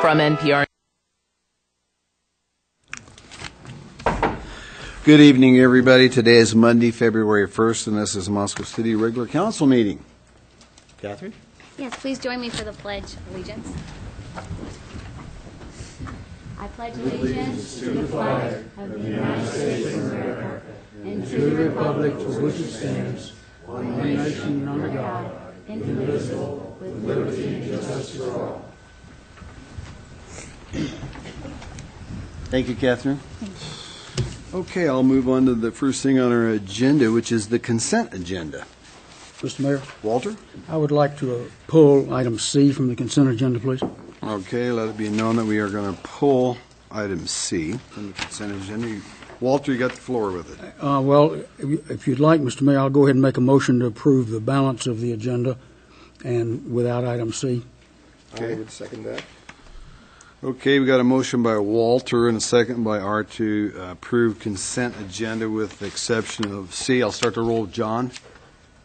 From NPR. Good evening, everybody. Today is Monday, February 1st, and this is Moscow City Regular Council meeting. Catherine? Yes, please join me for the Pledge of Allegiance. I pledge allegiance to the flag of the United States of America and to the republic for which it stands, one nation under God, indivisible, with liberty and justice for all. Thank you, Catherine. Okay, I'll move on to the first thing on our agenda, which is the consent agenda. Mr. Mayor, Walter? I would like to pull item C from the consent agenda, please. Okay, let it be known that we are going to pull item C from the consent agenda. Walter, you got the floor with it. Well, if you'd like, Mr. Mayor, I'll go ahead and make a motion to approve the balance of the agenda and without item C. Okay. I would second that. Okay, we got a motion by Walter and a second by Art to approve consent agenda with the exception of C. I'll start the roll with John.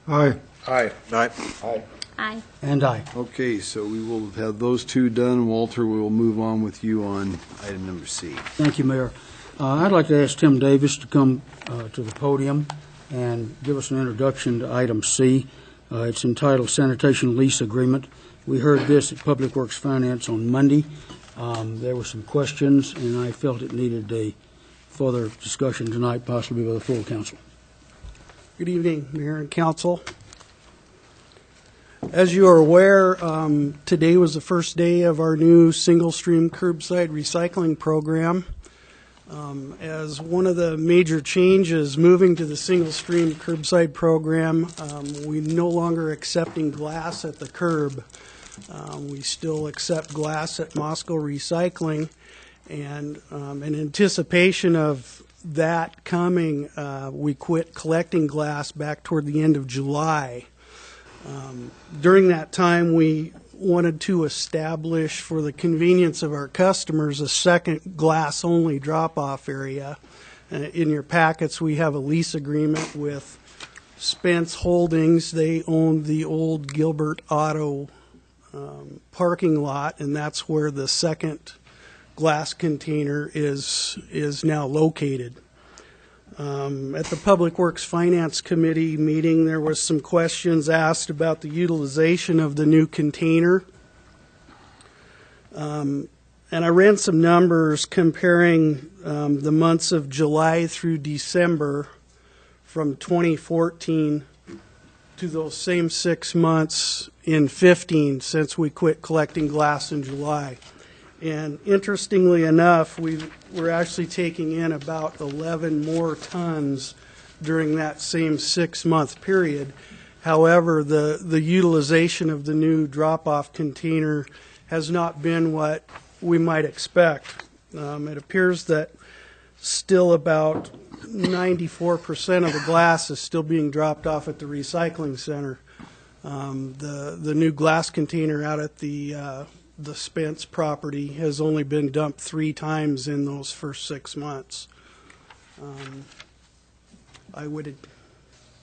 Aye. Aye. Aye. Aye. Aye. And aye. Okay, so we will have those two done. Walter, we will move on with you on item number C. Thank you, Mayor. I'd like to ask Tim Davis to come to the podium and give us an introduction to item C. It's entitled Sanitation Lease Agreement. We heard this at Public Works Finance on Monday. There were some questions, and I felt it needed a further discussion tonight, possibly with the full council. Good evening, Mayor and Council. As you are aware, today was the first day of our new single-stream curbside recycling program. As one of the major changes moving to the single-stream curbside program, we no longer accepting glass at the curb. We still accept glass at Moscow Recycling, and in anticipation of that coming, we quit collecting glass back toward the end of July. During that time, we wanted to establish, for the convenience of our customers, a second glass-only drop-off area. In your packets, we have a lease agreement with Spence Holdings. They own the old Gilbert Auto parking lot, and that's where the second glass container is now located. At the Public Works Finance Committee meeting, there was some questions asked about the utilization of the new container. And I ran some numbers comparing the months of July through December from 2014 to those same 6 months in 15 since we quit collecting glass in July. And interestingly enough, we're actually taking in about 11 more tons during that same 6-month period. However, the utilization of the new drop-off container has not been what we might expect. It appears that still about 94% of the glass is still being dropped off at the recycling center. The new glass container out at the Spence property has only been dumped 3 times in those first 6 months. I would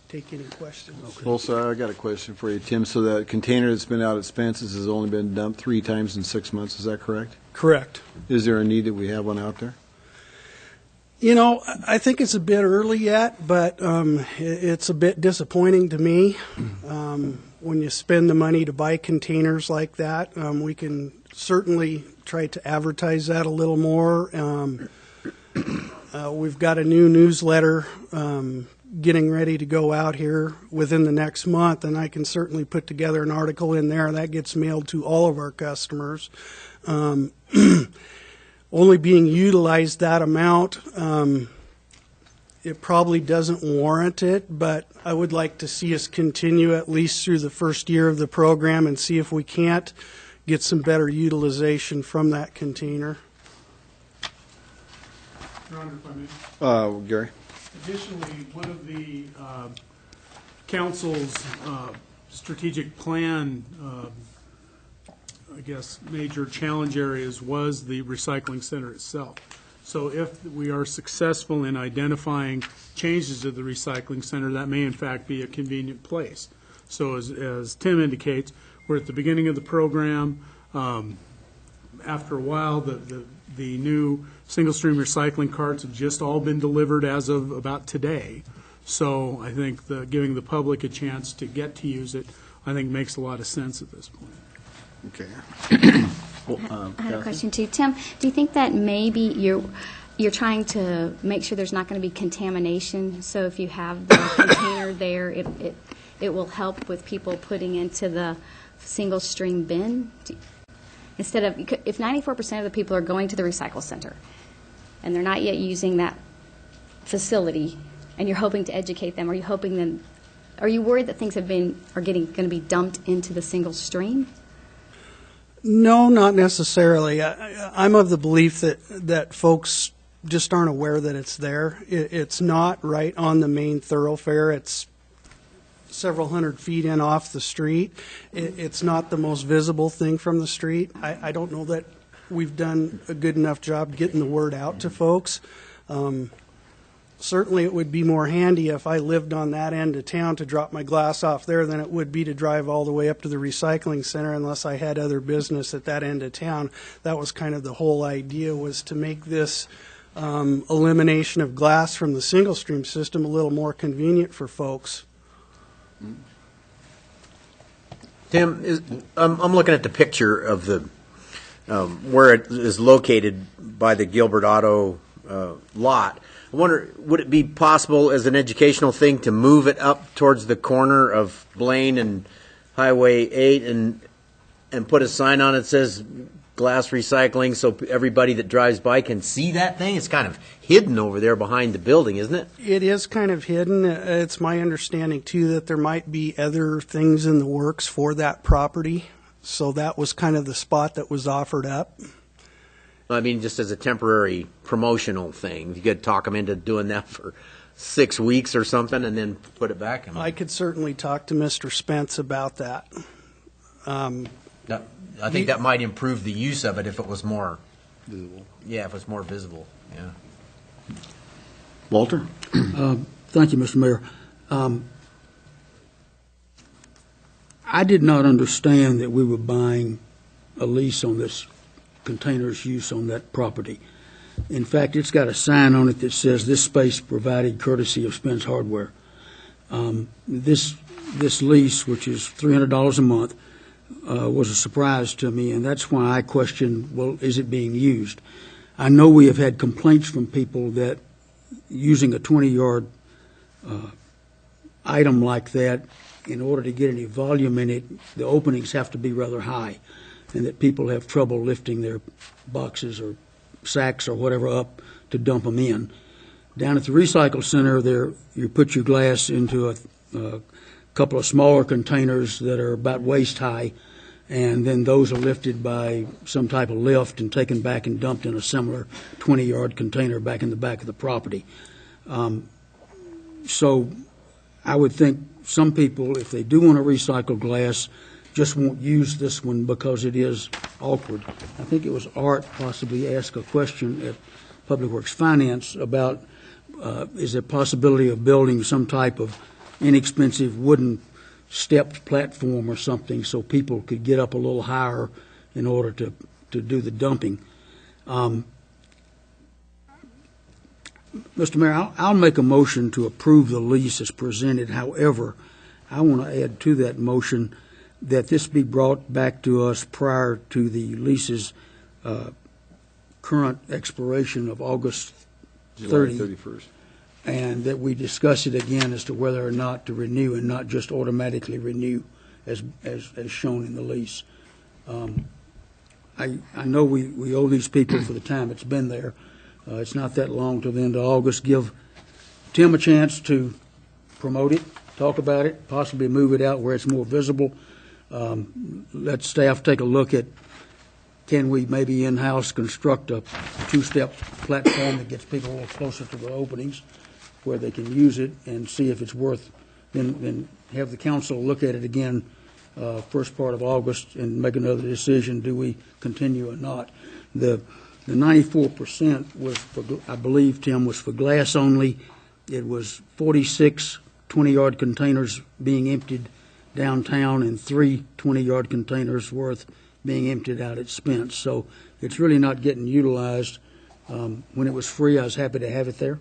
take any questions. Okay. Also, I got a question for you, Tim. So that container that's been out at Spence's has only been dumped 3 times in 6 months. Is that correct? Correct. Is there a need that we have one out there? You know, I think it's a bit early yet, but it's a bit disappointing to me. When you spend the money to buy containers like that, we can certainly try to advertise that a little more. We've got a new newsletter getting ready to go out here within the next month, and I can certainly put together an article in there that gets mailed to all of our customers. Only being utilized that amount, it probably doesn't warrant it, but I would like to see us continue at least through the first year of the program and see if we can't get some better utilization from that container. Your Honor, if I may. Gary? Additionally, one of the council's strategic plan I guess, major challenge areas was the recycling center itself. So if we are successful in identifying changes to the recycling center, that may in fact be a convenient place. So as Tim indicates, we're at the beginning of the program. after a while, the new single-stream recycling carts have just all been delivered as of about today. So I think giving the public a chance to get to use it, I think makes a lot of sense at this point. Okay. I had a question too. Tim, do you think that maybe you're trying to make sure there's not going to be contamination? So if you have the container there, it will help with people putting into the single stream bin? Instead of, if 94% of the people are going to the recycle center and they're not yet using that facility, and you're hoping to educate them, are you worried that things going to be dumped into the single stream? No, not necessarily. I'm of the belief that folks just aren't aware that it's there. It's not right on the main thoroughfare. It's several hundred feet in off the street. It's not the most visible thing from the street. I don't know that we've done a good enough job getting the word out to folks. Certainly it would be more handy if I lived on that end of town to drop my glass off there than it would be to drive all the way up to the recycling center unless I had other business at that end of town. That was kind of the whole idea, was to make this elimination of glass from the single stream system a little more convenient for folks. Tim, I'm looking at the picture of the where it is located by the Gilbert Auto lot. I wonder, would it be possible as an educational thing to move it up towards the corner of Blaine and Highway 8 and put a sign on it that says glass recycling so everybody that drives by can see that thing? It's kind of hidden over there behind the building, isn't it? It is kind of hidden. It's my understanding, too, that there might be other things in the works for that property. So that was kind of the spot that was offered up. I mean, just as a temporary promotional thing. You could talk them into doing that for 6 weeks or something and then put it back. I could certainly talk to Mr. Spence about that. I think that might improve the use of it if it was more visible. Yeah, if it's more visible. Yeah. Walter? Thank you, Mr. Mayor. I did not understand that we were buying a lease on this container's use on that property. In fact, it's got a sign on it that says this space provided courtesy of Spence Hardware. This lease, which is $300 a month, was a surprise to me, and that's why I questioned, well, is it being used? I know we have had complaints from people that using a 20-yard item like that, in order to get any volume in it, the openings have to be rather high, and that people have trouble lifting their boxes or sacks or whatever up to dump them in. Down at the recycle center, there you put your glass into a couple of smaller containers that are about waist high, and then those are lifted by some type of lift and taken back and dumped in a similar 20-yard container back in the back of the property. So I would think some people, if they do want to recycle glass, just won't use this one because it is awkward. I think it was Art possibly asked a question at Public Works Finance about is there a possibility of building some type of inexpensive wooden stepped platform or something so people could get up a little higher in order to do the dumping. Mr. Mayor, I'll make a motion to approve the lease as presented. However, I want to add to that motion that this be brought back to us prior to the lease's current expiration of August 31st, and that we discuss it again as to whether or not to renew and not just automatically renew as shown in the lease. I know we owe these people for the time it's been there. It's not that long till the end of August. Give Tim a chance to promote it, talk about it, possibly move it out where it's more visible. Let staff take a look at, can we maybe in-house construct a two-step platform that gets people a little closer to the openings where they can use it, and see if it's worth, then have the council look at it again first part of August and make another decision, do we continue or not. The 94% was for, I believe, Tim, was for glass only. It was 46 20-yard containers being emptied downtown and 3 20-yard containers worth being emptied out at Spence. So it's really not getting utilized. When it was free, I was happy to have it there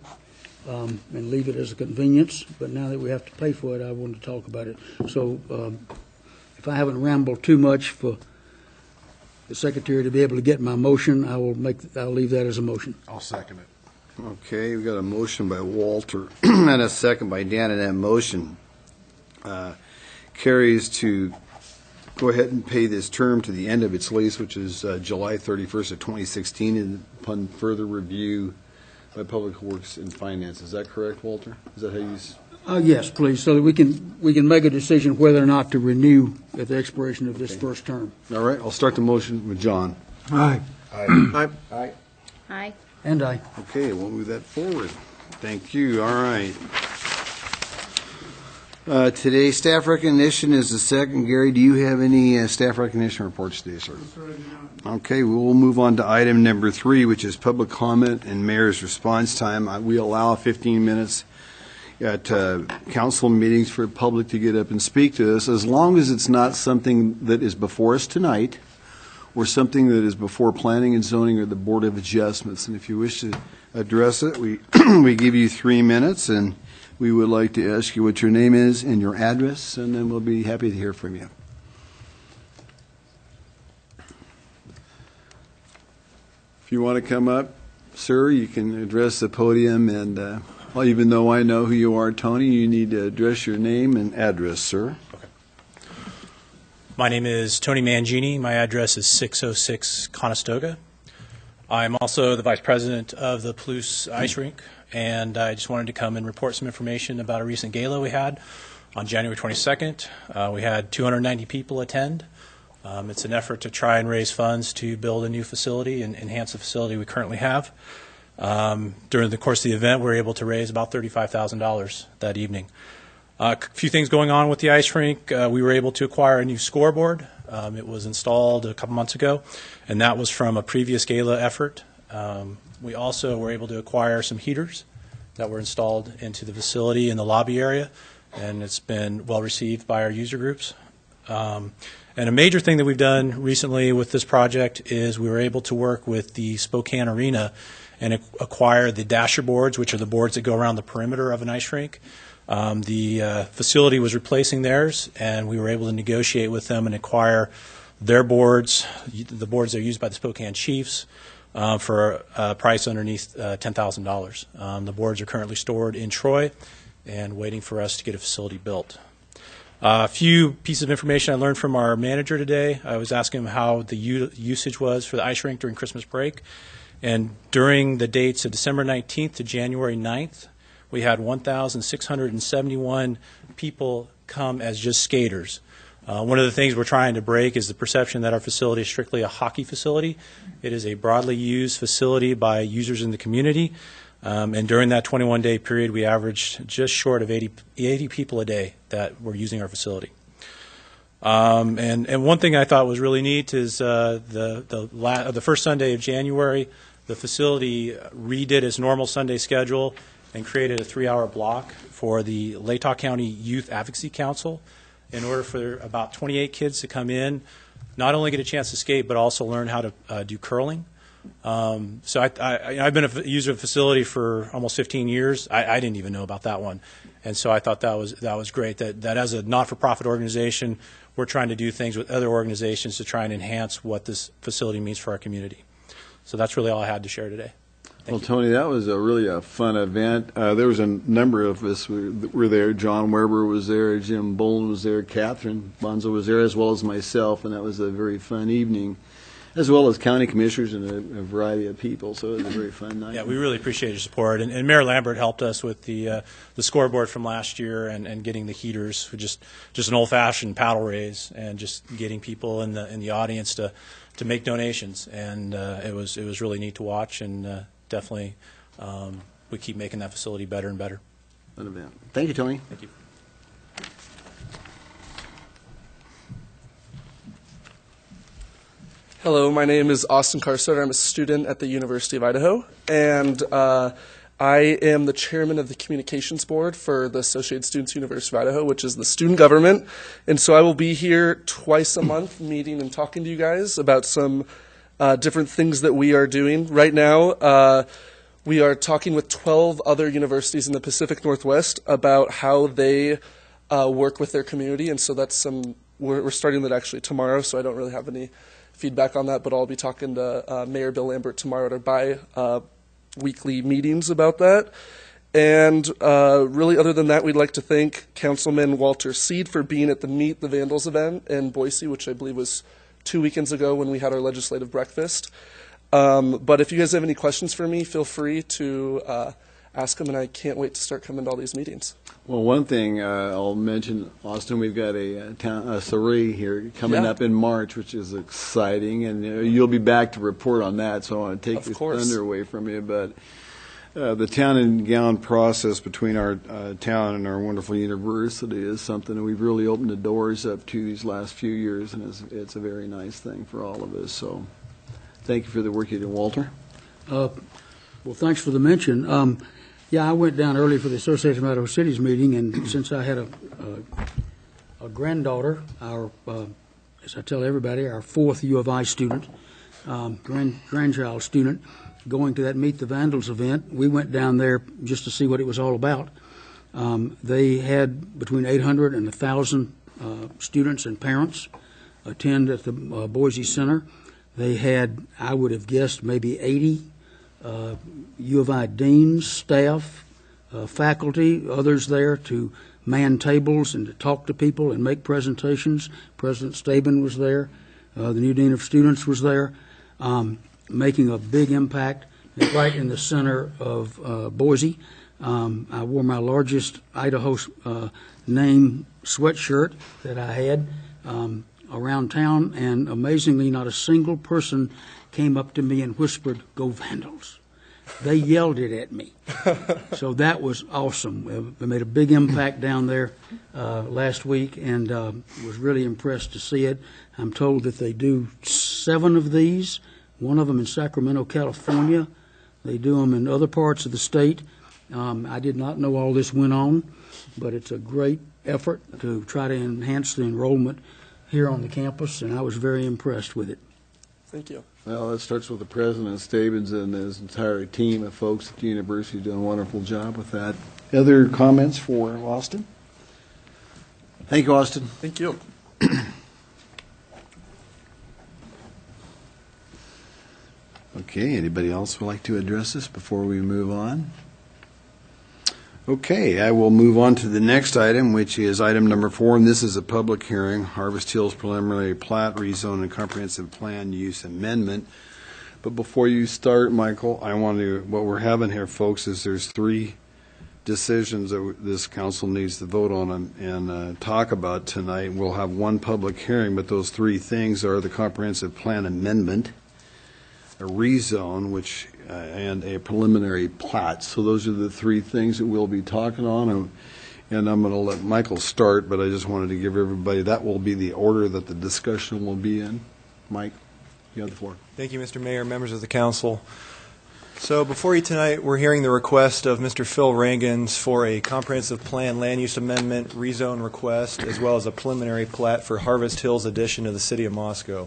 and leave it as a convenience. But now that we have to pay for it, I wanted to talk about it. So if I haven't rambled too much for the secretary to be able to get my motion, I'll leave that as a motion. I'll second it. Okay, we got a motion by Walter and a second by Dan, and that motion carries to go ahead and pay this term to the end of its lease, which is July 31st of 2016, and upon further review by Public Works and Finance. Is that correct, Walter? Is that how you? Yes, please, so that we can make a decision whether or not to renew at the expiration of this first term. All right, I'll start the motion with John. Aye. Aye. Aye. Aye. And I. Okay, we'll move that forward. Thank you. All right. Today's staff recognition is the second. Gary, do you have any staff recognition reports today, sir? Okay, we will move on to item number 3, which is public comment and mayor's response time. We allow 15 minutes at council meetings for the public to get up and speak to us, as long as it's not something that is before us tonight or something that is before planning and zoning or the Board of Adjustments. And if you wish to address it, we give you 3 minutes, and we would like to ask you what your name is and your address, and then we'll be happy to hear from you. If you want to come up, sir, you can address the podium, and well, even though I know who you are, Tony, you need to address your name and address, sir. My name is Tony Mangini. My address is 606 Conestoga. I'm also the vice president of the Palouse Ice Rink, and I just wanted to come and report some information about a recent gala we had on January 22nd. We had 290 people attend. It's an effort to try and raise funds to build a new facility and enhance the facility we currently have. During the course of the event, we were able to raise about $35,000 that evening. A few things going on with the ice rink. We were able to acquire a new scoreboard. It was installed a couple months ago, and that was from a previous gala effort. We also were able to acquire some heaters that were installed into the facility in the lobby area, and it's been well received by our user groups. And a major thing that we've done recently with this project is we were able to work with the Spokane Arena and acquire the dasher boards, which are the boards that go around the perimeter of an ice rink. The facility was replacing theirs, and we were able to negotiate with them and acquire their boards, the boards that are used by the Spokane Chiefs, for a price underneath $10,000. The boards are currently stored in Troy and waiting for us to get a facility built. A few pieces of information I learned from our manager today. I was asking him how the usage was for the ice rink during Christmas break. And during the dates of December 19th to January 9th, we had 1,671 people come as just skaters. One of the things we're trying to break is the perception that our facility is strictly a hockey facility. It is a broadly used facility by users in the community. And during that 21-day period, we averaged just short of 80 people a day that were using our facility. And one thing I thought was really neat is the first Sunday of January, the facility redid its normal Sunday schedule and created a 3-hour block for the Latah County Youth Advocacy Council in order for about 28 kids to come in, not only get a chance to skate, but also learn how to do curling. So I've been a user of the facility for almost 15 years. I didn't even know about that one. And so I thought that was great, that as a not-for-profit organization, we're trying to do things with other organizations to try and enhance what this facility means for our community. So that's really all I had to share today. Well, Tony, that was really a fun event. There was a number of us were there. John Werber was there, Jim Bolin was there, Catherine Bonzo was there, as well as myself, and that was a very fun evening, as well as county commissioners and a variety of people. So it was a very fun night. Yeah, we really appreciate your support. And Mayor Lambert helped us with the scoreboard from last year and getting the heaters for just an old-fashioned paddle raise and just getting people in the audience to make donations. And it was really neat to watch, and definitely we keep making that facility better and better. Fun event. Thank you, Tony. Thank you. Hello, my name is Austin Carstad. I'm a student at the University of Idaho, and I am the chairman of the communications board for the Associated Students University of Idaho, which is the student government. And so I will be here twice a month meeting and talking to you guys about some different things that we are doing. Right now, we are talking with 12 other universities in the Pacific Northwest about how they work with their community. And so that's we're starting that actually tomorrow, so I don't really have any feedback on that, but I'll be talking to Mayor Bill Lambert tomorrow at our weekly meetings about that. And really, other than that, we'd like to thank Councilman Walter Seed for being at the Meet the Vandals event in Boise, which I believe was 2 weekends ago when we had our legislative breakfast. But if you guys have any questions for me, feel free to ask them, and I can't wait to start coming to all these meetings. Well, one thing I'll mention, Austin, we've got a soiree here coming up in March, which is exciting, and you'll be back to report on that, so I want to take the thunder away from you. But the town and gown process between our town and our wonderful university is something that we've really opened the doors up to these last few years, and it's a very nice thing for all of us. So thank you for the work you did, Walter. Well, thanks for the mention. Yeah, I went down early for the Association of Idaho Cities meeting, and since I had a granddaughter, as I tell everybody, our fourth U of I student, grandchild student, going to that Meet the Vandals event, we went down there just to see what it was all about. They had between 800 and 1,000 students and parents attend at the Boise Center. They had, I would have guessed, maybe 80 U of I deans, staff, faculty, others there to man tables and to talk to people and make presentations. President Staben was there. The new dean of students was there, making a big impact right in the center of Boise. I wore my largest Idaho name sweatshirt that I had around town, and amazingly, not a single person came up to me and whispered, "Go Vandals." They yelled it at me. So that was awesome. They made a big impact down there last week, and was really impressed to see it. I'm told that they do 7 of these, one of them in Sacramento, California. They do them in other parts of the state. I did not know all this went on, but it's a great effort to try to enhance the enrollment here on the campus, and I was very impressed with it. Thank you. Well, it starts with the president, Stabens, and his entire team of folks at the university doing a wonderful job with that. Other comments for Austin? Thank you, Austin. Thank you. Okay, anybody else would like to address this before we move on? Okay, I will move on to the next item, which is item number 4, and this is a public hearing, Harvest Hills Preliminary Plat, Rezone and Comprehensive Plan Use Amendment. But before you start, Michael, what we're having here, folks, is there's 3 decisions that this council needs to vote on and talk about tonight. We'll have one public hearing, but those 3 things are the Comprehensive Plan Amendment, a rezone, and a preliminary plat. So those are the 3 things that we'll be talking on, and I'm going to let Michael start, but I just wanted to give everybody, that will be the order that the discussion will be in. Mike, you have the floor. Thank you, Mr. Mayor, members of the council. So before you tonight, we're hearing the request of Mr. Phil Rangans for a comprehensive plan land use amendment rezone request, as well as a preliminary plat for Harvest Hills addition to the city of Moscow.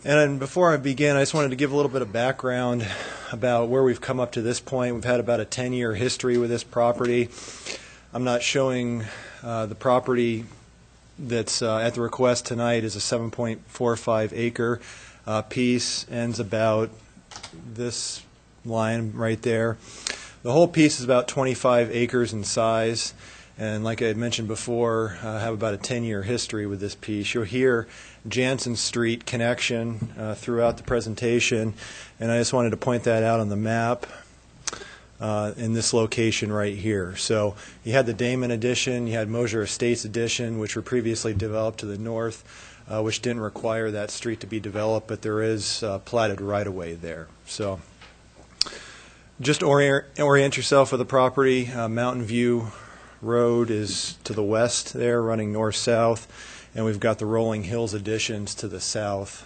And before I begin, I just wanted to give a little bit of background about where we've come up to this point. We've had about a 10-year history with this property. I'm not showing the property that's at the request tonight is a 7.45 acre piece, ends about this line right there. The whole piece is about 25 acres in size, and like I had mentioned before, I have about a 10-year history with this piece. You'll hear Jansen Street connection throughout the presentation, and I just wanted to point that out on the map in this location right here. So you had the Damon addition, you had Mosier Estates addition, which were previously developed to the north, which didn't require that street to be developed, but there is platted right-of-way there. So just orient yourself with the property. Mountain View Road is to the west there, running north-south, and we've got the Rolling Hills additions to the south.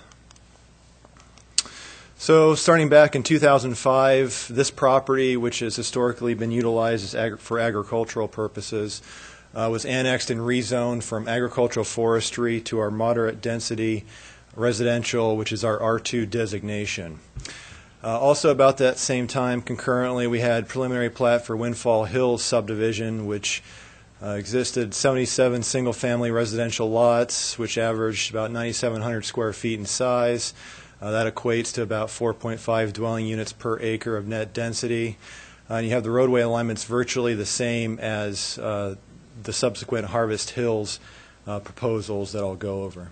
So starting back in 2005, this property, which has historically been utilized as for agricultural purposes, was annexed and rezoned from agricultural forestry to our moderate density residential, which is our R2 designation. Also about that same time, concurrently, we had preliminary plat for Windfall Hills subdivision, which existed 77 single-family residential lots, which averaged about 9,700 square feet in size. That equates to about 4.5 dwelling units per acre of net density. And you have the roadway alignments virtually the same as the subsequent Harvest Hills proposals that I'll go over.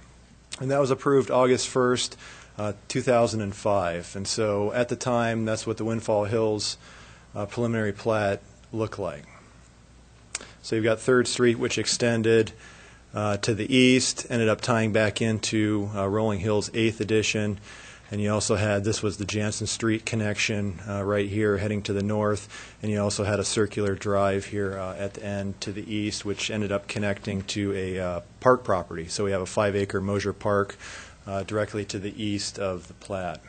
And that was approved August 1st, 2005. And so at the time, that's what the Windfall Hills preliminary plat looked like. So you've got 3rd Street, which extended to the east, ended up tying back into Rolling Hills 8th Edition. And you also had, this was the Jansen Street connection right here heading to the north. And you also had a circular drive here at the end to the east, which ended up connecting to a park property. So we have a 5-acre Mosier Park directly to the east of the plat.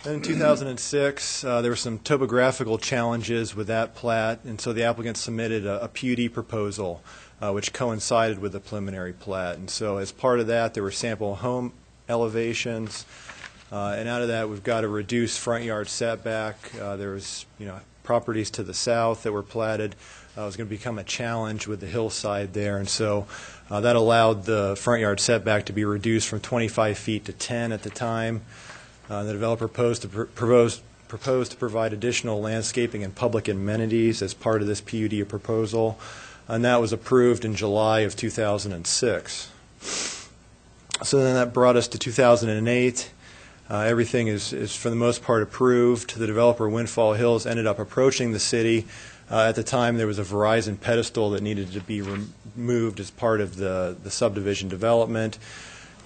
Then in 2006, there were some topographical challenges with that plat, and so the applicant submitted a PUD proposal, which coincided with the preliminary plat. And so as part of that, there were sample home elevations, and out of that, we've got a reduced front yard setback. There was, properties to the south that were platted. It was going to become a challenge with the hillside there, and so that allowed the front yard setback to be reduced from 25 feet to 10 at the time. The developer proposed to provide additional landscaping and public amenities as part of this PUD proposal, and that was approved in July of 2006. So then that brought us to 2008. Everything is for the most part approved. The developer, Windfall Hills, ended up approaching the city. At the time, there was a Verizon pedestal that needed to be removed as part of the subdivision development.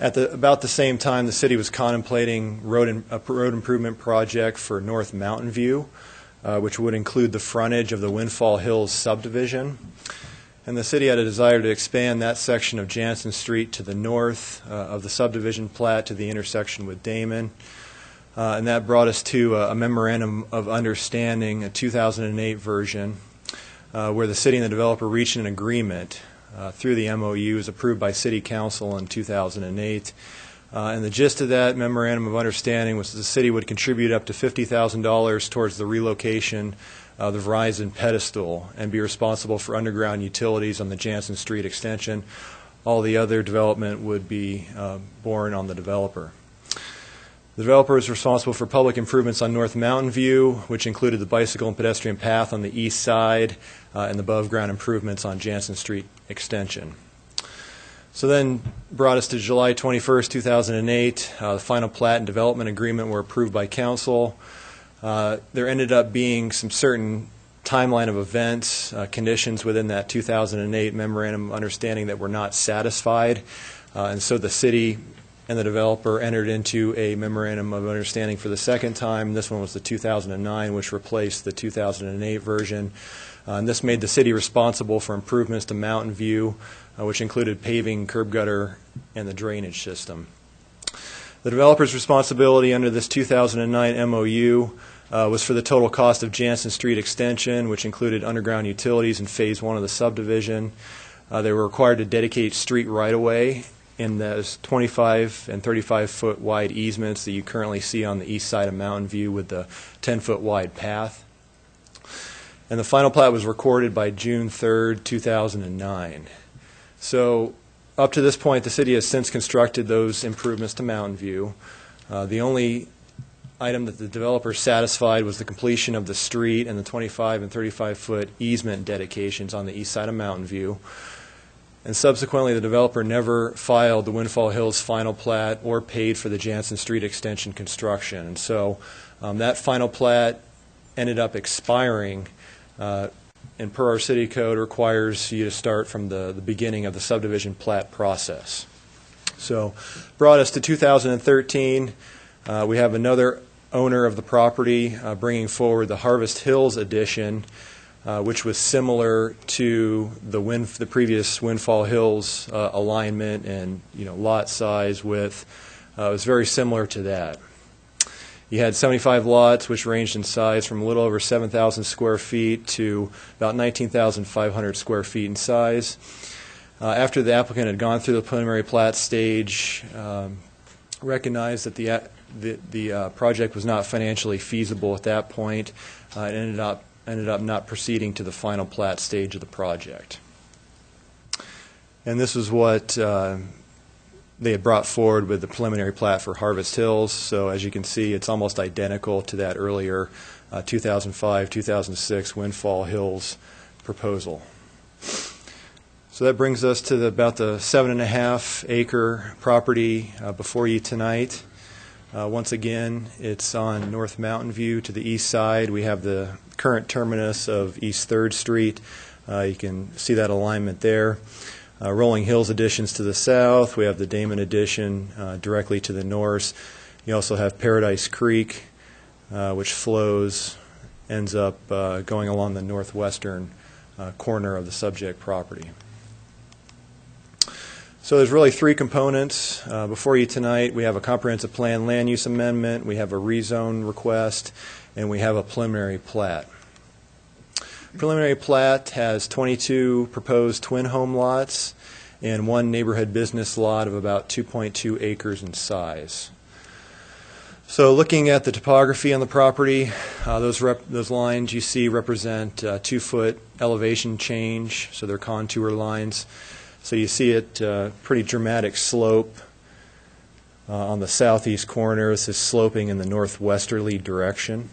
At about the same time, the city was contemplating a road improvement project for North Mountain View, which would include the frontage of the Windfall Hills subdivision. And the city had a desire to expand that section of Jansen Street to the north of the subdivision plat to the intersection with Damon. And that brought us to a memorandum of understanding, a 2008 version, where the city and the developer reached an agreement through the MOU, was approved by City Council in 2008. And the gist of that memorandum of understanding was that the city would contribute up to $50,000 towards the relocation of the Verizon pedestal and be responsible for underground utilities on the Jansen Street extension. All the other development would be borne on the developer. The developer is responsible for public improvements on North Mountain View, which included the bicycle and pedestrian path on the east side and the above-ground improvements on Jansen Street extension. So then brought us to July 21st, 2008. The final plat and development agreement were approved by council. There ended up being some certain timeline of events, conditions within that 2008 memorandum of understanding that were not satisfied, and so the city and the developer entered into a memorandum of understanding for the second time. This one was the 2009, which replaced the 2008 version. And this made the city responsible for improvements to Mountain View, which included paving, curb gutter, and the drainage system. The developer's responsibility under this 2009 MOU was for the total cost of Jansen Street extension, which included underground utilities in Phase 1 of the subdivision. They were required to dedicate street right-of-way in those 25 and 35-foot wide easements that you currently see on the east side of Mountain View with the 10-foot wide path. And the final plat was recorded by June 3rd, 2009. So up to this point, the city has since constructed those improvements to Mountain View. The only item that the developer satisfied was the completion of the street and the 25 and 35-foot easement dedications on the east side of Mountain View. And subsequently, the developer never filed the Windfall Hills final plat or paid for the Jansen Street extension construction. And so that final plat ended up expiring, and per our city code requires you to start from the beginning of the subdivision plat process. So brought us to 2013. We have another owner of the property bringing forward the Harvest Hills addition, which was similar to the previous Windfall Hills alignment and lot size, width. It was very similar to that. You had 75 lots, which ranged in size from a little over 7,000 square feet to about 19,500 square feet in size. After the applicant had gone through the preliminary plat stage, recognized that the project was not financially feasible at that point, it ended up not proceeding to the final plat stage of the project. And this is what they had brought forward with the preliminary plat for Harvest Hills. So as you can see, it's almost identical to that earlier 2005-2006 Windfall Hills proposal. So that brings us to about the 7.5 acre property before you tonight. Once again, it's on North Mountain View to the east side. We have the current terminus of East 3rd Street. You can see that alignment there. Rolling Hills additions to the south. We have the Damon addition directly to the north. You also have Paradise Creek, which flows, ends up going along the northwestern corner of the subject property. So there's really three components before you tonight. We have a comprehensive plan land use amendment, we have a rezone request, and we have a preliminary plat. Preliminary plat has 22 proposed twin home lots and one neighborhood business lot of about 2.2 acres in size. So looking at the topography on the property, those lines you see represent 2-foot elevation change, so they're contour lines. So you see it pretty dramatic slope on the southeast corner. This is sloping in the northwesterly direction.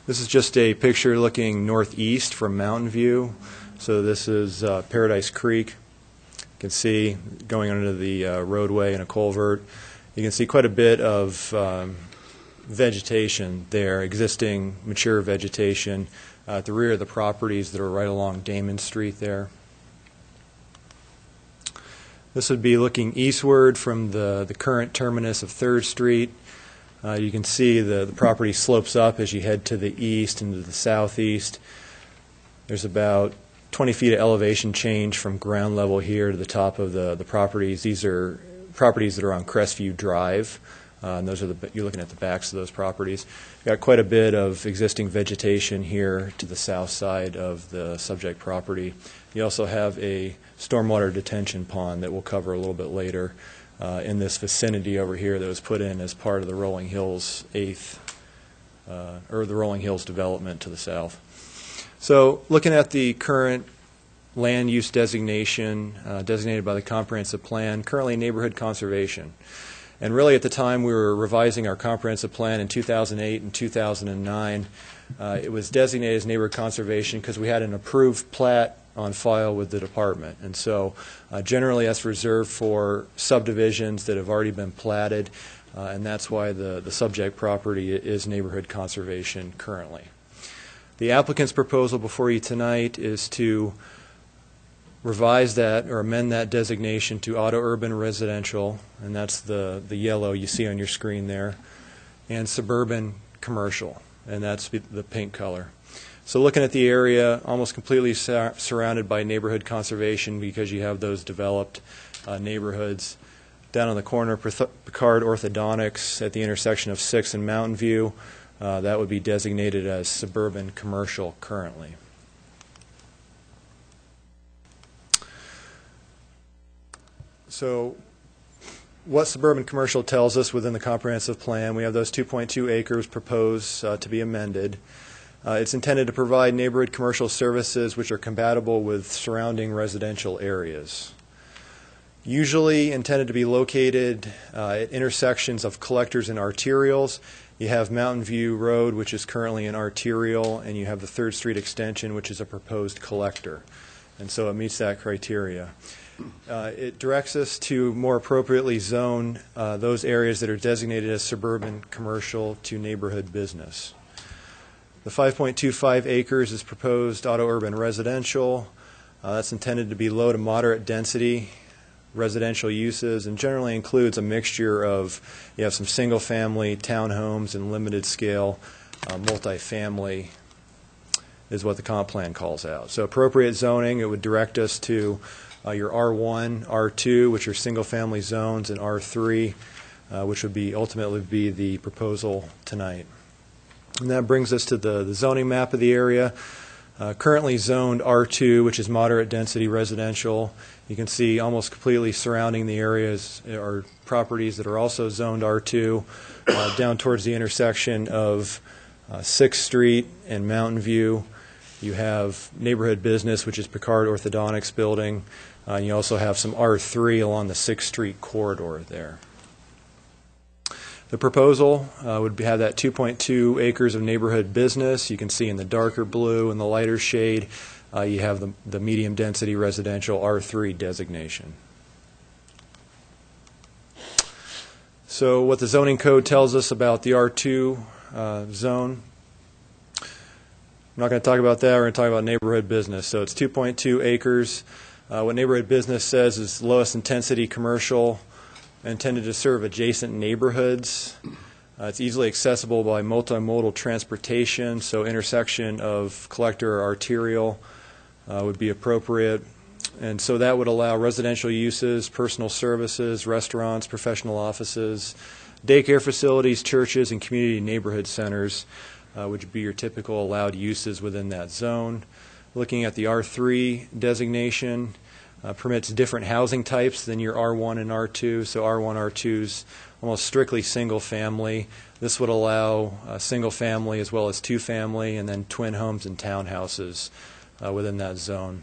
This is just a picture looking northeast from Mountain View. So this is Paradise Creek. You can see going under the roadway in a culvert. You can see quite a bit of vegetation there, existing mature vegetation at the rear of the properties that are right along Damon Street there. This would be looking eastward from the current terminus of 3rd Street. You can see the property slopes up as you head to the east and to the southeast. There's about 20 feet of elevation change from ground level here to the top of the properties. These are properties that are on Crestview Drive. And those are you're looking at the backs of those properties. We've got quite a bit of existing vegetation here to the south side of the subject property. You also have a stormwater detention pond that we'll cover a little bit later in this vicinity over here that was put in as part of the Rolling Hills the Rolling Hills development to the south. So looking at the current land use designation designated by the comprehensive plan, currently neighborhood conservation. And really at the time we were revising our comprehensive plan in 2008 and 2009, it was designated as neighborhood conservation because we had an approved plat on file with the department. And so generally that's reserved for subdivisions that have already been platted, and that's why the subject property is neighborhood conservation currently. The applicant's proposal before you tonight is to revise that or amend that designation to auto urban residential, and that's the yellow you see on your screen there, and suburban commercial, and that's the pink color. So looking at the area, almost completely surrounded by neighborhood conservation because you have those developed neighborhoods. Down on the corner, Picard Orthodontics at the intersection of 6th and Mountain View, that would be designated as suburban commercial currently. So what suburban commercial tells us within the comprehensive plan, we have those 2.2 acres proposed to be amended. It's intended to provide neighborhood commercial services which are compatible with surrounding residential areas. Usually intended to be located at intersections of collectors and arterials. You have Mountain View Road, which is currently an arterial, and you have the 3rd Street extension, which is a proposed collector. And so it meets that criteria. It directs us to more appropriately zone those areas that are designated as suburban commercial to neighborhood business. The 5.25 acres is proposed auto-urban residential. That's intended to be low to moderate density residential uses and generally includes a mixture of, you have some single-family townhomes and limited-scale multifamily is what the comp plan calls out. So appropriate zoning, it would direct us to your R1, R2, which are single-family zones, and R3, which would ultimately be the proposal tonight. And that brings us to the zoning map of the area. Currently zoned R2, which is moderate density residential. You can see almost completely surrounding the areas are properties that are also zoned R2, down towards the intersection of 6th Street and Mountain View. You have neighborhood business, which is Picard Orthodontics building. And you also have some R3 along the 6th Street corridor there. The proposal would have that 2.2 acres of neighborhood business. You can see in the darker blue and the lighter shade, you have the medium density residential R3 designation. So what the zoning code tells us about the R2 zone, I'm not going to talk about that. We're going to talk about neighborhood business. So it's 2.2 acres. What neighborhood business says is lowest intensity commercial, intended to serve adjacent neighborhoods. It's easily accessible by multimodal transportation, so intersection of collector or arterial would be appropriate. And so that would allow residential uses, personal services, restaurants, professional offices, daycare facilities, churches, and community neighborhood centers, which would be your typical allowed uses within that zone. Looking at the R3 designation, permits different housing types than your R1 and R2. So R1, R2 is almost strictly single family. This would allow single family as well as two family, and then twin homes and townhouses within that zone.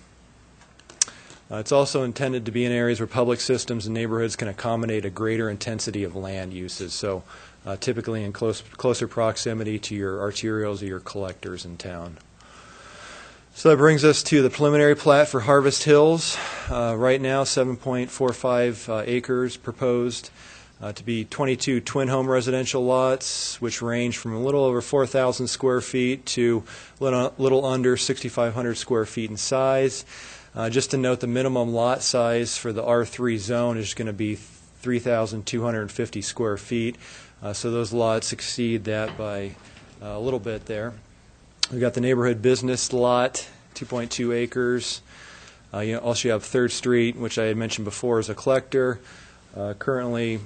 It's also intended to be in areas where public systems and neighborhoods can accommodate a greater intensity of land uses. So typically in closer proximity to your arterials or your collectors in town. So that brings us to the preliminary plat for Harvest Hills. Right now, 7.45 acres proposed to be 22 twin home residential lots, which range from a little over 4,000 square feet to a little under 6,500 square feet in size. Just to note, the minimum lot size for the R3 zone is going to be 3,250 square feet. So those lots exceed that by a little bit there. We've got the neighborhood business lot, 2.2 acres. You also have 3rd Street, which I had mentioned before, as a collector. Currently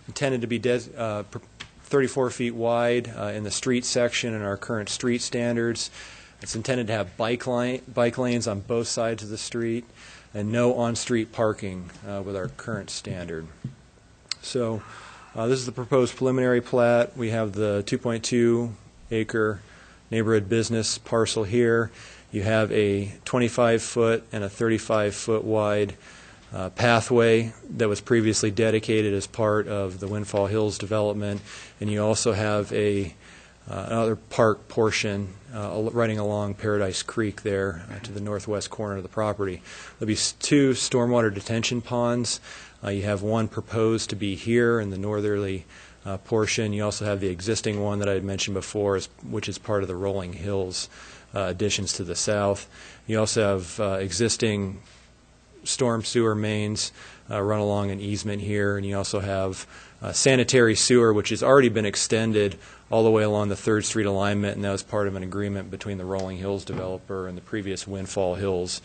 intended to be 34 feet wide in the street section in our current street standards. It's intended to have bike lanes on both sides of the street and no on-street parking with our current standard. So this is the proposed preliminary plat. We have the 2.2 acre neighborhood business parcel here. You have a 25-foot and a 35-foot wide pathway that was previously dedicated as part of the Windfall Hills development, and you also have another park portion running along Paradise Creek there to the northwest corner of the property. There'll be 2 stormwater detention ponds. You have one proposed to be here in the northerly portion. You also have the existing one that I had mentioned before, which is part of the Rolling Hills additions to the south. You also have existing storm sewer mains run along an easement here, and you also have sanitary sewer, which has already been extended all the way along the 3rd Street alignment, and that was part of an agreement between the Rolling Hills developer and the previous Windfall Hills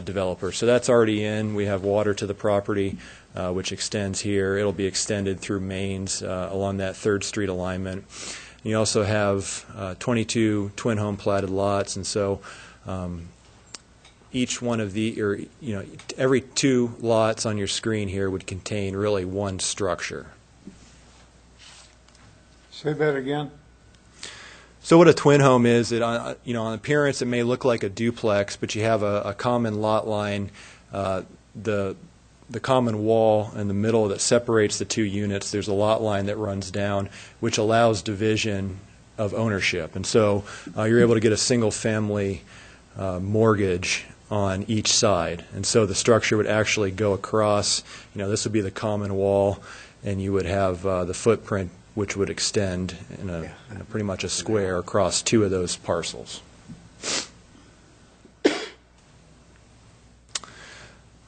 developer. So that's already in. We have water to the property, which extends here. It'll be extended through mains along that 3rd Street alignment. You also have 22 twin home platted lots, and so each one of every 2 lots on your screen here would contain really one structure. Say that again. So what a twin home is, on appearance it may look like a duplex, but you have a common lot line, the common wall in the middle that separates the 2 units. There's a lot line that runs down, which allows division of ownership, and so you're able to get a single family mortgage on each side, and so the structure would actually go across. This would be the common wall, and you would have the footprint, which would extend in a pretty much a square across 2 of those parcels.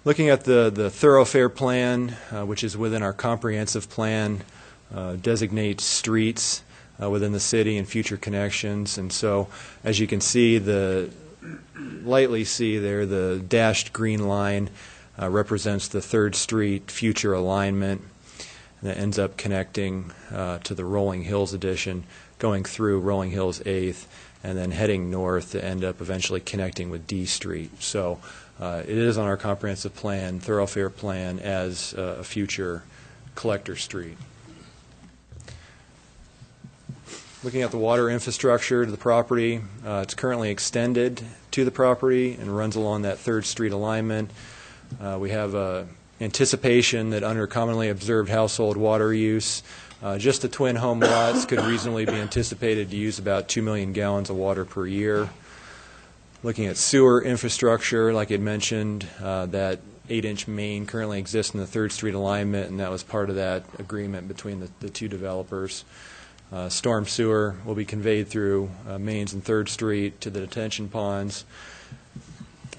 Looking at the thoroughfare plan, which is within our comprehensive plan, designates streets within the city and future connections. And so, as you can see, lightly see there, the dashed green line represents the 3rd Street future alignment, and that ends up connecting to the Rolling Hills addition, going through Rolling Hills 8th, and then heading north to end up eventually connecting with D Street. So it is on our comprehensive plan, thoroughfare plan, as a future collector street. Looking at the water infrastructure to the property, it's currently extended to the property and runs along that 3rd Street alignment. We have anticipation that under commonly observed household water use, just the twin home lots could reasonably be anticipated to use about 2 million gallons of water per year. Looking at sewer infrastructure, like I mentioned, that 8-inch main currently exists in the 3rd Street alignment, and that was part of that agreement between the two developers. Storm sewer will be conveyed through mains in 3rd Street to the detention ponds,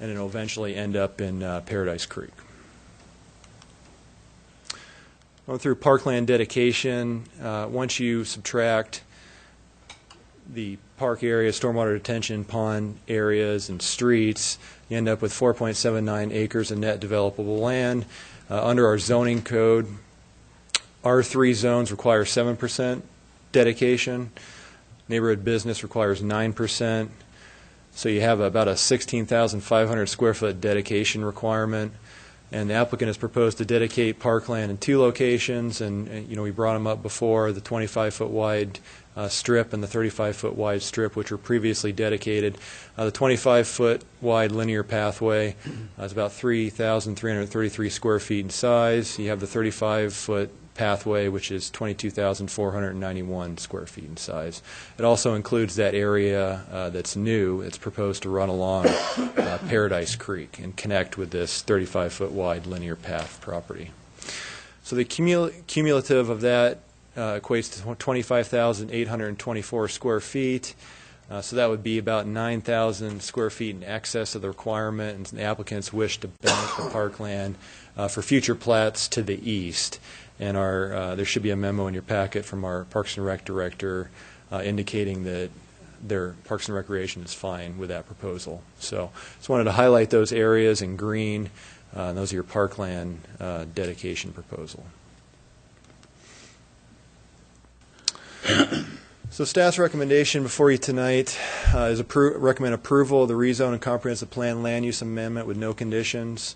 and it will eventually end up in Paradise Creek. Going through parkland dedication, once you subtract the park area, stormwater detention pond areas, and streets, you end up with 4.79 acres of net developable land. Under our zoning code, R3 zones require 7% dedication. Neighborhood business requires 9%. So you have about a 16,500 square foot dedication requirement. And the applicant has proposed to dedicate parkland in 2 locations, and you know, we brought them up before, the 25-foot wide strip and the 35-foot wide strip, which were previously dedicated. The 25-foot wide linear pathway is about 3,333 square feet in size. You have the 35-foot pathway, which is 22,491 square feet in size. It also includes that area that's new. It's proposed to run along Paradise Creek and connect with this 35-foot wide linear path property. So the cumulative of that equates to 25,824 square feet. So that would be about 9,000 square feet in excess of the requirement, and the applicants wish to bank the parkland for future plats to the east. And there should be a memo in your packet from our Parks and Rec director indicating that their Parks and Recreation is fine with that proposal. So just wanted to highlight those areas in green. And those are your parkland dedication proposal. So staff's recommendation before you tonight is recommend approval of the rezone and comprehensive plan land use amendment with no conditions,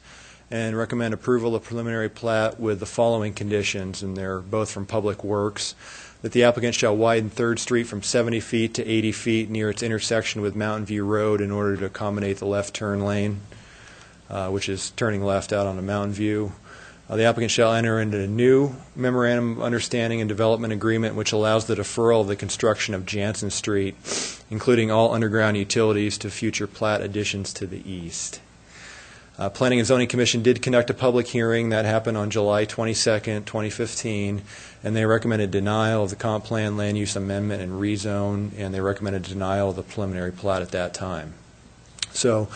and recommend approval of preliminary plat with the following conditions, and they're both from Public Works: that the applicant shall widen 3rd Street from 70 feet to 80 feet near its intersection with Mountain View Road in order to accommodate the left turn lane, which is turning left out onto Mountain View. The applicant shall enter into a new memorandum of understanding and development agreement which allows the deferral of the construction of Jansen Street, including all underground utilities, to future plat additions to the east. Planning and Zoning Commission did conduct a public hearing that happened on July 22nd, 2015, and they recommended denial of the comp plan land use amendment and rezone, and they recommended denial of the preliminary plat at that time. So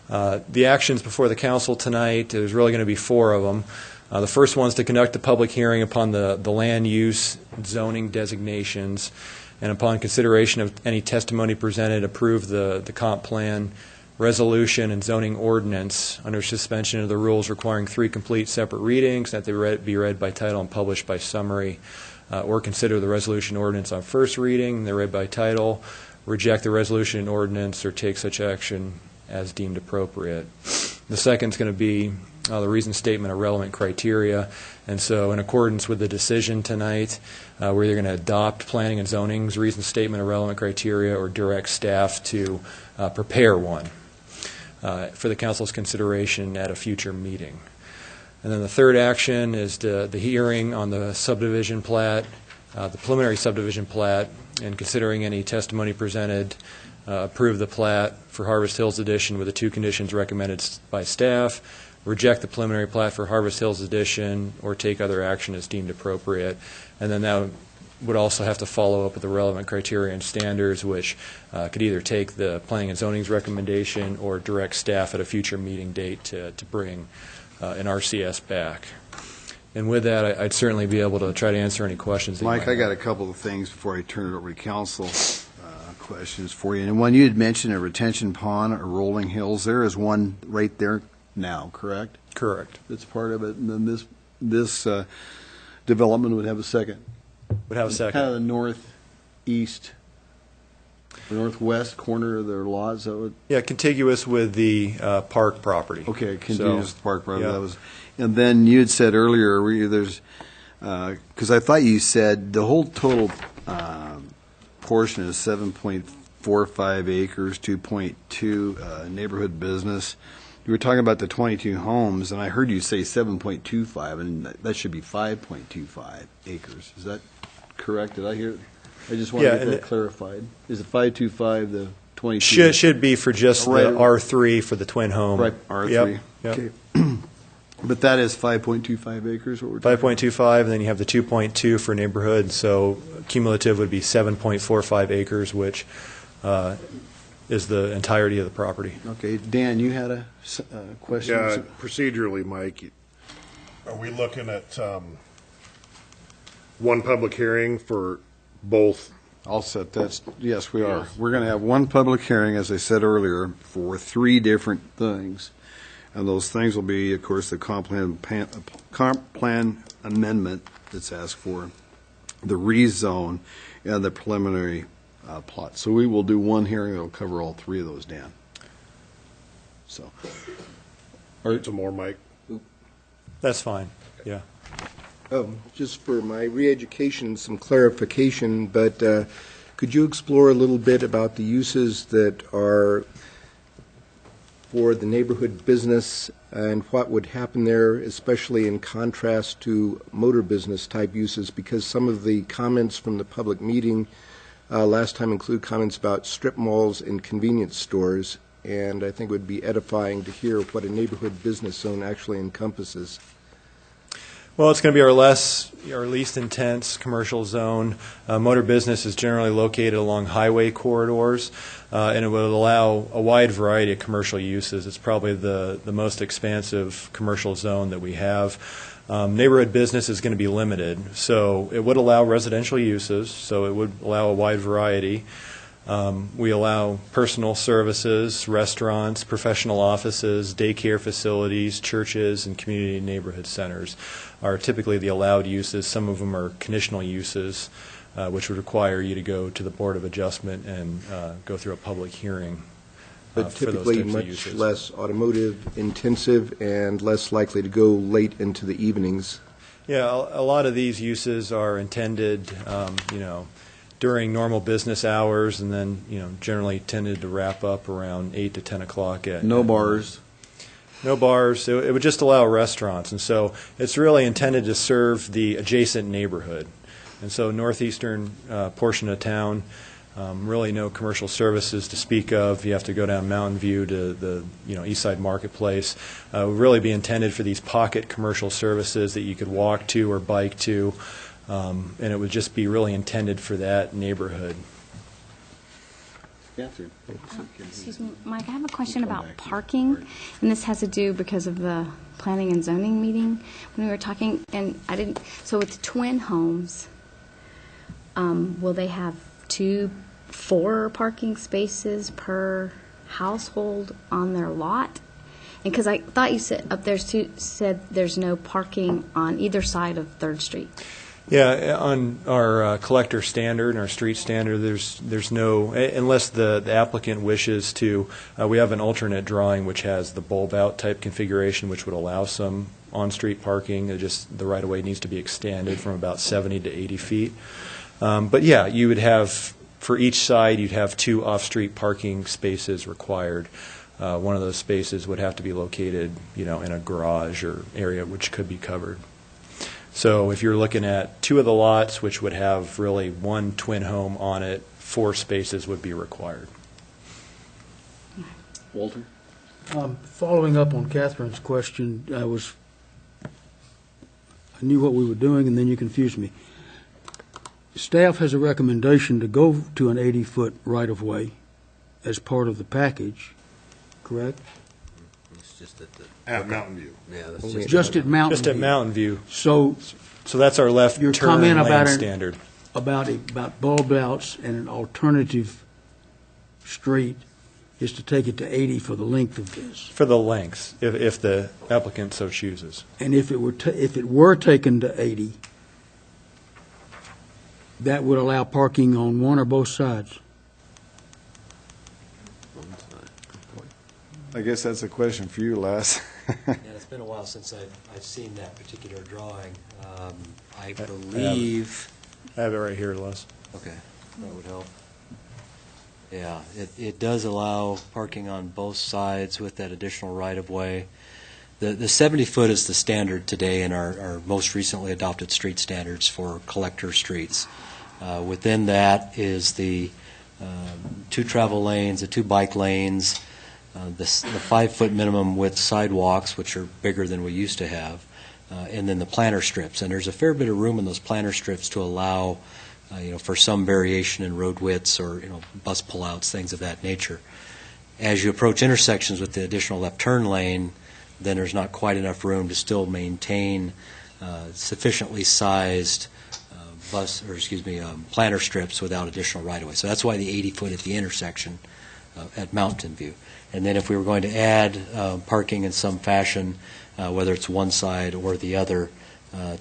the actions before the council tonight, there's really going to be 4 of them. The first one is to conduct a public hearing upon the land use zoning designations, and upon consideration of any testimony presented, approve the comp plan resolution and zoning ordinance under suspension of the rules requiring 3 complete separate readings, that they be read by title and published by summary, or consider the resolution ordinance on first reading, they're read by title, reject the resolution and ordinance, or take such action as deemed appropriate. The second is going to be the reason statement of relevant criteria. And so in accordance with the decision tonight, we're either going to adopt Planning and Zoning's reason statement of relevant criteria or direct staff to prepare one for the council's consideration at a future meeting. And then the third action is the hearing on the subdivision plat, the preliminary subdivision plat, and considering any testimony presented, approve the plat for Harvest Hills Edition with the 2 conditions recommended by staff, reject the preliminary plat for Harvest Hills Edition, or take other action as deemed appropriate. And then that would also have to follow up with the relevant criteria and standards, which could either take the Planning and Zoning's recommendation or direct staff at a future meeting date to bring an RCS back. And with that, I'd certainly be able to try to answer any questions. Mike, I got a couple of things before I turn it over to council. Questions for you. And one, you had mentioned a retention pond or Rolling Hills. There is one right there now, correct? Correct. that's part of it, and then this development would have a second. Would have a second. Kind of the northeast, or northwest corner of their lot, so Yeah, contiguous with the park property. okay, continuous So, park road, yeah. that was, and then you had said earlier, there's, because I thought you said the whole total portion is 7.45 acres, 2.2 neighborhood business. You were talking about the 22 homes, and I heard you say 7.25, and that should be 5.25 acres. Is that correct? Did I hear? I just want Yeah, to get and that clarified. Is it 525 the 22? Should be for just Right. the R3 for the twin home. Right, R3. Yep, yep. Okay. But that is 5.25 acres, what we're talking about? 5.25, and then you have the 2.2 for neighborhood, so cumulative would be 7.45 acres, which is the entirety of the property. Okay, Dan, you had a question? Yeah, procedurally, Mike, are we looking at one public hearing for both? All set, yes, we are. We're going to have one public hearing, as I said earlier, for 3 different things. And those things will be, of course, the comp plan amendment that's asked for, the rezone, and the preliminary plot. So we will do one hearing that will cover all 3 of those, Dan. So, Some more, Mike? That's fine, yeah. Just for my re-education, some clarification, but could you explore a little bit about the uses that are for the neighborhood business and what would happen there, especially in contrast to motor business type uses? Because some of the comments from the public meeting last time include comments about strip malls and convenience stores, and I think it would be edifying to hear what a neighborhood business zone actually encompasses. Well, it's going to be our least intense commercial zone. Motor business is generally located along highway corridors, and it would allow a wide variety of commercial uses. It's probably the most expansive commercial zone that we have. Neighborhood business is going to be limited, so it would allow residential uses, so it would allow a wide variety. We allow personal services, restaurants, professional offices, daycare facilities, churches, and community and neighborhood centers are typically the allowed uses. Some of them are conditional uses, which would require you to go to the Board of Adjustment and go through a public hearing But for those typically types of much uses. less automotive intensive and less likely to go late into the evenings. Yeah, a lot of these uses are intended, during normal business hours, and then, generally tended to wrap up around 8 to 10 o'clock at no bars. No bars. It would just allow restaurants, and so it's really intended to serve the adjacent neighborhood. And so northeastern portion of town, really no commercial services to speak of. You have to go down Mountain View to the East Side Marketplace. Would really be intended for these pocket commercial services that you could walk to or bike to, and it would just be really intended for that neighborhood. Catherine. Excuse me, Mike, I have a question about parking, and this has to do because of the planning and zoning meeting when we were talking, and I didn't, so with the twin homes, will they have 4 parking spaces per household on their lot? And because I thought you said up there said there's no parking on either side of 3rd Street. Yeah, on our collector standard and our street standard, there's no, unless the applicant wishes to, we have an alternate drawing which has the bulb out type configuration, which would allow some on-street parking. The right-of-way needs to be extended from about 70 to 80 feet. But yeah, you would have, for each side, you'd have 2 off-street parking spaces required. One of those spaces would have to be located, in a garage or area which could be covered. So if you're looking at 2 of the lots, which would have really 1 twin home on it, 4 spaces would be required. Walter? Following up on Catherine's question, I knew what we were doing, and then you confused me. Staff has a recommendation to go to an 80-foot right-of-way as part of the package, correct? It's just at the, At Mountain View. yeah, that's just, Just at Mountain Just at View. Mountain View. So So that's our left your turn comment lane about standard. about bulb outs and an alternative street is to take it to 80 for the length of this. For the lengths, if the applicant so chooses. And if it were taken to 80, that would allow parking on one or both sides. I guess that's a question for you, Les. Yeah, it's been a while since I've seen that particular drawing. I believe, I have it right here, Les. okay, that would help. Yeah, it does allow parking on both sides with that additional right-of-way. The 70-foot is the standard today in our most recently adopted street standards for collector streets. Within that is the 2 travel lanes, the 2 bike lanes, the 5-foot minimum width sidewalks, which are bigger than we used to have, and then the planter strips. And there's a fair bit of room in those planter strips to allow, for some variation in road widths or, bus pullouts, things of that nature. As you approach intersections with the additional left turn lane, then there's not quite enough room to still maintain sufficiently sized planter strips without additional right-of-way. So that's why the 80-foot at the intersection at Mountain View. And then if we were going to add parking in some fashion, whether it's one side or the other,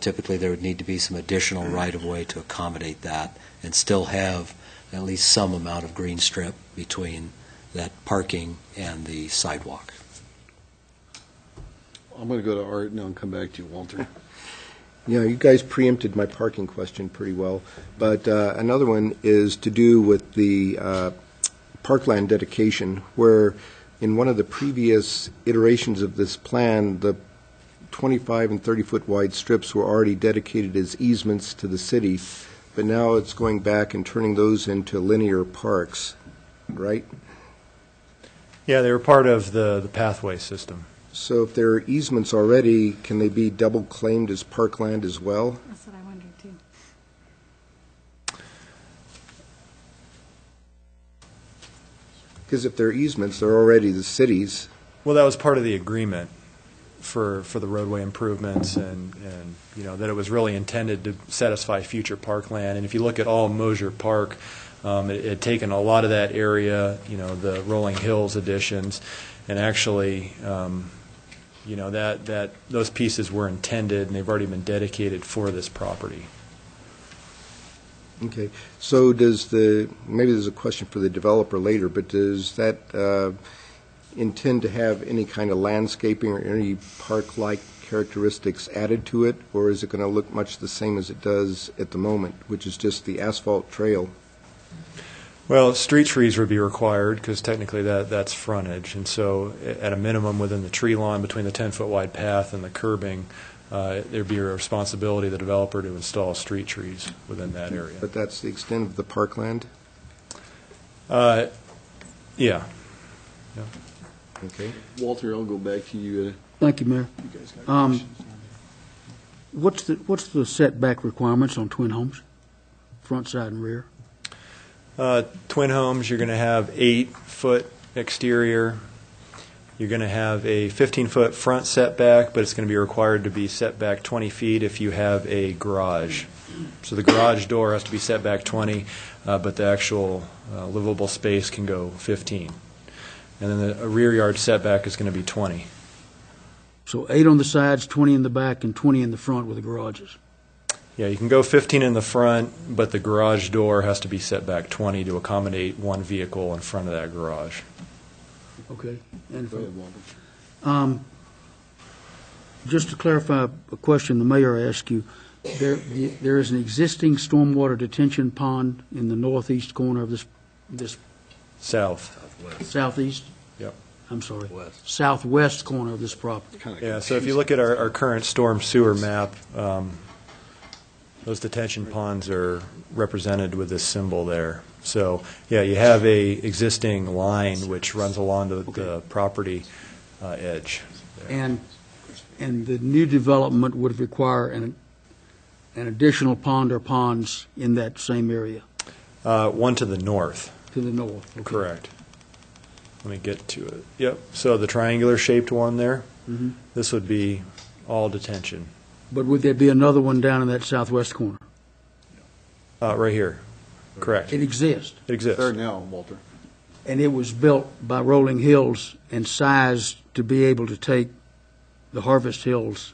typically there would need to be some additional right-of-way to accommodate that and still have at least some amount of green strip between that parking and the sidewalk. I'm going to go to Art now and come back to you, Walter. Yeah, you guys preempted my parking question pretty well, but another one is to do with the parkland dedication, where in one of the previous iterations of this plan, the 25 and 30-foot wide strips were already dedicated as easements to the city, but now it's going back and turning those into linear parks, right? Yeah, they were part of the pathway system. So if there are easements already, can they be double claimed as parkland as well? That's what I wondered too. Because if they're easements, they're already the city's. Well, that was part of the agreement for the roadway improvements and that it was really intended to satisfy future parkland. And if you look at all Mosier Park, it had taken a lot of that area, the Rolling Hills additions, and actually, that those pieces were intended and they've already been dedicated for this property. Okay, so maybe there's a question for the developer later, but does that intend to have any kind of landscaping or any park-like characteristics added to it, or is it going to look much the same as it does at the moment, which is just the asphalt trail? Well, street trees would be required because technically that's frontage, and so at a minimum within the tree line between the 10-foot wide path and the curbing, there'd be a responsibility of the developer to install street trees within that area. But that's the extent of the parkland? Yeah. Okay. Walter, I'll go back to you. Thank you, Mayor. You guys got questions? What's the setback requirements on twin homes, front, side, and rear? Twin homes, you're going to have 8-foot exterior. You're going to have a 15-foot front setback, but it's going to be required to be set back 20 feet if you have a garage. So the garage door has to be set back 20, but the actual livable space can go 15. And then the rear yard setback is going to be 20. So 8 on the sides, 20 in the back, and 20 in the front with the garages. Yeah, you can go 15 in the front, but the garage door has to be set back 20 to accommodate one vehicle in front of that garage. Okay. And Go ahead, Walter. just to clarify a question the mayor asked you, there is an existing stormwater detention pond in the northeast corner of this South. southeast? Yep. I'm sorry. West. Southwest corner of this property. Yeah, so if you look at our current storm sewer map, those detention ponds are represented with this symbol there. So, yeah, you have a existing line which runs along the property edge. And the new development would require an additional pond or ponds in that same area, One to the north. to the north. Okay. Correct. Let me get to it. Yep, so the triangular shaped one there, Mhm. this would be all detention. But would there be another one down in that southwest corner? Right here, correct. It exists. It exists. There now, Walter. and it was built by Rolling Hills and sized to be able to take the Harvest Hills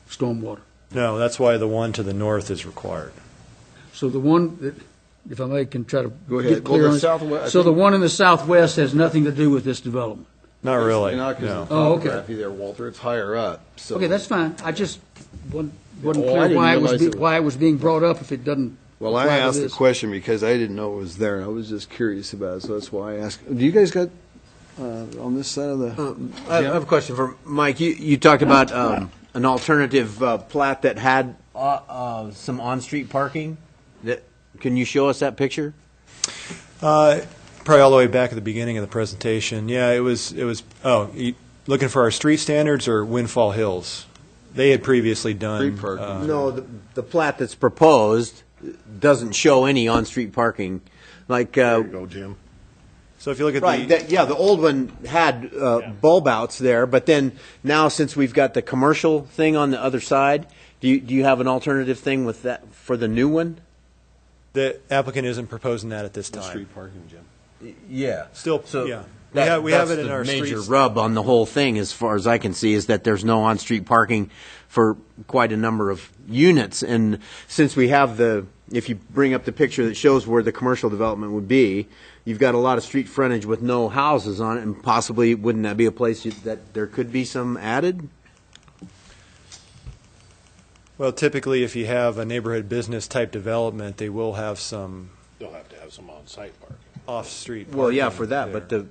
stormwater. No, that's why the one to the north is required. So the one that, if I may, can try to Go ahead. get clear Well, on the this. southwest- I So the think- one in the southwest has nothing to do with this development? Not really, You're not 'cause no. of the Oh, okay. topography there, Walter. It's higher up. So. Okay, that's fine. I just wasn't Oh, I clear didn't why realize it- why it was being brought up if it doesn't. Well, I apply to asked the this. question because I didn't know it was there. I was just curious about it, so that's why I asked. Do you guys got on this side of the? I have a question for Mike. You talked about an alternative plat that had some on-street parking. Can you show us that picture? Probably all the way back at the beginning of the presentation. Yeah, it was, you looking for our street standards or Windfall Hills? They had previously done. Street parking. No, the plat that's proposed doesn't show any on-street parking. Like, There you go, Jim. So if you look at right, the. yeah, the old one had bulb outs there, but then now since we've got the commercial thing on the other side, do you have an alternative thing with that for the new one? The applicant isn't proposing that at this time. Street parking, Jim. Yeah. Still, So yeah. that- We have that's it in the our major streets. rub on the whole thing, as far as I can see, is that there's no on-street parking for quite a number of units. And since we have if you bring up the picture that shows where the commercial development would be, you've got a lot of street frontage with no houses on it, and possibly wouldn't that be a place that there could be some added? Well, typically, if you have a neighborhood business type development, they will have some They'll have to have some on-site parking. off-street. Well, yeah, parking for that, there. but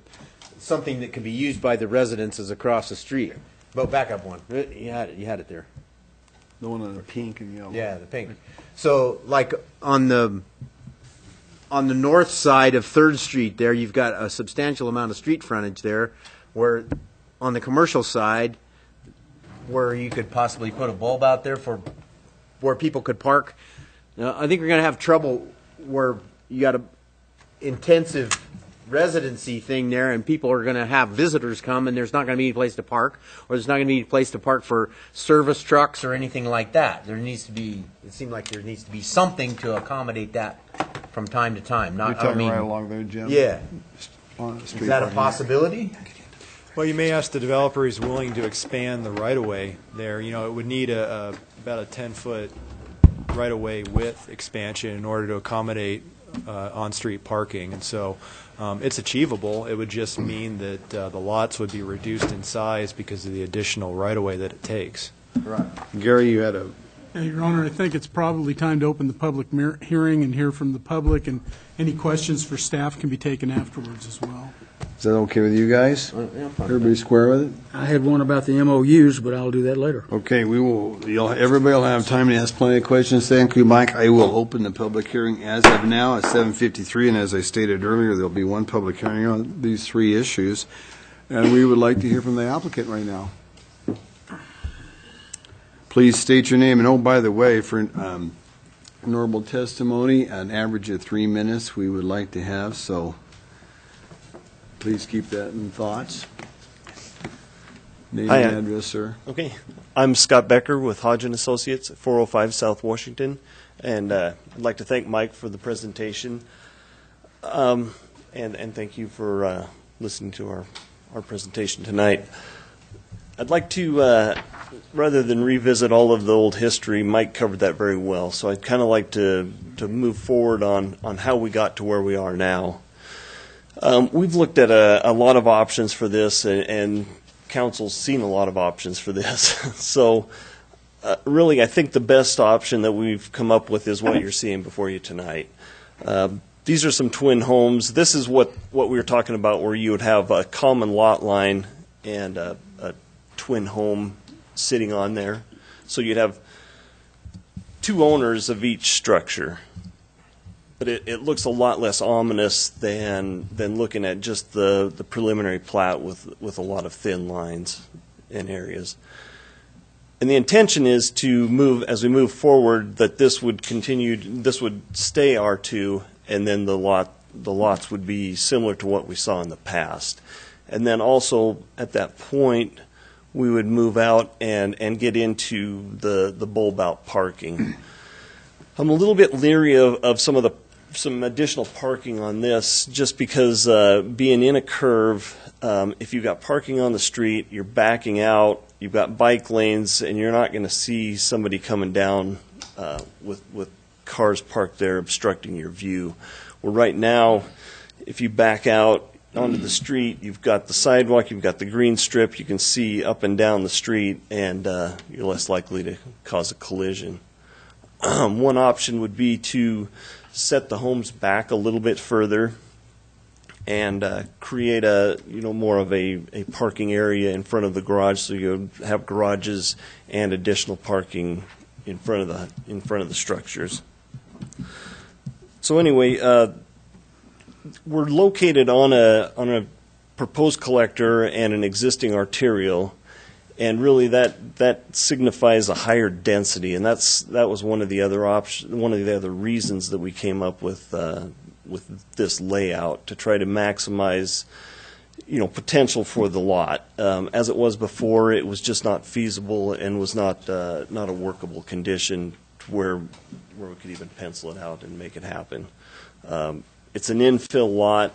something that could be used by the residents across the street. But back up one. You had it there. The one on the pink and yellow. Yeah, the pink. So, like on the north side of Third Street, there you've got a substantial amount of street frontage there. Where on the commercial side, where you could possibly put a bulb out there for where people could park. I think we're going to have trouble where you got a intensive residency thing there, and people are going to have visitors come, and there's not going to be any place to park, or there's not going to be any place to park for service trucks or anything like that. There needs to be. It seemed like there needs to be something to accommodate that from time to time. Not, You're talking I mean, right along there, Jim. yeah. On the street Is that a parking. possibility? Well, you may ask the developer who's willing to expand the right-of-way there. You know, it would need about a 10-foot right-of-way width expansion in order to accommodate on-street parking. And so it's achievable. It would just mean that the lots would be reduced in size because of the additional right-of-way that it takes. Right. Gary, you had a. Your Honor, I think it's probably time to open the public hearing and hear from the public, and any questions for staff can be taken afterwards as well. Is that okay with you guys? Everybody square with it? I had one about the MOUs, but I'll do that later. Okay, we will. Everybody will have time to ask plenty of questions. Thank you, Mike. I will open the public hearing as of now at 7:53, and as I stated earlier, there'll be one public hearing on these three issues, and we would like to hear from the applicant right now. Please state your name, and oh, by the way, for normal testimony, an average of 3 minutes we would like to have, so please keep that in thoughts. Name Hi, and address, sir. Okay. I'm Scott Becker with Hodge & Associates at 405 South Washington, and I'd like to thank Mike for the presentation, and thank you for listening to our presentation tonight. I'd like to, rather than revisit all of the old history, Mike covered that very well, so I'd kind of like to move forward on how we got to where we are now. We've looked at a lot of options for this, and council's seen a lot of options for this. So really, I think the best option that we've come up with is what you're seeing before you tonight. These are some twin homes. This is what we were talking about, where you would have a common lot line and a twin home sitting on there. So you'd have two owners of each structure. But it looks a lot less ominous than looking at just the preliminary plat with a lot of thin lines in areas. And the intention is to move, as we move forward, that this would continue, this would stay R2, and then the lots would be similar to what we saw in the past. And then also at that point, we would move out and get into the bulb out parking. I'm a little bit leery of some of the some additional parking on this, just because being in a curve, if you've got parking on the street, you're backing out, you've got bike lanes, and you're not going to see somebody coming down with cars parked there obstructing your view. Well, right now, if you back out onto the street, you've got the sidewalk, you've got the green strip, you can see up and down the street, and you're less likely to cause a collision. One option would be to set the homes back a little bit further and create a more of a parking area in front of the garage, so you have garages and additional parking in front of the structures. So anyway, we're located on a proposed collector and an existing arterial, and really that signifies a higher density, and that was one of the other reasons that we came up with this layout, to try to maximize potential for the lot. As it was before, it was just not feasible and was not a workable condition to where we could even pencil it out and make it happen. It's an infill lot,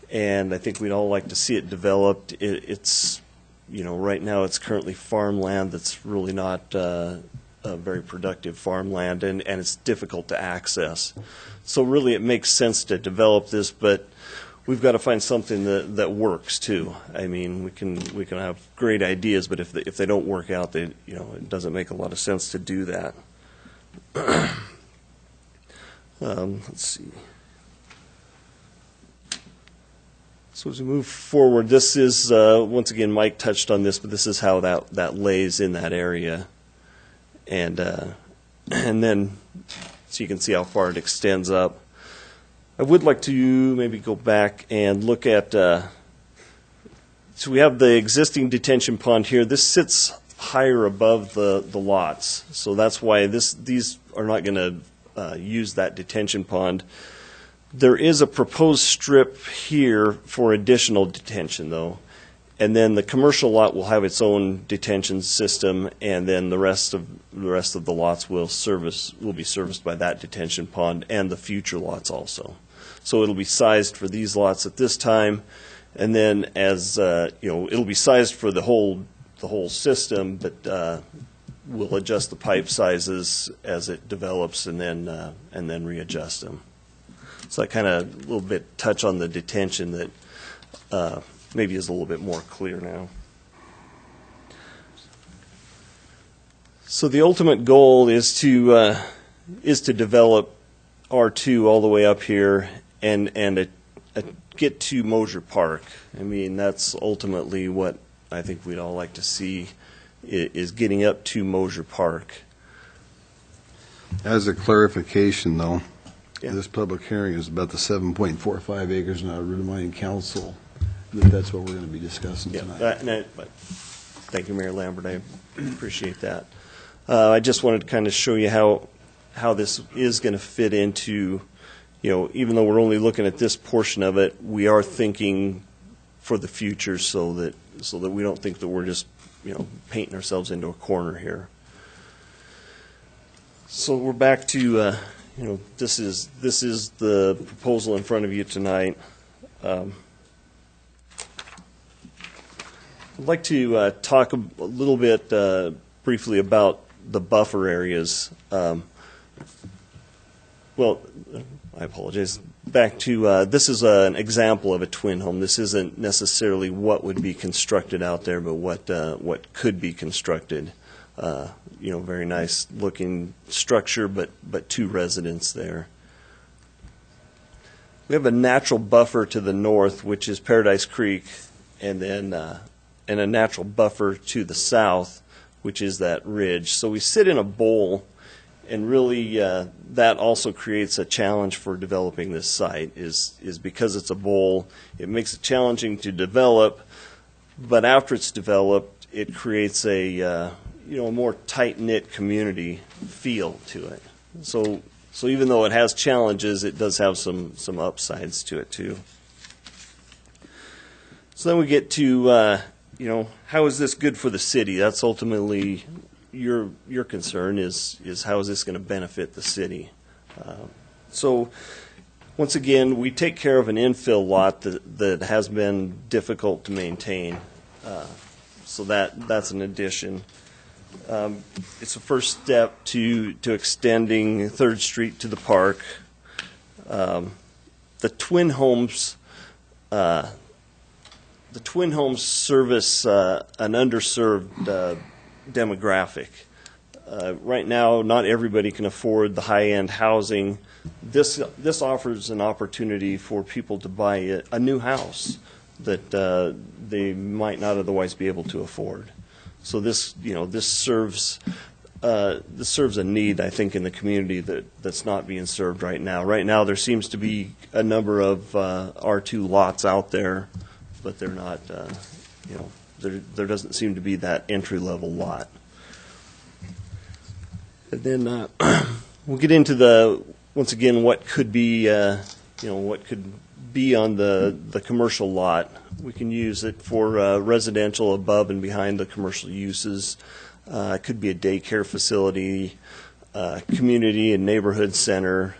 and I think we'd all like to see it developed. It's right now it's currently farmland that's really not a very productive farmland, and it's difficult to access. So really it makes sense to develop this, but we've got to find something that works too. I mean, we can have great ideas, but if they don't work out, it doesn't make a lot of sense to do that. Let's see. So as we move forward, this is, once again, Mike touched on this, but this is how that lays in that area. And then, so you can see how far it extends up. I would like to maybe go back and look at, so we have the existing detention pond here. This sits higher above the lots, so that's why these are not going to use that detention pond. There is a proposed strip here for additional detention, though, and then the commercial lot will have its own detention system, and then the rest of the lots will be serviced by that detention pond and the future lots also. So it'll be sized for these lots at this time, and then as it'll be sized for the whole system, but we'll adjust the pipe sizes as it develops, and then readjust them. So that kind of a little bit touch on the detention that maybe is a little bit more clear now. So the ultimate goal is to develop R2 all the way up here and get to Mosier Park. I mean, that's ultimately what I think we'd all like to see, is getting up to Mosier Park. As a clarification, though, Yeah. this public hearing is about the 7.45 acres, and I would remind council that that's what we're going to be discussing tonight. But thank you, Mayor Lambert. I appreciate that. I just wanted to kind of show you how this is going to fit into, even though we're only looking at this portion of it, we are thinking for the future, so that we don't think that we're just painting ourselves into a corner here. So we're back to this is the proposal in front of you tonight. I'd like to talk a little bit briefly about the buffer areas. Well, I apologize. Back to this is an example of a twin home. This isn't necessarily what would be constructed out there, but what could be constructed. Very nice looking structure, but two residents there. We have a natural buffer to the north, which is Paradise Creek, and then and a natural buffer to the south, which is that ridge. So we sit in a bowl, and really that also creates a challenge for developing this site. Is because it's a bowl, it makes it challenging to develop, but after it's developed, it creates a more tight-knit community feel to it. So even though it has challenges, it does have some upsides to it too. So then we get to how is this good for the city? That's ultimately your concern, is how is this going to benefit the city? So once again, we take care of an infill lot that has been difficult to maintain. So that's an addition. It's a first step to extending 3rd Street to the park. The Twin Homes service an underserved demographic. Right now, not everybody can afford the high-end housing. This offers an opportunity for people to buy a new house that they might not otherwise be able to afford. So this serves a need, I think, in the community that's not being served right now. Right now, there seems to be a number of R2 lots out there, but they're not. There doesn't seem to be that entry-level lot. And then we'll get into once again what could be what could be on the commercial lot. We can use it for residential above and behind the commercial uses. It could be a daycare facility, community and neighborhood center,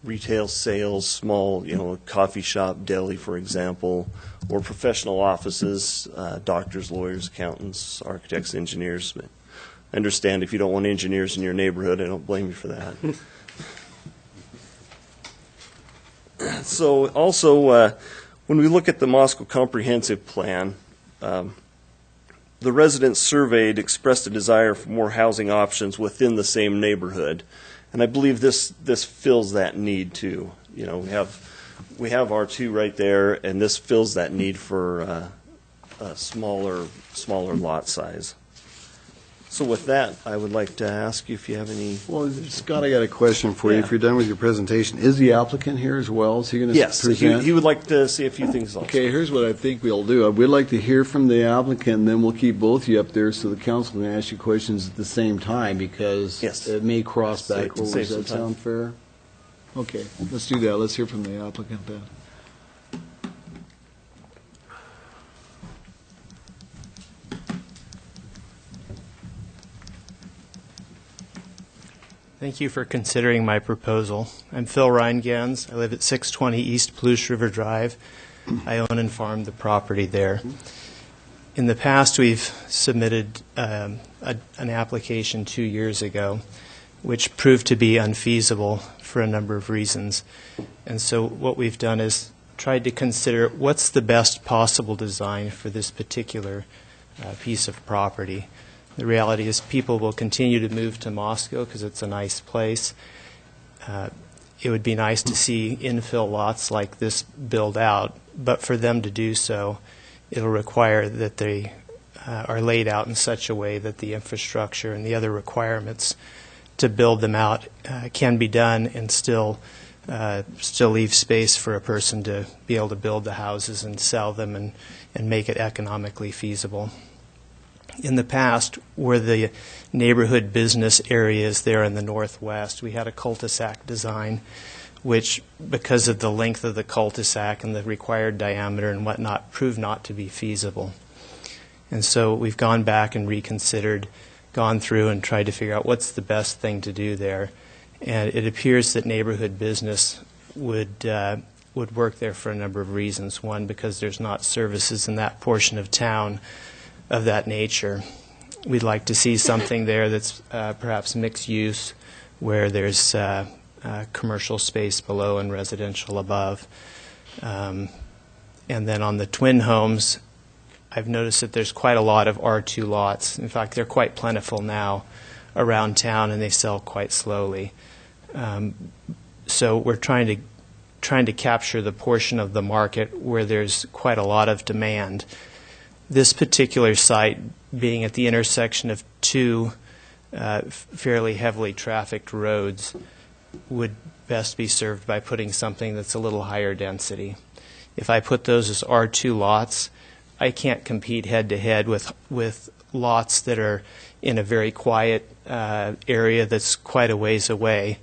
retail sales, small, coffee shop, deli, for example, or professional offices, doctors, lawyers, accountants, architects, engineers. But I understand if you don't want engineers in your neighborhood, I don't blame you for that. So also, when we look at the Moscow Comprehensive Plan, the residents surveyed expressed a desire for more housing options within the same neighborhood, and I believe this fills that need too. We have R2 right there, and this fills that need for a smaller lot size. So with that, I would like to ask you if you have any. Well, Scott, I got a question for you. Yeah. If you're done with your presentation, is the applicant here as well? Is he going to present? Yes, he would like to say a few things also. Okay, here's what I think we'll do. We'd like to hear from the applicant, and then we'll keep both of you up there so the council can ask you questions at the same time, because Yes. it may cross back over. Save Does some that time. sound fair? Okay, let's do that. Let's hear from the applicant then. Thank you for considering my proposal. I'm Phil Reingans. I live at 620 East Palouse River Drive. I own and farm the property there. In the past, we've submitted an application 2 years ago, which proved to be unfeasible for a number of reasons. And so what we've done is tried to consider what's the best possible design for this particular piece of property. The reality is people will continue to move to Moscow because it's a nice place. It would be nice to see infill lots like this build out, but for them to do so, it'll require that they are laid out in such a way that the infrastructure and the other requirements to build them out can be done and still leave space for a person to be able to build the houses and sell them and make it economically feasible. In the past, where the neighborhood business areas there in the northwest, we had a cul-de-sac design, which, because of the length of the cul-de-sac and the required diameter and whatnot, proved not to be feasible. And so we've gone back and reconsidered, gone through and tried to figure out what's the best thing to do there. And it appears that neighborhood business would work there for a number of reasons. One, because there's not services in that portion of town of that nature. We'd like to see something there that's perhaps mixed use, where there's commercial space below and residential above. And then on the twin homes, I've noticed that there's quite a lot of R2 lots. In fact, they're quite plentiful now around town, and they sell quite slowly. So we're trying to capture the portion of the market where there's quite a lot of demand. This particular site, being at the intersection of two fairly heavily trafficked roads, would best be served by putting something that's a little higher density. If I put those as R2 lots, I can't compete head-to-head with lots that are in a very quiet area that's quite a ways away.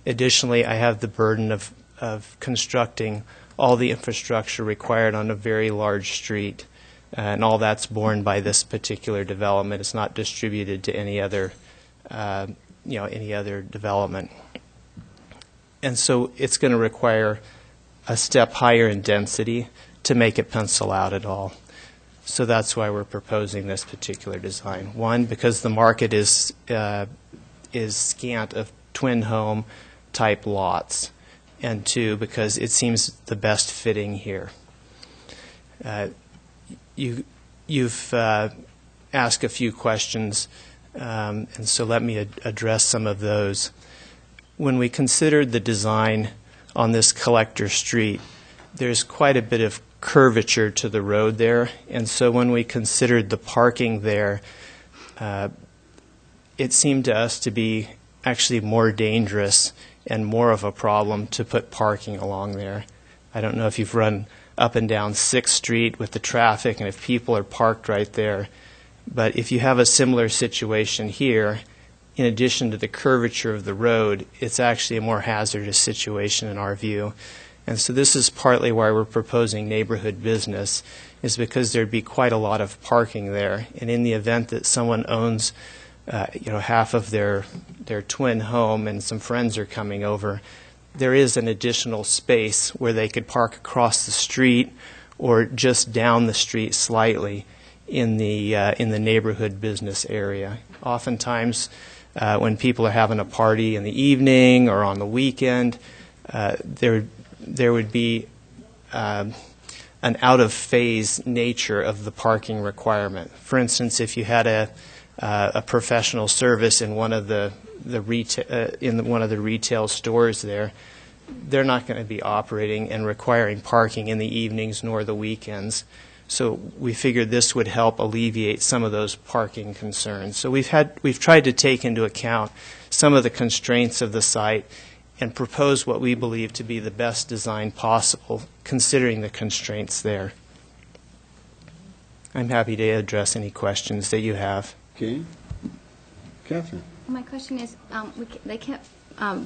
Additionally, I have the burden of constructing all the infrastructure required on a very large street. And all that's borne by this particular development. It's not distributed to any other development. and so it's going to require a step higher in density to make it pencil out at all. So that's why we're proposing this particular design. One, because the market is scant of twin home type lots, and two, because it seems the best fitting here. You've asked a few questions, and so let me address some of those. When we considered the design on this collector street, there's quite a bit of curvature to the road there, and so when we considered the parking there, it seemed to us to be actually more dangerous and more of a problem to put parking along there. I don't know if you've run up and down 6th Street with the traffic and if people are parked right there, but if you have a similar situation here, in addition to the curvature of the road, it's actually a more hazardous situation in our view. And so this is partly why we're proposing neighborhood business, is because there'd be quite a lot of parking there. And in the event that someone owns half of their twin home and some friends are coming over, there is an additional space where they could park across the street or just down the street slightly in the neighborhood business area. Oftentimes, when people are having a party in the evening or on the weekend, there would be an out-of-phase nature of the parking requirement. For instance, if you had a professional service in one of the retail stores there, they're not going to be operating and requiring parking in the evenings nor the weekends. So we figured this would help alleviate some of those parking concerns. So we've tried to take into account some of the constraints of the site and propose what we believe to be the best design possible, considering the constraints there. I'm happy to address any questions that you have. Okay. Catherine? My question is, they kept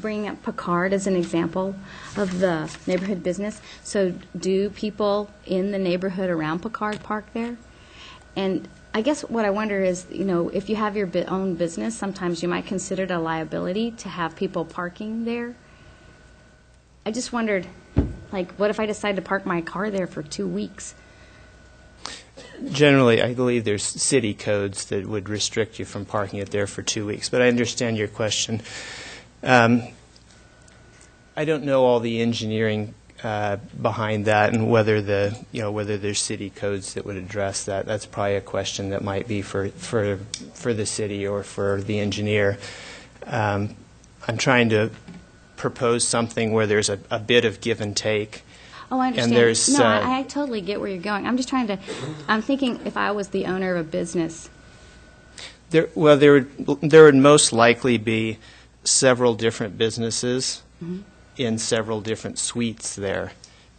bringing up Picard as an example of the neighborhood business. So do people in the neighborhood around Picard park there? And I guess what I wonder is, if you have your own business, sometimes you might consider it a liability to have people parking there. I just wondered, what if I decide to park my car there for 2 weeks? Generally, I believe there's city codes that would restrict you from parking it there for 2 weeks, but I understand your question. I don't know all the engineering behind that and whether there's city codes that would address that. That's probably a question that might be for the city or for the engineer. I'm trying to propose something where there's a bit of give and take. Oh, I understand. And there's, I totally get where you're going. I'm thinking if I was the owner of a business. There would most likely be several different businesses in several different suites there.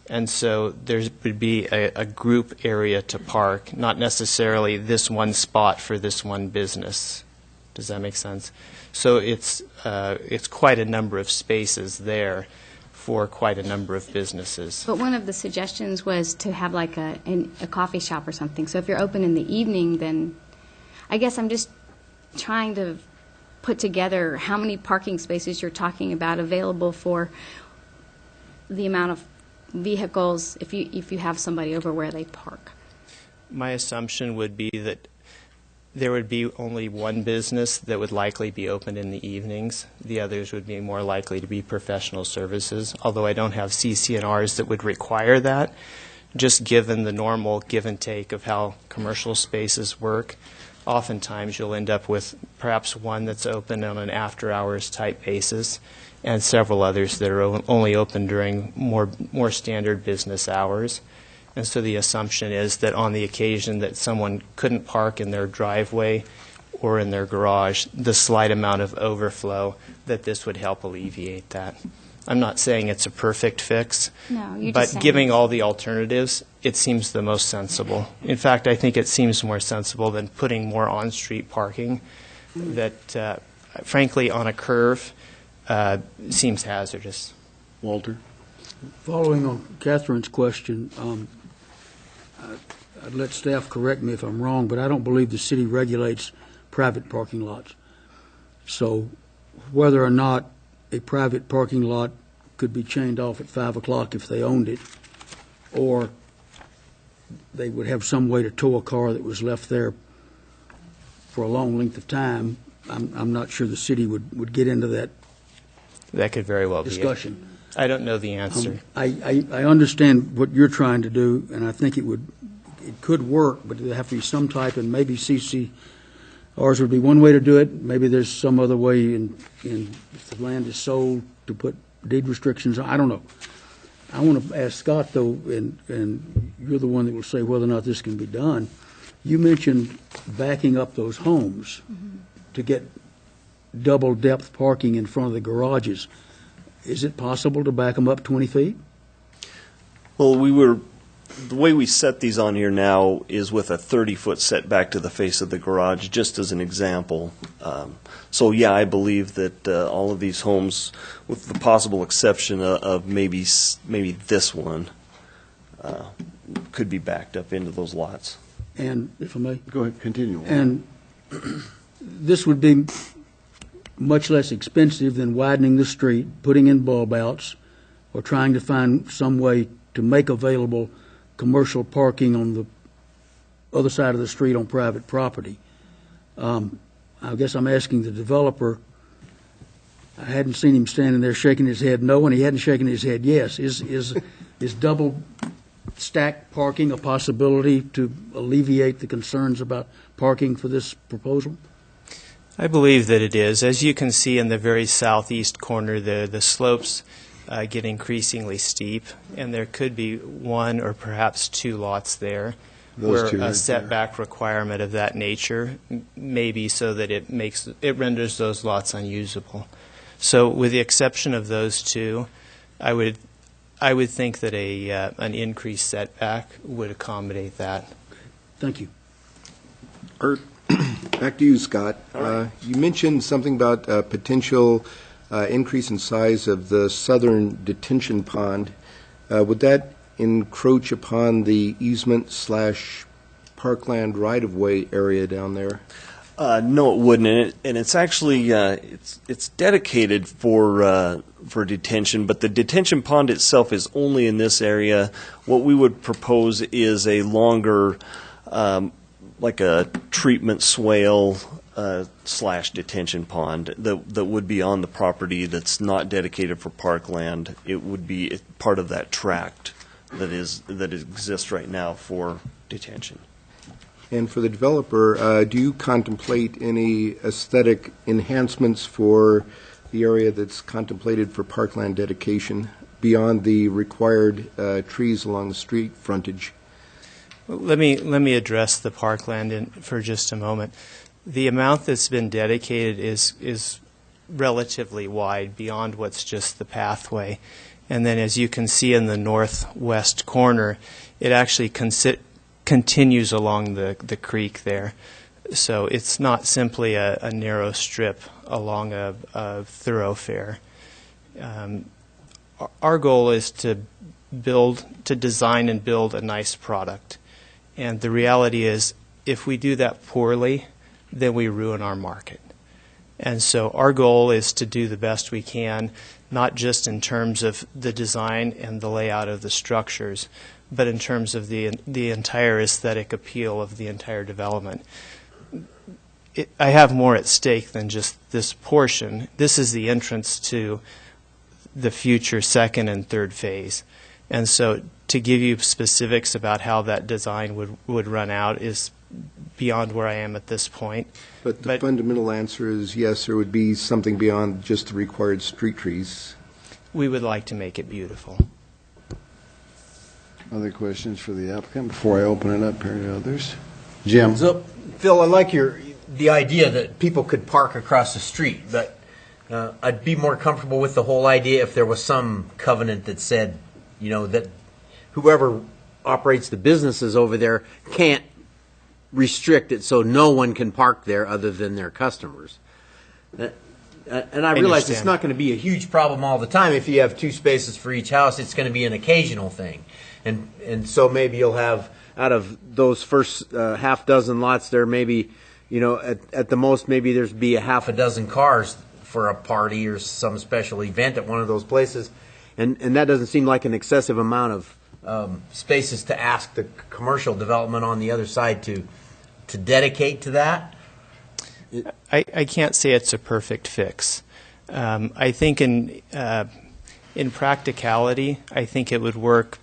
And so there would be a group area to park, not necessarily this one spot for this one business. Does that make sense? So it's quite a number of spaces there for quite a number of businesses. But one of the suggestions was to have a coffee shop or something. So if you're open in the evening, then I guess I'm just trying to put together how many parking spaces you're talking about available for the amount of vehicles if you have somebody over where they park. My assumption would be that there would be only one business that would likely be open in the evenings. The others would be more likely to be professional services, although I don't have CC&Rs that would require that, just given the normal give and take of how commercial spaces work. Oftentimes you'll end up with perhaps one that's open on an after-hours type basis and several others that are only open during more standard business hours. And so the assumption is that on the occasion that someone couldn't park in their driveway or in their garage, the slight amount of overflow, that this would help alleviate that. I'm not saying it's a perfect fix, but giving all the alternatives, it seems the most sensible. In fact, I think it seems more sensible than putting more on-street parking that, frankly, on a curve, seems hazardous. Walter? Following on Catherine's question, I'd let staff correct me if I'm wrong, but I don't believe the city regulates private parking lots. So whether or not a private parking lot could be chained off at 5 o'clock if they owned it, or they would have some way to tow a car that was left there for a long length of time. I'm not sure the city would get into that That could very well be it. discussion. I don't know the answer. I understand what you're trying to do, and I think it could work, but there'd have to be some type, and maybe CCRs would be one way to do it. Maybe there's some other way if the land is sold to put deed restrictions. I don't know. I want to ask Scott, though, and you're the one that will say whether or not this can be done. You mentioned backing up those homes to get double-depth parking in front of the garages. Is it possible to back them up 20 feet? Well, the way we set these on here now is with a 30-foot setback to the face of the garage, just as an example. So, yeah, I believe that all of these homes, with the possible exception of maybe this one, could be backed up into those lots. And, if I may? Go ahead, continue. And this would be much less expensive than widening the street, putting in bulb outs, or trying to find some way to make available commercial parking on the other side of the street on private property. I guess I'm asking the developer, I hadn't seen him standing there shaking his head no, and he hadn't shaken his head yes. Is double stack parking a possibility to alleviate the concerns about parking for this proposal? I believe that it is. As you can see in the very southeast corner, the slopes get increasingly steep, and there could be one or perhaps two lots there where a setback requirement of that nature may be so that it renders those lots unusable. So with the exception of those two, I would think that an increased setback would accommodate that. Thank you. Art, back to you, Scott. You mentioned something about a potential increase in size of the southern detention pond. Would that encroach upon the easement/parkland right-of-way area down there? No, it wouldn't, and it's actually it's dedicated for detention, but the detention pond itself is only in this area. What we would propose is a longer, like a treatment swale / detention pond that would be on the property that's not dedicated for parkland. It would be part of that tract that exists right now for detention. And for the developer, do you contemplate any aesthetic enhancements for the area that's contemplated for parkland dedication beyond the required trees along the street frontage? Let me address the parkland for just a moment. The amount that's been dedicated is relatively wide beyond what's just the pathway. And then as you can see in the northwest corner, it actually continues along the creek there. So it's not simply a narrow strip along a thoroughfare. Our goal is to design and build a nice product. And the reality is, if we do that poorly, then we ruin our market. And so our goal is to do the best we can, not just in terms of the design and the layout of the structures, but in terms of the entire aesthetic appeal of the entire development. I have more at stake than just this portion. This is the entrance to the future second and third phase. And so to give you specifics about how that design would run out is beyond where I am at this point. But the fundamental answer is yes, there would be something beyond just the required street trees. We would like to make it beautiful. Other questions for the applicant before I open it up here to others? Jim? So, Phil, I like the idea that people could park across the street, but I'd be more comfortable with the whole idea if there was some covenant that said, that whoever operates the businesses over there can't restrict it so no one can park there other than their customers. And I realize it's not going to be a huge problem all the time. If you have 2 spaces for each house, it's going to be an occasional thing. And so maybe you'll have, out of those first half dozen lots there, maybe, at the most, maybe there's be a half a dozen cars for a party or some special event at one of those places. And that doesn't seem like an excessive amount of spaces to ask the commercial development on the other side to dedicate to that? I can't say it's a perfect fix. I think in practicality, I think it would work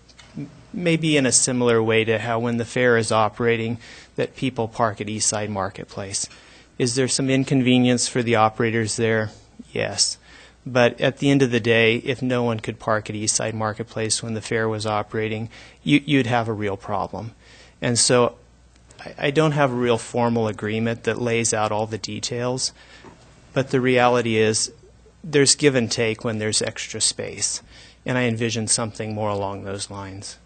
maybe in a similar way to how when the fair is operating, that people park at Eastside Marketplace. Is there some inconvenience for the operators there? Yes. But at the end of the day, if no one could park at Eastside Marketplace when the fair was operating, you'd have a real problem. And so I don't have a real formal agreement that lays out all the details, but the reality is there's give and take when there's extra space. And I envision something more along those lines.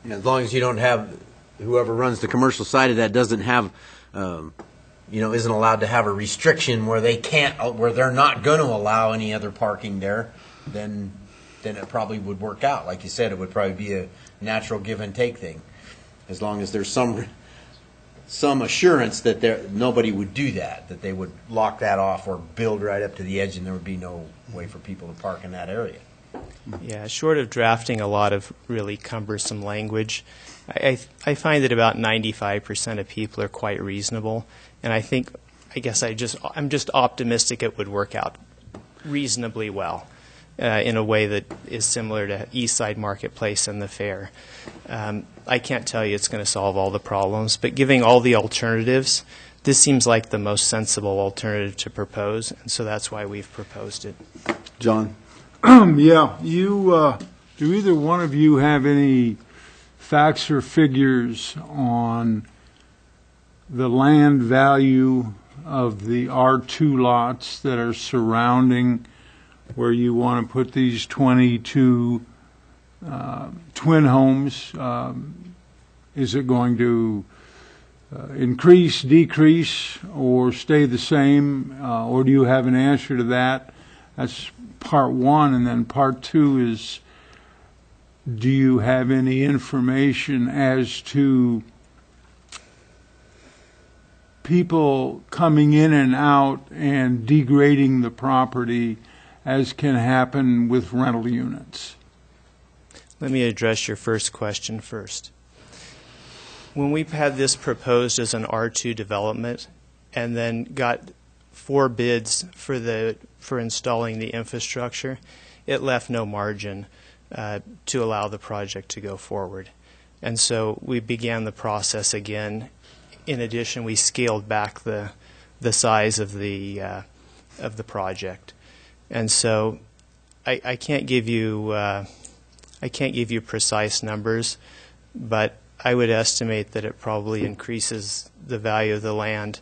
As long as you don't have, whoever runs the commercial side of that doesn't have, isn't allowed to have a restriction where they're not going to allow any other parking there, then it probably would work out. Like you said, it would probably be a natural give and take thing. As long as there's some assurance that nobody would do that they would lock that off or build right up to the edge and there would be no way for people to park in that area. Yeah, short of drafting a lot of really cumbersome language, I find that about 95% of people are quite reasonable, and I'm just optimistic it would work out reasonably well in a way that is similar to Eastside Marketplace and the fair. I can't tell you it's going to solve all the problems, but giving all the alternatives, this seems like the most sensible alternative to propose, and so that's why we've proposed it. John? Yeah, do either one of you have any facts or figures on the land value of the R2 lots that are surrounding where you want to put these 22 twin homes? Is it going to increase, decrease, or stay the same? Or do you have an answer to that? That's part one. And then part two is, do you have any information as to people coming in and out and degrading the property as can happen with rental units? Let me address your first question first. When we've had this proposed as an R2 development and then got 4 bids for installing the infrastructure, it left no margin to allow the project to go forward. And so we began the process again. In addition, we scaled back the size of the project. And so I can't give you precise numbers, but I would estimate that it probably increases the value of the land,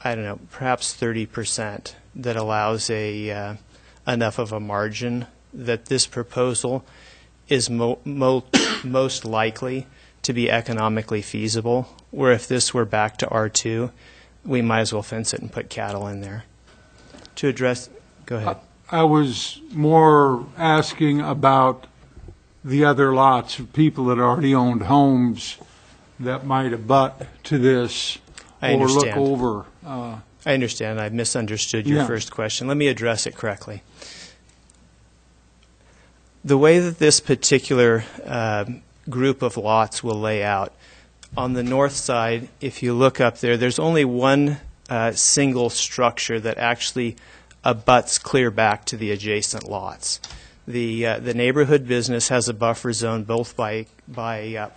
I don't know, perhaps 30%, that allows enough of a margin that this proposal is most likely to be economically feasible, where if this were back to R2, we might as well fence it and put cattle in there. To address, go ahead. I was more asking about the other lots of people that already owned homes that might abut to this or look over. I understand. I misunderstood your first question. Let me address it correctly. The way that this particular group of lots will lay out, on the north side, if you look up there, there's only one single structure that actually abuts clear back to the adjacent lots. The neighborhood business has a buffer zone both by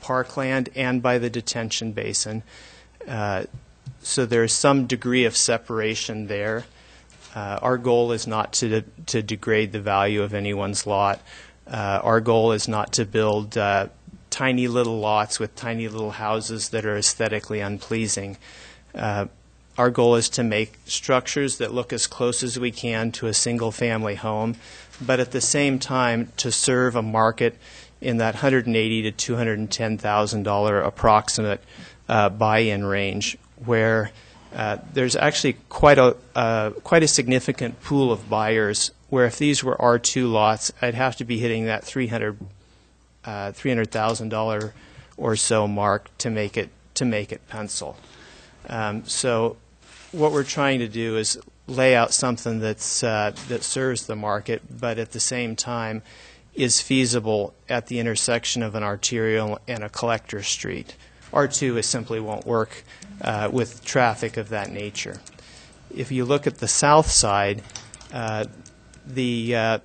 parkland and by the detention basin. So there's some degree of separation there. Our goal is not to degrade the value of anyone's lot. Our goal is not to build tiny little lots with tiny little houses that are aesthetically unpleasing. Our goal is to make structures that look as close as we can to a single-family home, but at the same time to serve a market in that $180,000 to $210,000 approximate buy-in range, where there's actually quite a significant pool of buyers. Where if these were R2 lots, I'd have to be hitting that $300,000 or so mark to make it pencil. So what we're trying to do is lay out something that serves the market, but at the same time is feasible at the intersection of an arterial and a collector street. R2 is simply won't work with traffic of that nature. If you look at the south side, the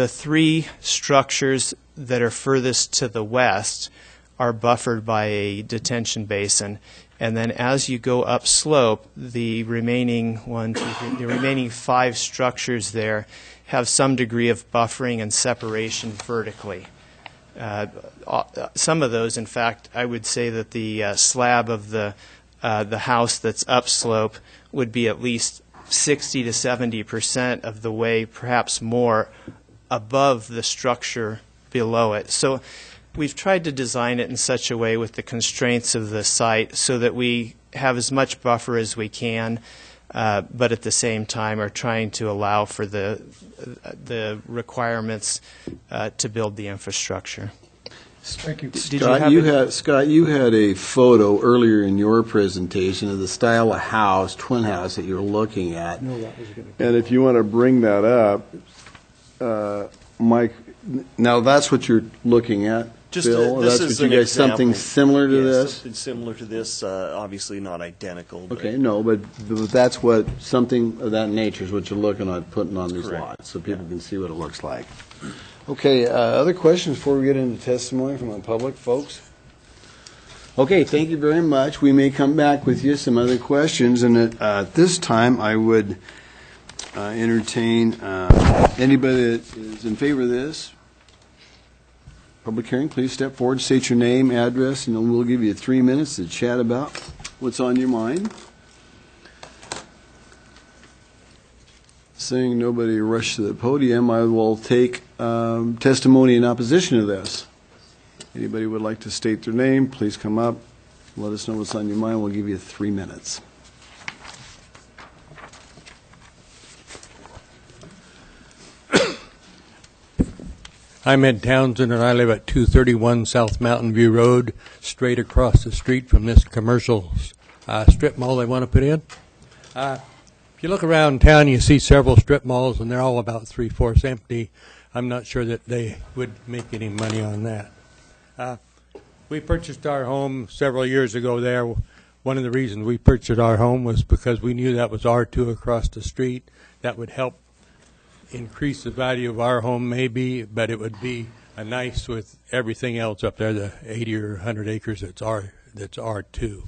three structures that are furthest to the west are buffered by a detention basin, and then as you go upslope, the remaining the remaining 5 structures there have some degree of buffering and separation vertically. Some of those, in fact, I would say that the slab of the house that's upslope would be at least 60 to 70% of the way, perhaps more, above the structure below it. So we've tried to design it in such a way with the constraints of the site so that we have as much buffer as we can, but at the same time are trying to allow for the requirements to build the infrastructure. Thank you. Scott, you had a photo earlier in your presentation of the style of house, twin house that you're looking at. And if you want to bring that up, Mike, now that's what you're looking at, Just Bill? this That's is what you an guys, something example. similar to Yes, this? something similar to this, obviously not identical. But Okay, no, but that's what, something of that nature is what you're looking at putting on these Correct. lots, so people can see what it looks like. Okay, other questions before we get into testimony from the public, folks? Okay, thank you very much. We may come back with you some other questions, and at this time, I would entertain anybody that is in favor of this public hearing. Please step forward, state your name, address, and then we'll give you 3 minutes to chat about what's on your mind. Seeing nobody rush to the podium, I will take testimony in opposition to this. Anybody would like to state their name, please come up, let us know what's on your mind. We'll give you 3 minutes. I'm Ed Townsend, and I live at 231 South Mountain View Road, straight across the street from this commercial strip mall they want to put in. If you look around town, you see several strip malls, and they're all about 3/4 empty. I'm not sure that they would make any money on that. We purchased our home several years ago there. One of the reasons we purchased our home was because we knew that was R2 across the street. That would help increase the value of our home maybe, but it would be a nice with everything else up there, the 80 or 100 acres that's R2.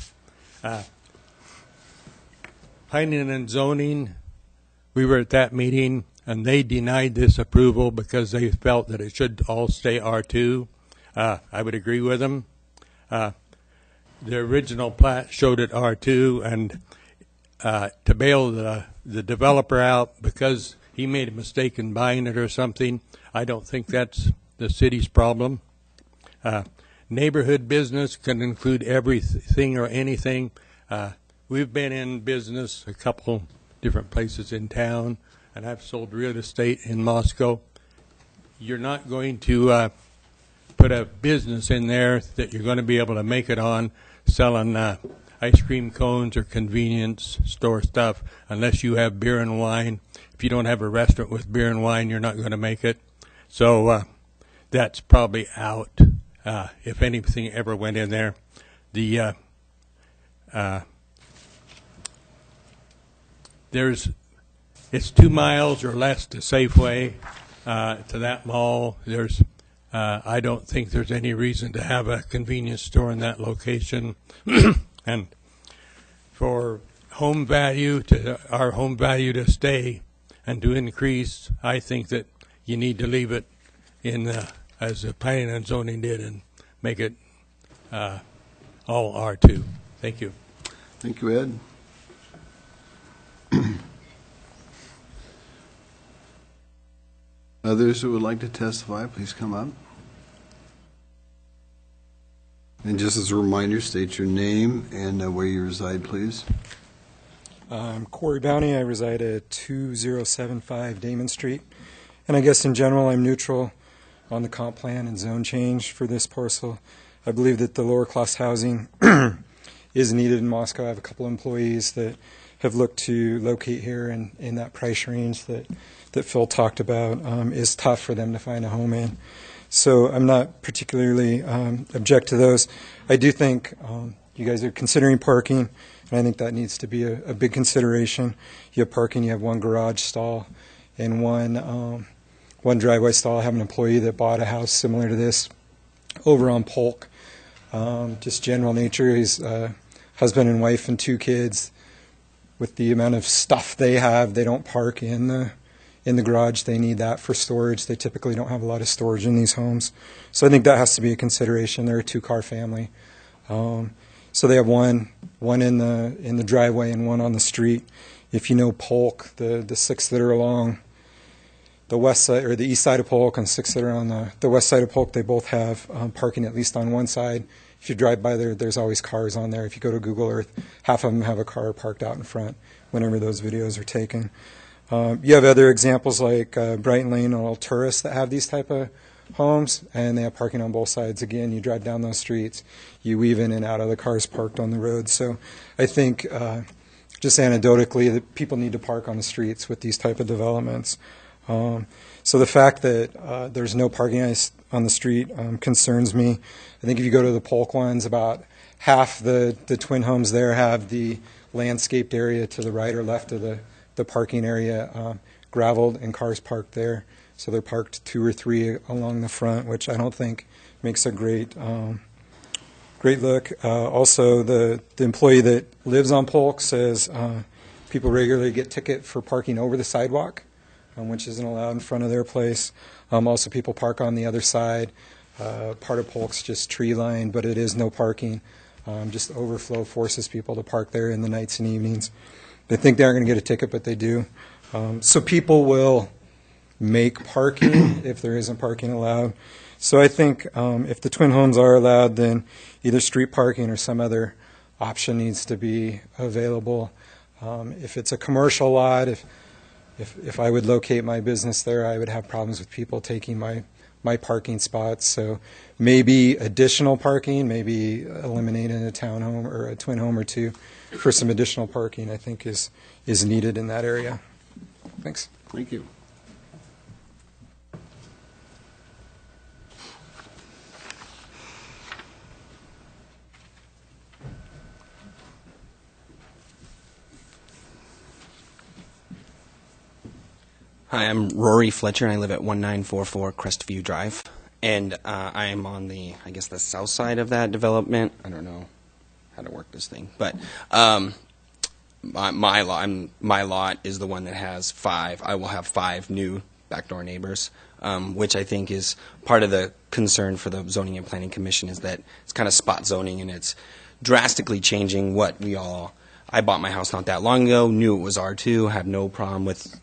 Planning and zoning, we were at that meeting, and they denied this approval because they felt that it should all stay R2. I would agree with them. The original plat showed it R2, and to bail the developer out because he made a mistake in buying it or something, I don't think that's the city's problem. Neighborhood business can include everything or anything. We've been in business a couple different places in town, and I've sold real estate in Moscow. You're not going to put a business in there that you're going to be able to make it on selling ice cream cones or convenience store stuff unless you have beer and wine. If you don't have a restaurant with beer and wine, you're not going to make it. So that's probably out if anything ever went in there. It's 2 miles or less to Safeway, to that mall. I don't think there's any reason to have a convenience store in that location. And for our home value to stay and to increase, I think that you need to leave it in as the planning and zoning did and make it all R2. Thank you. Thank you, Ed. Others who would like to testify, please come up. And just as a reminder, state your name and where you reside, please. I'm Corey Downey. I reside at 2075 Damon Street. And I guess in general, I'm neutral on the comp plan and zone change for this parcel. I believe that the lower class housing is needed in Moscow. I have a couple employees that have looked to locate here in that price range that Phil talked about is tough for them to find a home in. So I'm not particularly object to those. I do think you guys are considering parking, and I think that needs to be a big consideration. You have parking, you have one garage stall and one driveway stall. I have an employee that bought a house similar to this over on Polk. Just general nature. He's husband and wife and 2 kids. With the amount of stuff they have, they don't park in the garage. They need that for storage. They typically don't have a lot of storage in these homes. So I think that has to be a consideration. They're a 2-car family. So they have one in the driveway and one on the street. If you know Polk, the 6 that are along the west side or the east side of Polk and 6 that are on the west side of Polk, they both have parking at least on one side. If you drive by there, there's always cars on there. If you go to Google Earth, half of them have a car parked out in front whenever those videos are taken. You have other examples like Brighton Lane and Alturas that have these type of homes, and they have parking on both sides. Again, you drive down those streets, you weave in and out of the cars parked on the road. So I think just anecdotally that people need to park on the streets with these type of developments. So the fact that there's no parking on the street concerns me. I think if you go to the Polk ones, about half the twin homes there have the landscaped area to the right or left of the parking area gravelled and cars parked there. So they're parked 2 or 3 along the front, which I don't think makes a great look. Also, the employee that lives on Polk says people regularly get ticket for parking over the sidewalk, which isn't allowed in front of their place. Also, people park on the other side. Part of Polk's just tree lined, but it is no parking. Just overflow forces people to park there in the nights and evenings. They think they aren't going to get a ticket, but they do. So people will make parking if there isn't parking allowed. So I think if the twin homes are allowed, then either street parking or some other option needs to be available. If it's a commercial lot, if I would locate my business there, I would have problems with people taking my parking spots. So maybe additional parking, maybe eliminating a townhome or a twin home or 2 for some additional parking, I think is needed in that area. Thanks. Thank you. Hi, I'm Rory Fletcher, and I live at 1944 Crestview Drive. And I am on the south side of that development. I don't know how to work this thing, but my lot is the one that has 5. I will have 5 new backdoor neighbors, which I think is part of the concern for the Zoning and Planning Commission is that it's kind of spot zoning and it's drastically changing what we all. I bought my house not that long ago, knew it was R2, have no problem with,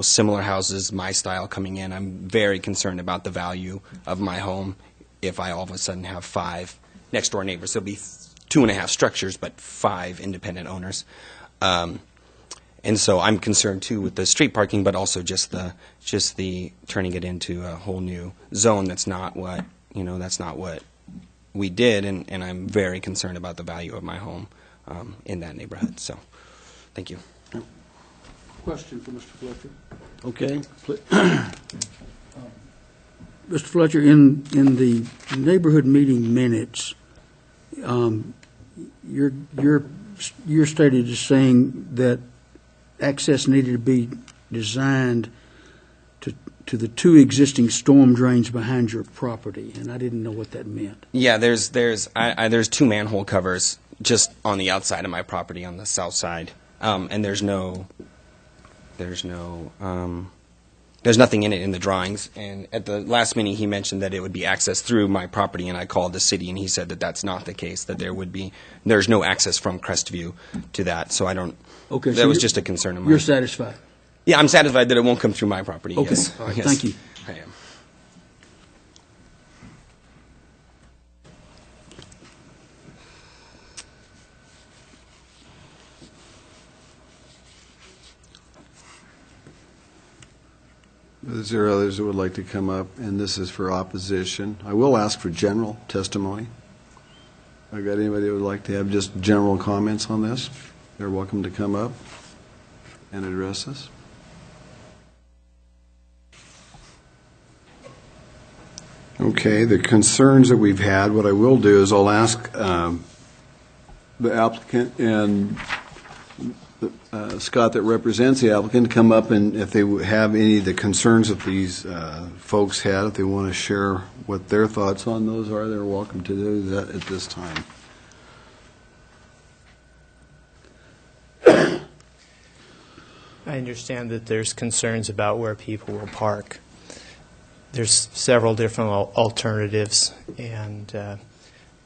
similar houses, my style coming in. I'm very concerned about the value of my home if I all of a sudden have 5 next door neighbors. There'll be 2.5 structures, but 5 independent owners. And so I'm concerned too with the street parking, but also just the turning it into a whole new zone. That's not what we did, and I'm very concerned about the value of my home in that neighborhood. So, thank you. Question for Mr. Fletcher. Okay. Mr. Fletcher, in the neighborhood meeting minutes, you're stated as saying that access needed to be designed to the 2 existing storm drains behind your property, and I didn't know what that meant. Yeah, there's 2 manhole covers just on the outside of my property on the south side, and there's nothing in it in the drawings. And at the last meeting, he mentioned that it would be accessed through my property, and I called the city, and he said that that's not the case. That there's no access from Crestview to that. So I don't. Okay, that was just a concern of mine. You're satisfied? Yeah, I'm satisfied that it won't come through my property. Okay, yes. all right, yes, thank you. I am. Is there others that would like to come up? And this is for opposition. I will ask for general testimony. I got anybody that would like to have just general comments on this? They're welcome to come up and address us. Okay, the concerns that we've had, what I will do is I'll ask the applicant and Scott that represents the applicant to come up, and if they have any of the concerns that these folks had, if they want to share what their thoughts on those are, they're welcome to do that at this time. I understand that there's concerns about where people will park. There's several different alternatives, and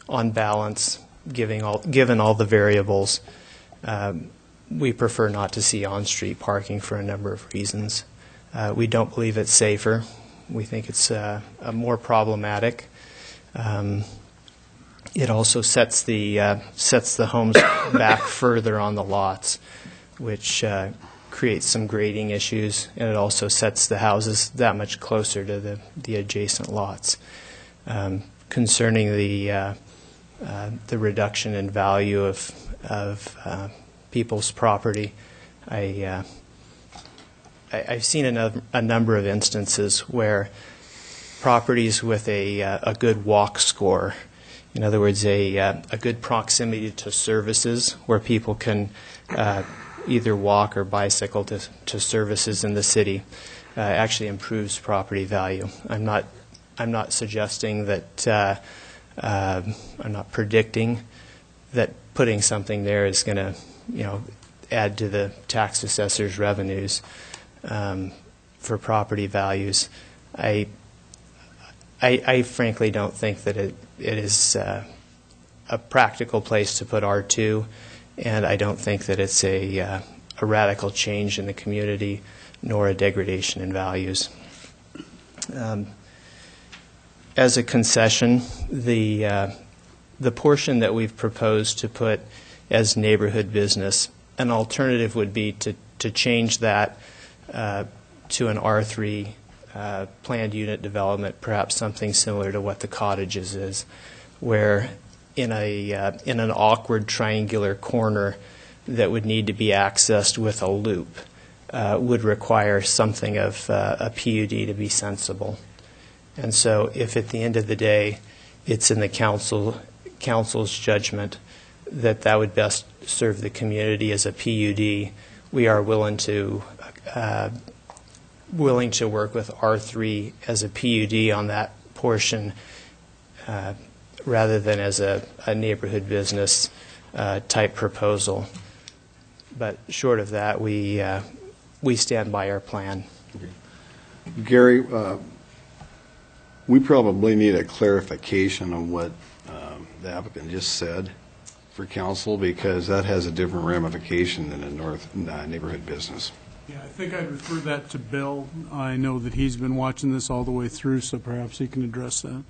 on balance, given all the variables, we prefer not to see on-street parking for a number of reasons. We don't believe it's safer. We think it's more problematic. It also sets the homes back further on the lots, which creates some grading issues, and it also sets the houses that much closer to the adjacent lots. Concerning the reduction in value of people's property, I've seen a number of instances where properties with a good walk score, in other words, a good proximity to services where people can either walk or bicycle to services in the city, actually improves property value. I'm not suggesting that I'm not predicting that putting something there is going to add to the tax assessor's revenues for property values. I frankly don't think that it is a practical place to put R2, and I don't think that it's a radical change in the community nor a degradation in values. As a concession, the portion that we've proposed to put as neighborhood business, an alternative would be to change that to an R3 planned unit development, perhaps something similar to what the cottages is, where in an awkward triangular corner that would need to be accessed with a loop would require something of a PUD to be sensible. And so if at the end of the day it's in the council's judgment that would best serve the community as a PUD, we are willing to work with R3 as a PUD on that portion rather than as a neighborhood business type proposal. But short of that, we stand by our plan. Gary, we probably need a clarification on what the applicant just said for council, because that has a different ramification than a neighborhood business. Yeah, I think I'd refer that to Bill. I know that he's been watching this all the way through, so perhaps he can address that.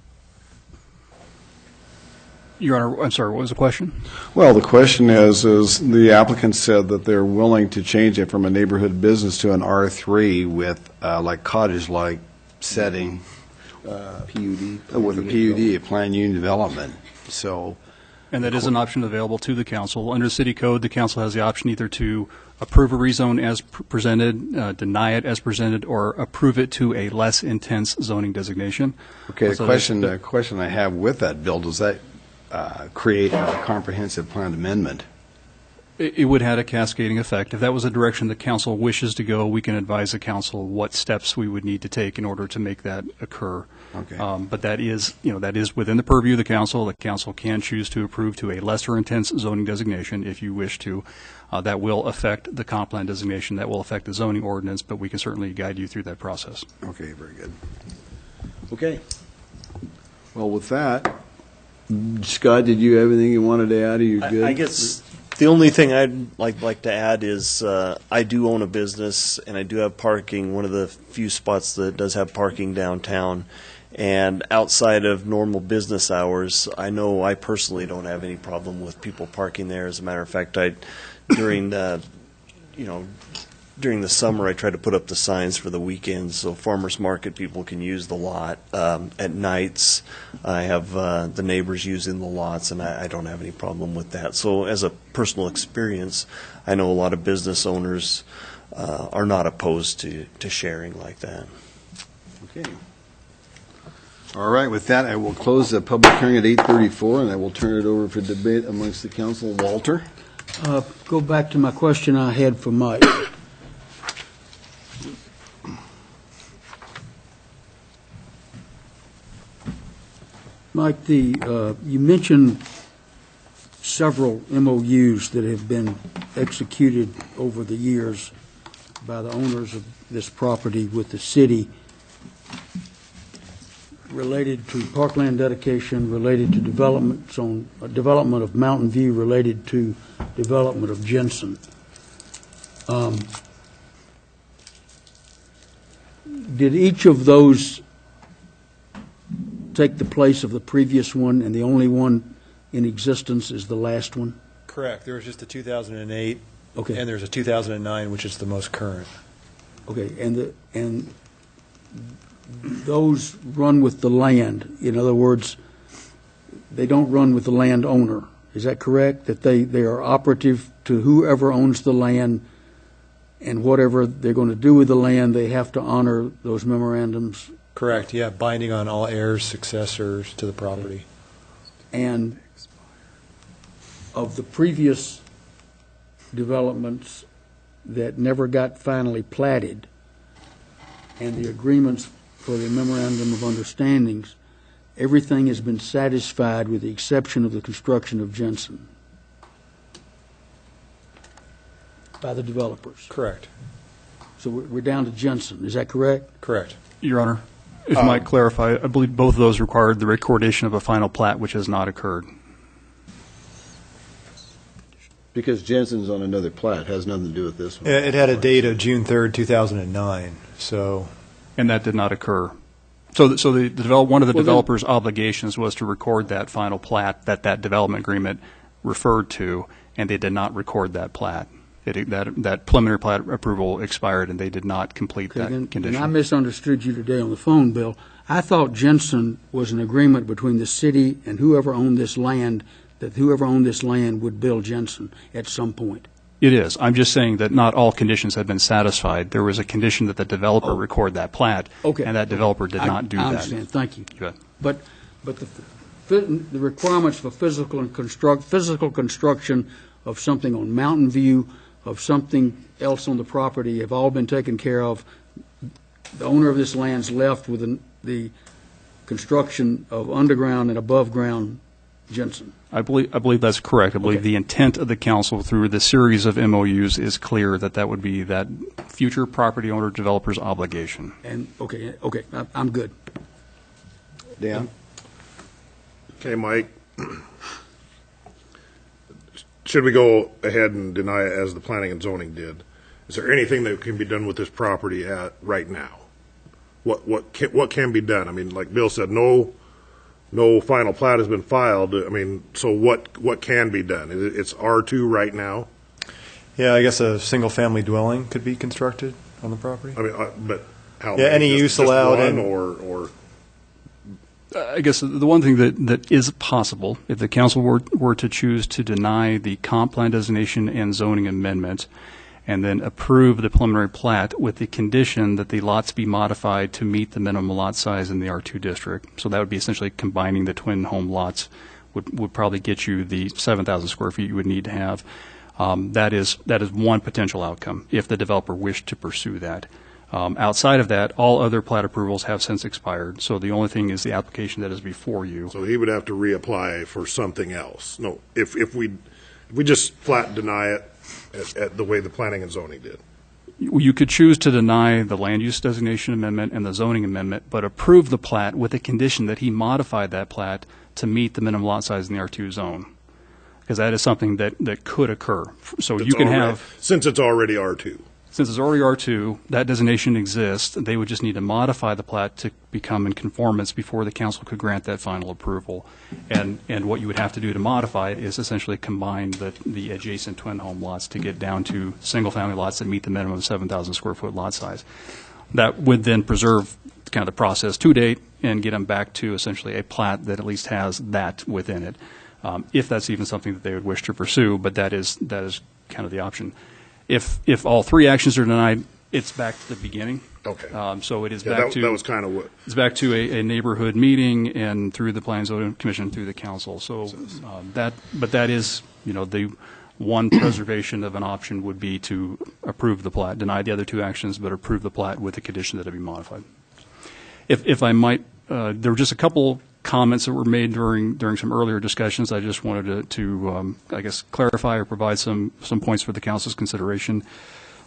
Your Honor, I'm sorry, what was the question? Well, the question is the applicant said that they're willing to change it from a neighborhood business to an R3 with like cottage-like setting. PUD. With a PUD, a planned unit development. So. And that is an option available to the council. Under city code, the council has the option either to approve a rezone as presented, deny it as presented, or approve it to a less intense zoning designation. Okay, the question I have with that, Bill, does that create a comprehensive plan amendment? It would have a cascading effect. If that was a direction the council wishes to go, we can advise the council what steps we would need to take in order to make that occur. Okay. But that is within the purview of the council. The council can choose to approve to a lesser intense zoning designation if you wish to. That will affect the comp plan designation. That will affect the zoning ordinance, but we can certainly guide you through that process. Okay, very good. Okay. Well, with that, Scott, did you have anything you wanted to add? Are you good? I guess the only thing I'd like to add is I do own a business, and I do have parking, one of the few spots that does have parking downtown. And outside of normal business hours, I know I personally don't have any problem with people parking there. As a matter of fact, during the, during the summer, I try to put up the signs for the weekends so farmers market people can use the lot. At nights, I have the neighbors using the lots, and I don't have any problem with that. So as a personal experience, I know a lot of business owners are not opposed to sharing like that. Okay. All right, with that, I will close the public hearing at 8:34, and I will turn it over for debate amongst the council. Walter? Go back to my question I had for Mike. Mike, you mentioned several MOUs that have been executed over the years by the owners of this property with the city related to parkland dedication, related to development of Mountain View, related to development of Jensen. Did each of those take the place of the previous one, and the only one in existence is the last one? Correct. There was just a 2008, Okay. and there's a 2009, which is the most current. Okay, and those run with the land. In other words, they don't run with the landowner. Is that correct? That they are operative to whoever owns the land, and whatever they're going to do with the land, they have to honor those memorandums? Correct, yeah, binding on all heirs, successors to the property. And of the previous developments that never got finally platted, and the agreements for the memorandum of understandings, everything has been satisfied with the exception of the construction of Jensen by the developers. Correct. So we're down to Jensen, is that correct? Correct. Your Honor, if I might clarify, I believe both of those required the recordation of a final plat, which has not occurred. Because Jensen's on another plat, has nothing to do with this one. It had a date of June 3rd, 2009, so... And that did not occur. So one of the developer's obligations was to record that final plat that development agreement referred to, and they did not record that plat. That preliminary plat approval expired, and they did not complete that condition. And I misunderstood you today on the phone, Bill. I thought Jensen was an agreement between the city and whoever owned this land, that whoever owned this land would build Jensen at some point. It is. I'm just saying that not all conditions have been satisfied. There was a condition that the developer record that plat, and that developer did not do that. I understand. Thank you. You bet. But the requirements for physical construction of something on Mountain View, of something else on the property, have all been taken care of. The owner of this land's left with the construction of underground and above ground Jensen. I believe that's correct. I believe the intent of the council through the series of MOUs is clear that would be that future property owner developer's obligation. And I'm good. Dan? Okay, Mike. Should we go ahead and deny it as the planning and zoning did? Is there anything that can be done with this property right now? What can be done? I mean, like Bill said, no final plat has been filed. I mean, so what can be done? It's R2 right now? Yeah, I guess a single-family dwelling could be constructed on the property. I mean, but how? Yeah, many? any use just allowed. One or I guess the one thing that is possible, if the council were to choose to deny the comp plan designation and zoning amendment, and then approve the preliminary plat with the condition that the lots be modified to meet the minimum lot size in the R2 district. So that would be essentially combining the twin home lots, would probably get you the 7,000 square feet you would need to have. That is one potential outcome if the developer wished to pursue that. Outside of that, all other plat approvals have since expired. So the only thing is the application that is before you. So he would have to reapply for something else. No, if we just flat deny it at the way the planning and zoning did. You could choose to deny the land use designation amendment and the zoning amendment, but approve the plat with the condition that he modified that plat to meet the minimum lot size in the R2 zone. Because that is something that could occur. So you can have... Since it's already R2. Since it's already R2, that designation exists. They would just need to modify the plat to become in conformance before the council could grant that final approval. And what you would have to do to modify it is essentially combine the adjacent twin home lots to get down to single-family lots that meet the minimum 7,000 square foot lot size. That would then preserve kind of the process to date and get them back to essentially a plat that at least has that within it, if that's even something that they would wish to pursue. But that is kind of the option. If all three actions are denied, it's back to the beginning. Okay. So it is Yeah, back to that was kind of what. it's back to a neighborhood meeting and through the Planning and Zoning Commission through the council. So that is, the one preservation of an option would be to approve the plat, deny the other two actions, but approve the plat with the condition that it be modified. If I might, there were just a couple comments that were made during some earlier discussions. I just wanted to I guess, clarify or provide some points for the council's consideration.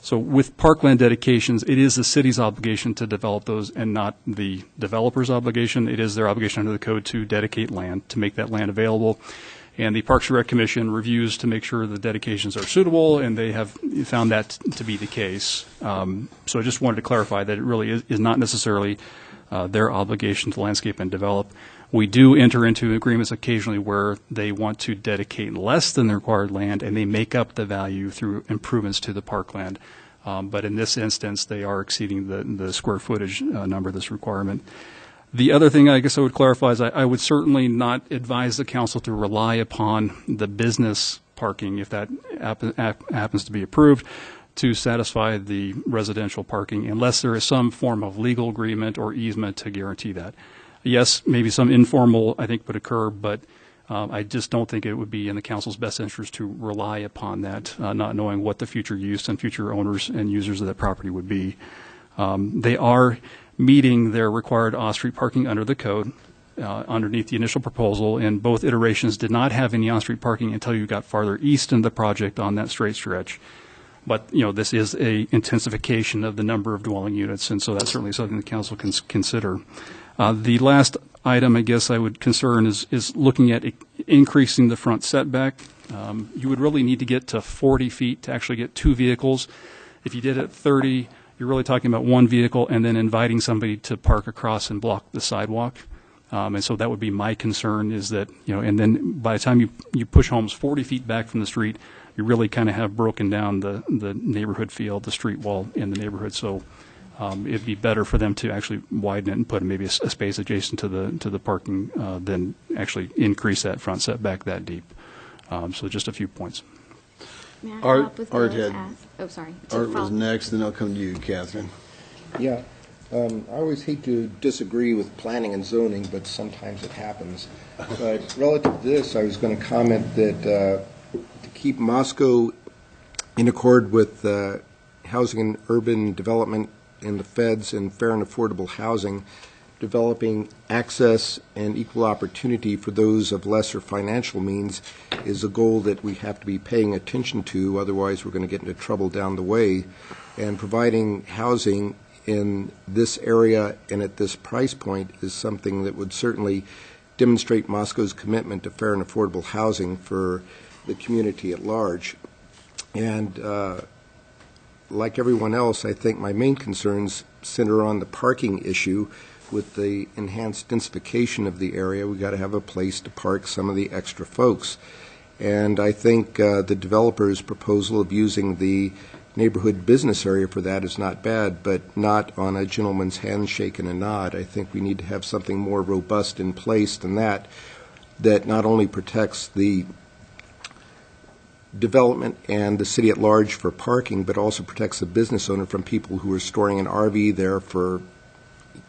So with parkland dedications, it is the city's obligation to develop those and not the developer's obligation. It is their obligation under the code to dedicate land, to make that land available. And the Parks and Rec Commission reviews to make sure the dedications are suitable, and they have found that to be the case. So I just wanted to clarify that it really is not necessarily their obligation to landscape and develop. We do enter into agreements occasionally where they want to dedicate less than the required land, and they make up the value through improvements to the parkland. But in this instance, they are exceeding the square footage number, this requirement. The other thing I guess I would clarify is I would certainly not advise the council to rely upon the business parking, if that happens to be approved, to satisfy the residential parking, unless there is some form of legal agreement or easement to guarantee that. Yes, maybe some informal, I think, would occur, but I just don't think it would be in the council's best interest to rely upon that, not knowing what the future use and future owners and users of that property would be. They are meeting their required off-street parking under the code underneath the initial proposal, and both iterations did not have any on-street parking until you got farther east in the project on that straight stretch. But, this is a intensification of the number of dwelling units, and so that's certainly something the council can consider. The last item I guess I would concern is looking at increasing the front setback. You would really need to get to 40 feet to actually get two vehicles. If you did it at 30, you're really talking about one vehicle and then inviting somebody to park across and block the sidewalk. And so that would be my concern is that, and then by the time you push homes 40 feet back from the street, you really kind of have broken down the neighborhood feel, the street wall in the neighborhood. So it'd be better for them to actually widen it and put maybe a space adjacent to the parking than actually increase that front setback that deep. So just a few points. May I Art, help with Art those? had- Oh, sorry. Art was next, then I'll come to you, Catherine. Yeah, I always hate to disagree with planning and zoning, but sometimes it happens. But relative to this, I was going to comment that to keep Moscow in accord with housing and urban development and the feds and fair and affordable housing, developing access and equal opportunity for those of lesser financial means is a goal that we have to be paying attention to, otherwise we're going to get into trouble down the way. And providing housing in this area and at this price point is something that would certainly demonstrate Moscow's commitment to fair and affordable housing for the community at large. And like everyone else, I think my main concerns center on the parking issue. With the enhanced densification of the area, we've got to have a place to park some of the extra folks. And I think the developer's proposal of using the neighborhood business area for that is not bad, but not on a gentleman's handshake and a nod. I think we need to have something more robust in place than that, that not only protects the development and the city at large for parking, but also protects the business owner from people who are storing an RV there for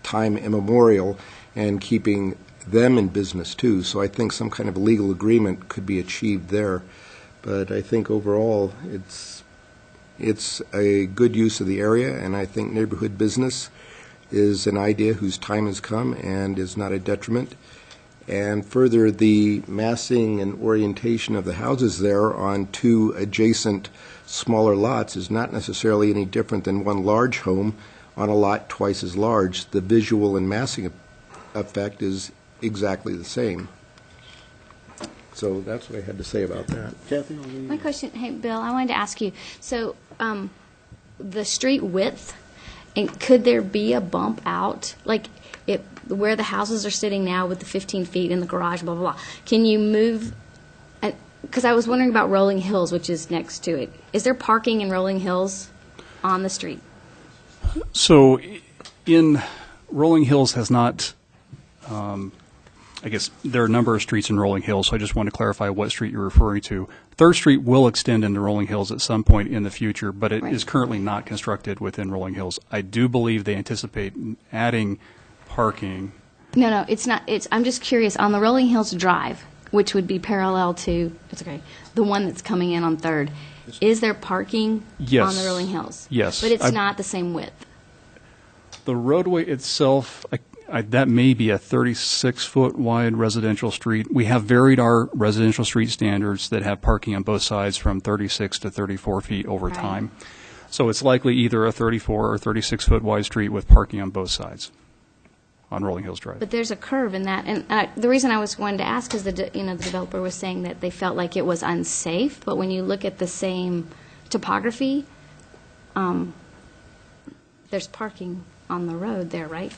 time immemorial and keeping them in business too. So I think some kind of a legal agreement could be achieved there. But I think overall it's a good use of the area, and I think neighborhood business is an idea whose time has come and is not a detriment. And further, the massing and orientation of the houses there on two adjacent smaller lots is not necessarily any different than one large home on a lot twice as large. The visual and massing effect is exactly the same. So that's what I had to say about that. Kathy? My question, hey, Bill, I wanted to ask you, so the street width, and could there be a bump out, like where the houses are sitting now with the 15 feet in the garage, blah, blah, blah? Can you move, because I was wondering about Rolling Hills, which is next to it. Is there parking in Rolling Hills on the street? So in Rolling Hills has not, I guess there are a number of streets in Rolling Hills, so I just want to clarify what street you're referring to. 3rd Street will extend into Rolling Hills at some point in the future, but it is currently not constructed within Rolling Hills. I do believe they anticipate adding parking. No, it's not. I'm just curious, on the Rolling Hills Drive, which would be parallel to, it's okay, the one that's coming in on 3rd, is there parking Yes. on the Rolling Hills? Yes. But it's not the same width. The roadway itself, that may be a 36-foot wide residential street. We have varied our residential street standards that have parking on both sides from 36 to 34 feet over time. So it's likely either a 34 or 36-foot wide street with parking on both sides on Rolling Hills Drive. But there's a curve in that, and the reason I was going to ask is the developer was saying that they felt like it was unsafe. But when you look at the same topography, there's parking on the road there, right?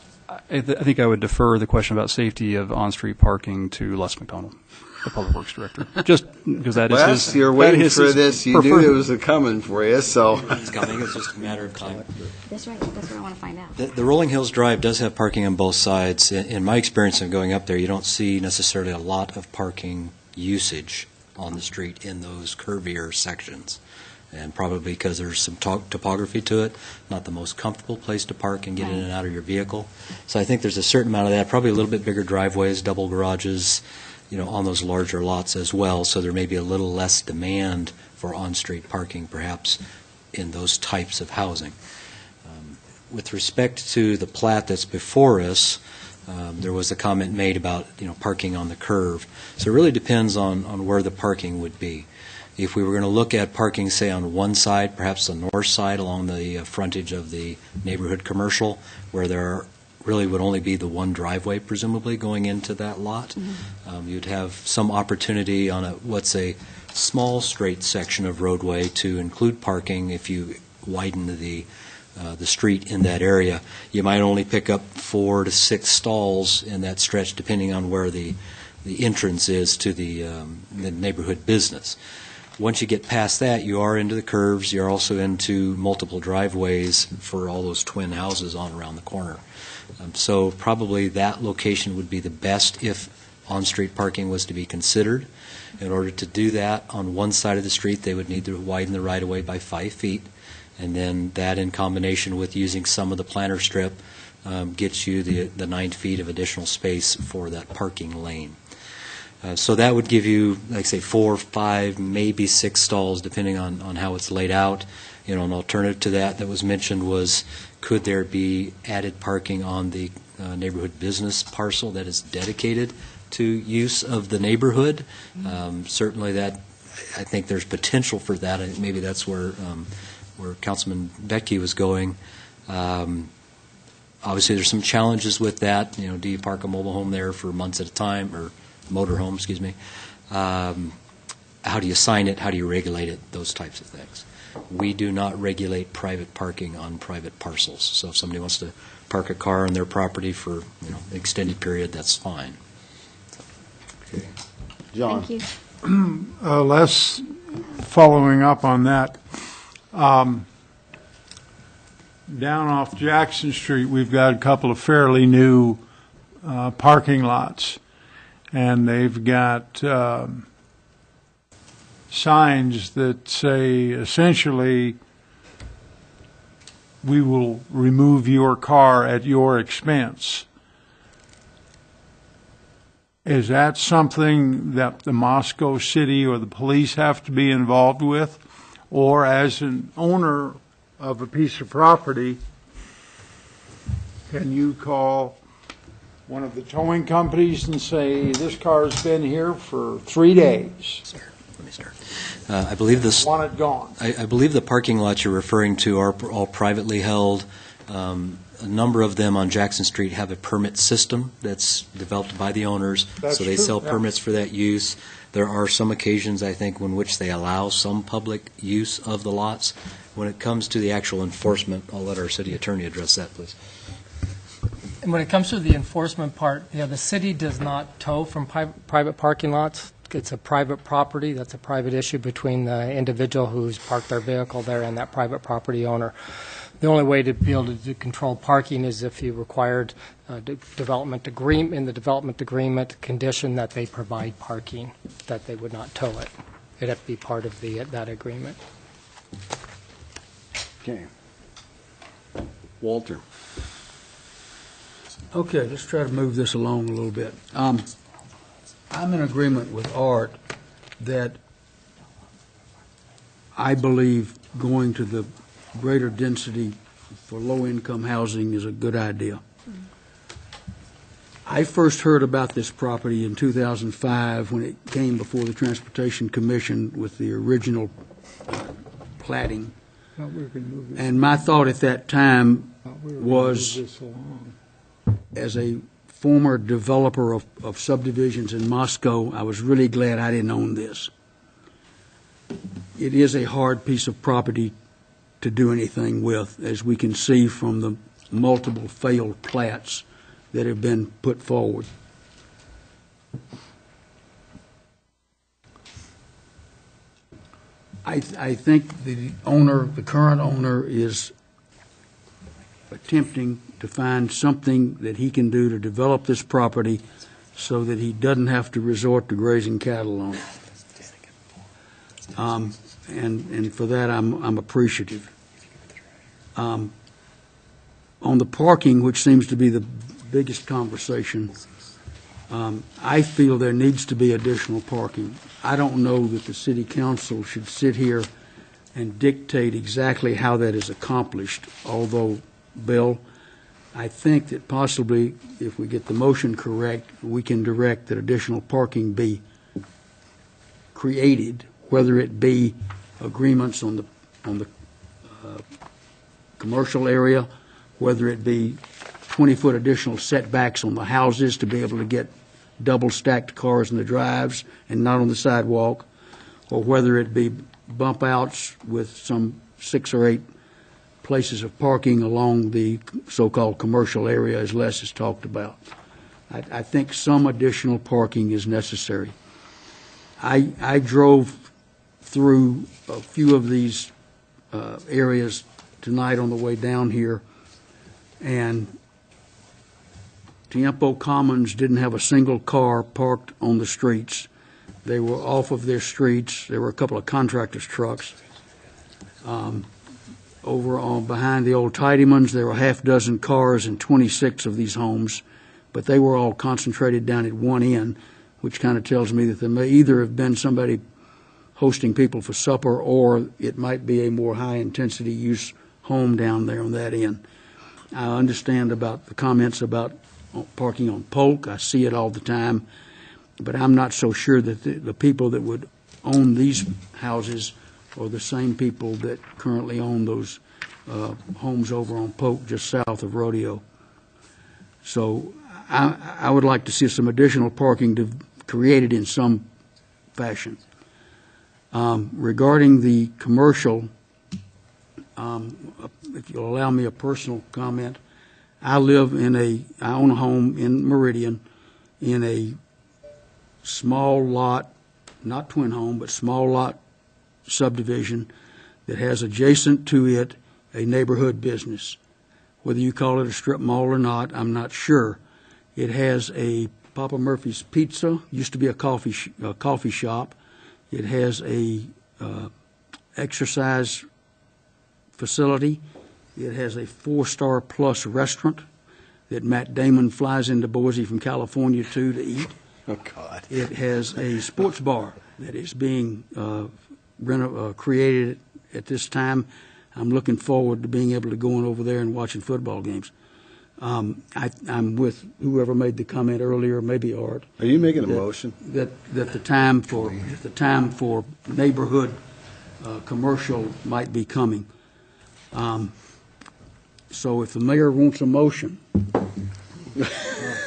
I think I would defer the question about safety of on-street parking to Les McDonald, the Public Works Director, just because that is his. You're waiting for this. You knew it was coming for you, so. It's coming. It's just a matter of time. That's right. That's what I want to find out. The Rolling Hills Drive does have parking on both sides. In my experience of going up there, you don't see necessarily a lot of parking usage on the street in those curvier sections. And probably because there's some topography to it, not the most comfortable place to park and get in and out of your vehicle. So I think there's a certain amount of that, probably a little bit bigger driveways, double garages, on those larger lots as well. So there may be a little less demand for on-street parking, perhaps, in those types of housing. With respect to the plat that's before us, there was a comment made about, parking on the curve. So it really depends on where the parking would be. If we were going to look at parking, say, on one side, perhaps the north side along the frontage of the neighborhood commercial, where there really would only be the one driveway, presumably, going into that lot, you'd have some opportunity on what's a small straight section of roadway to include parking. If you widen the street in that area, you might only pick up 4 to 6 stalls in that stretch, depending on where the entrance is to the neighborhood business. Once you get past that, you are into the curves. You're also into multiple driveways for all those twin houses on around the corner. So probably that location would be the best if on-street parking was to be considered. In order to do that, on one side of the street, they would need to widen the right-of-way by 5 feet. And then that, in combination with using some of the planter strip, gets you the 9 feet of additional space for that parking lane. So that would give you, like say, 4, 5, maybe 6 stalls, depending on how it's laid out. An alternative to that was mentioned was, could there be added parking on the neighborhood business parcel that is dedicated to use of the neighborhood? Certainly that, I think there's potential for that. And maybe that's where Councilman Becky was going. Obviously, there's some challenges with that. Do you park a mobile home there for months at a time, or motorhome, excuse me? How do you sign it? How do you regulate it? Those types of things. We do not regulate private parking on private parcels. So if somebody wants to park a car on their property for an extended period, that's fine. Okay. John. Thank you. Les, following up on that, down off Jackson Street, we've got a couple of fairly new parking lots. And they've got signs that say, essentially, we will remove your car at your expense. Is that something that the Moscow City or the police have to be involved with? Or as an owner of a piece of property, can you call one of the towing companies and say, this car's been here for 3 days? Sir, let me start. I believe this. Want it gone. I believe the parking lots you're referring to are all privately held. A number of them on Jackson Street have a permit system that's developed by the owners, so they sell permits for that use. There are some occasions, I think, in which they allow some public use of the lots. When it comes to the actual enforcement, I'll let our city attorney address that, please. And when it comes to the enforcement part, the city does not tow from private parking lots. It's a private property. That's a private issue between the individual who's parked their vehicle there and that private property owner. The only way to be able to control parking is if you required development agreement, in the development agreement condition that they provide parking, that they would not tow it. It'd have to be part of that agreement. Okay. Walter. Okay, let's try to move this along a little bit. I'm in agreement with Art that I believe going to the greater density for low-income housing is a good idea. I first heard about this property in 2005 when it came before the Transportation Commission with the original platting. And my thought at that time was, as a former developer of subdivisions in Moscow, I was really glad I didn't own this. It is a hard piece of property to do anything with, as we can see from the multiple failed plats that have been put forward. I think the current owner is attempting to find something that he can do to develop this property so that he doesn't have to resort to grazing cattle on it. And for that, I'm appreciative. On the parking, which seems to be the biggest conversation, I feel there needs to be additional parking. I don't know that the city council should sit here and dictate exactly how that is accomplished, although, Bill, I think that possibly, if we get the motion correct, we can direct that additional parking be created, whether it be agreements on the commercial area, whether it be 20-foot additional setbacks on the houses to be able to get double-stacked cars in the drives and not on the sidewalk, or whether it be bump outs with some 6 or 8 places of parking along the so-called commercial area, as Les has talked about. I think some additional parking is necessary. I drove through a few of these areas tonight on the way down here, and Tiempo Commons didn't have a single car parked on the streets. They were off of their streets. There were a couple of contractors' trucks. Over behind the old Tidymans, there were half dozen cars in 26 of these homes, but they were all concentrated down at one end, which kind of tells me that there may either have been somebody hosting people for supper, or it might be a more high-intensity use home down there on that end. I understand about the comments about parking on Polk. I see it all the time, but I'm not so sure that the people that would own these houses are the same people that currently own those homes over on Polk just south of Rodeo. So I would like to see some additional parking created in some fashion. Regarding the commercial, if you'll allow me a personal comment, I own a home in Meridian in a small lot, not twin home, but small lot subdivision that has adjacent to it a neighborhood business. Whether you call it a strip mall or not, I'm not sure. It has a Papa Murphy's Pizza, used to be a coffee shop. It has a exercise facility. It has a 4-star plus restaurant that Matt Damon flies into Boise from California to eat. Oh, God. It has a sports bar that is being created at this time. I'm looking forward to being able to go over there and watching football games. I'm with whoever made the comment earlier, maybe Art. Are you making a motion? That the time for neighborhood commercial might be coming. So if the mayor wants a motion,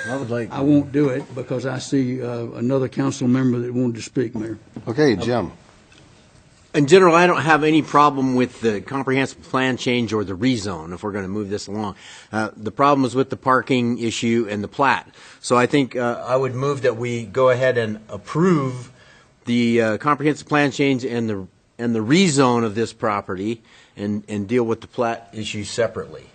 I won't do it because I see another council member that wanted to speak, Mayor. Okay, Jim. In general, I don't have any problem with the comprehensive plan change or the rezone if we're going to move this along. The problem is with the parking issue and the plat. So I think I would move that we go ahead and approve the comprehensive plan change and the rezone of this property and deal with the plat issue separately.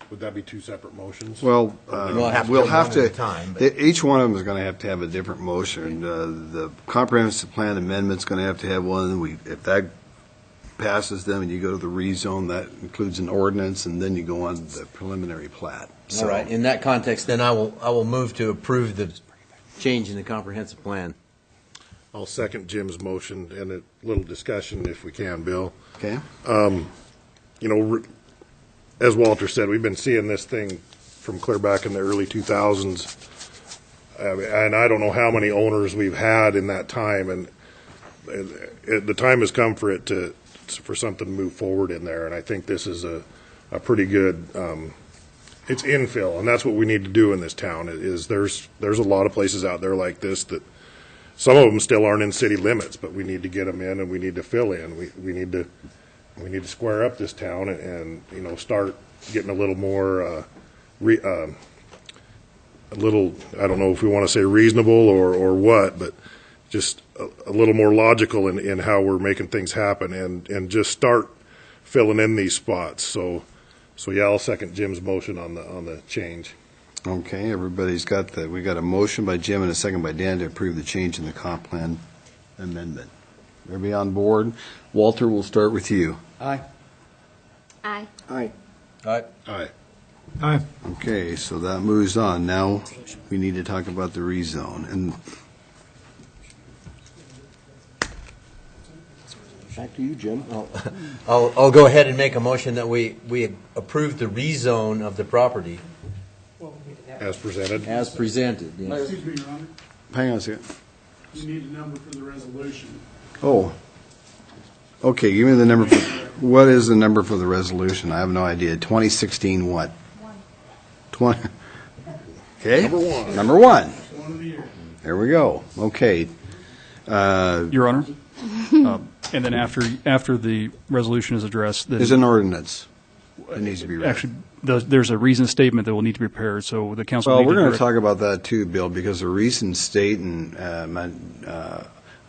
Would that be two separate motions? Well, We'll have to we'll do have one to, at a time, but- each one of them is going to have a different motion. The comprehensive plan amendment's going to have one. If that passes them and you go to the rezone, that includes an ordinance, and then you go on the preliminary plat. All right. In that context, then I will move to approve the change in the comprehensive plan. I'll second Jim's motion and a little discussion if we can, Bill. Okay. You know, as Walter said, we've been seeing this thing from clear back in the early 2000s. And I don't know how many owners we've had in that time. And the time has come for it for something to move forward in there. And I think this is a pretty good, it's infill. And that's what we need to do in this town is there's a lot of places out there like this that some of them still aren't in city limits, but we need to get them in and we need to fill in. We need to square up this town and you know, start getting a little more, a little, I don't know if we want to say reasonable or what, but just a little more logical in how we're making things happen and just start filling in these spots. So yeah, I'll second Jim's motion on the change. Okay, everybody's got we got a motion by Jim and a second by Dan to approve the change in the comp plan amendment. Everybody on board? Walter, we'll start with you. Aye. Aye. Aye. Aye. Aye. Aye. Okay, so that moves on. Now we need to talk about the rezone. And back to you, Jim. I'll go ahead and make a motion that we approve the rezone of the property. As presented? As presented, yes. Excuse me, Your Honor. Hang on a second. You need a number for the resolution. Oh. Okay, give me the number. What is the number for the resolution? I have no idea. 2016 what? 20. Okay. Number one. One of the year. There we go. Okay. Your Honor, and then after the resolution is addressed, then There's an ordinance that needs to be read. actually there's a reason statement that will need to be prepared. So the council. Well, will need we're going to direct- talk about that too, Bill, because the recent state and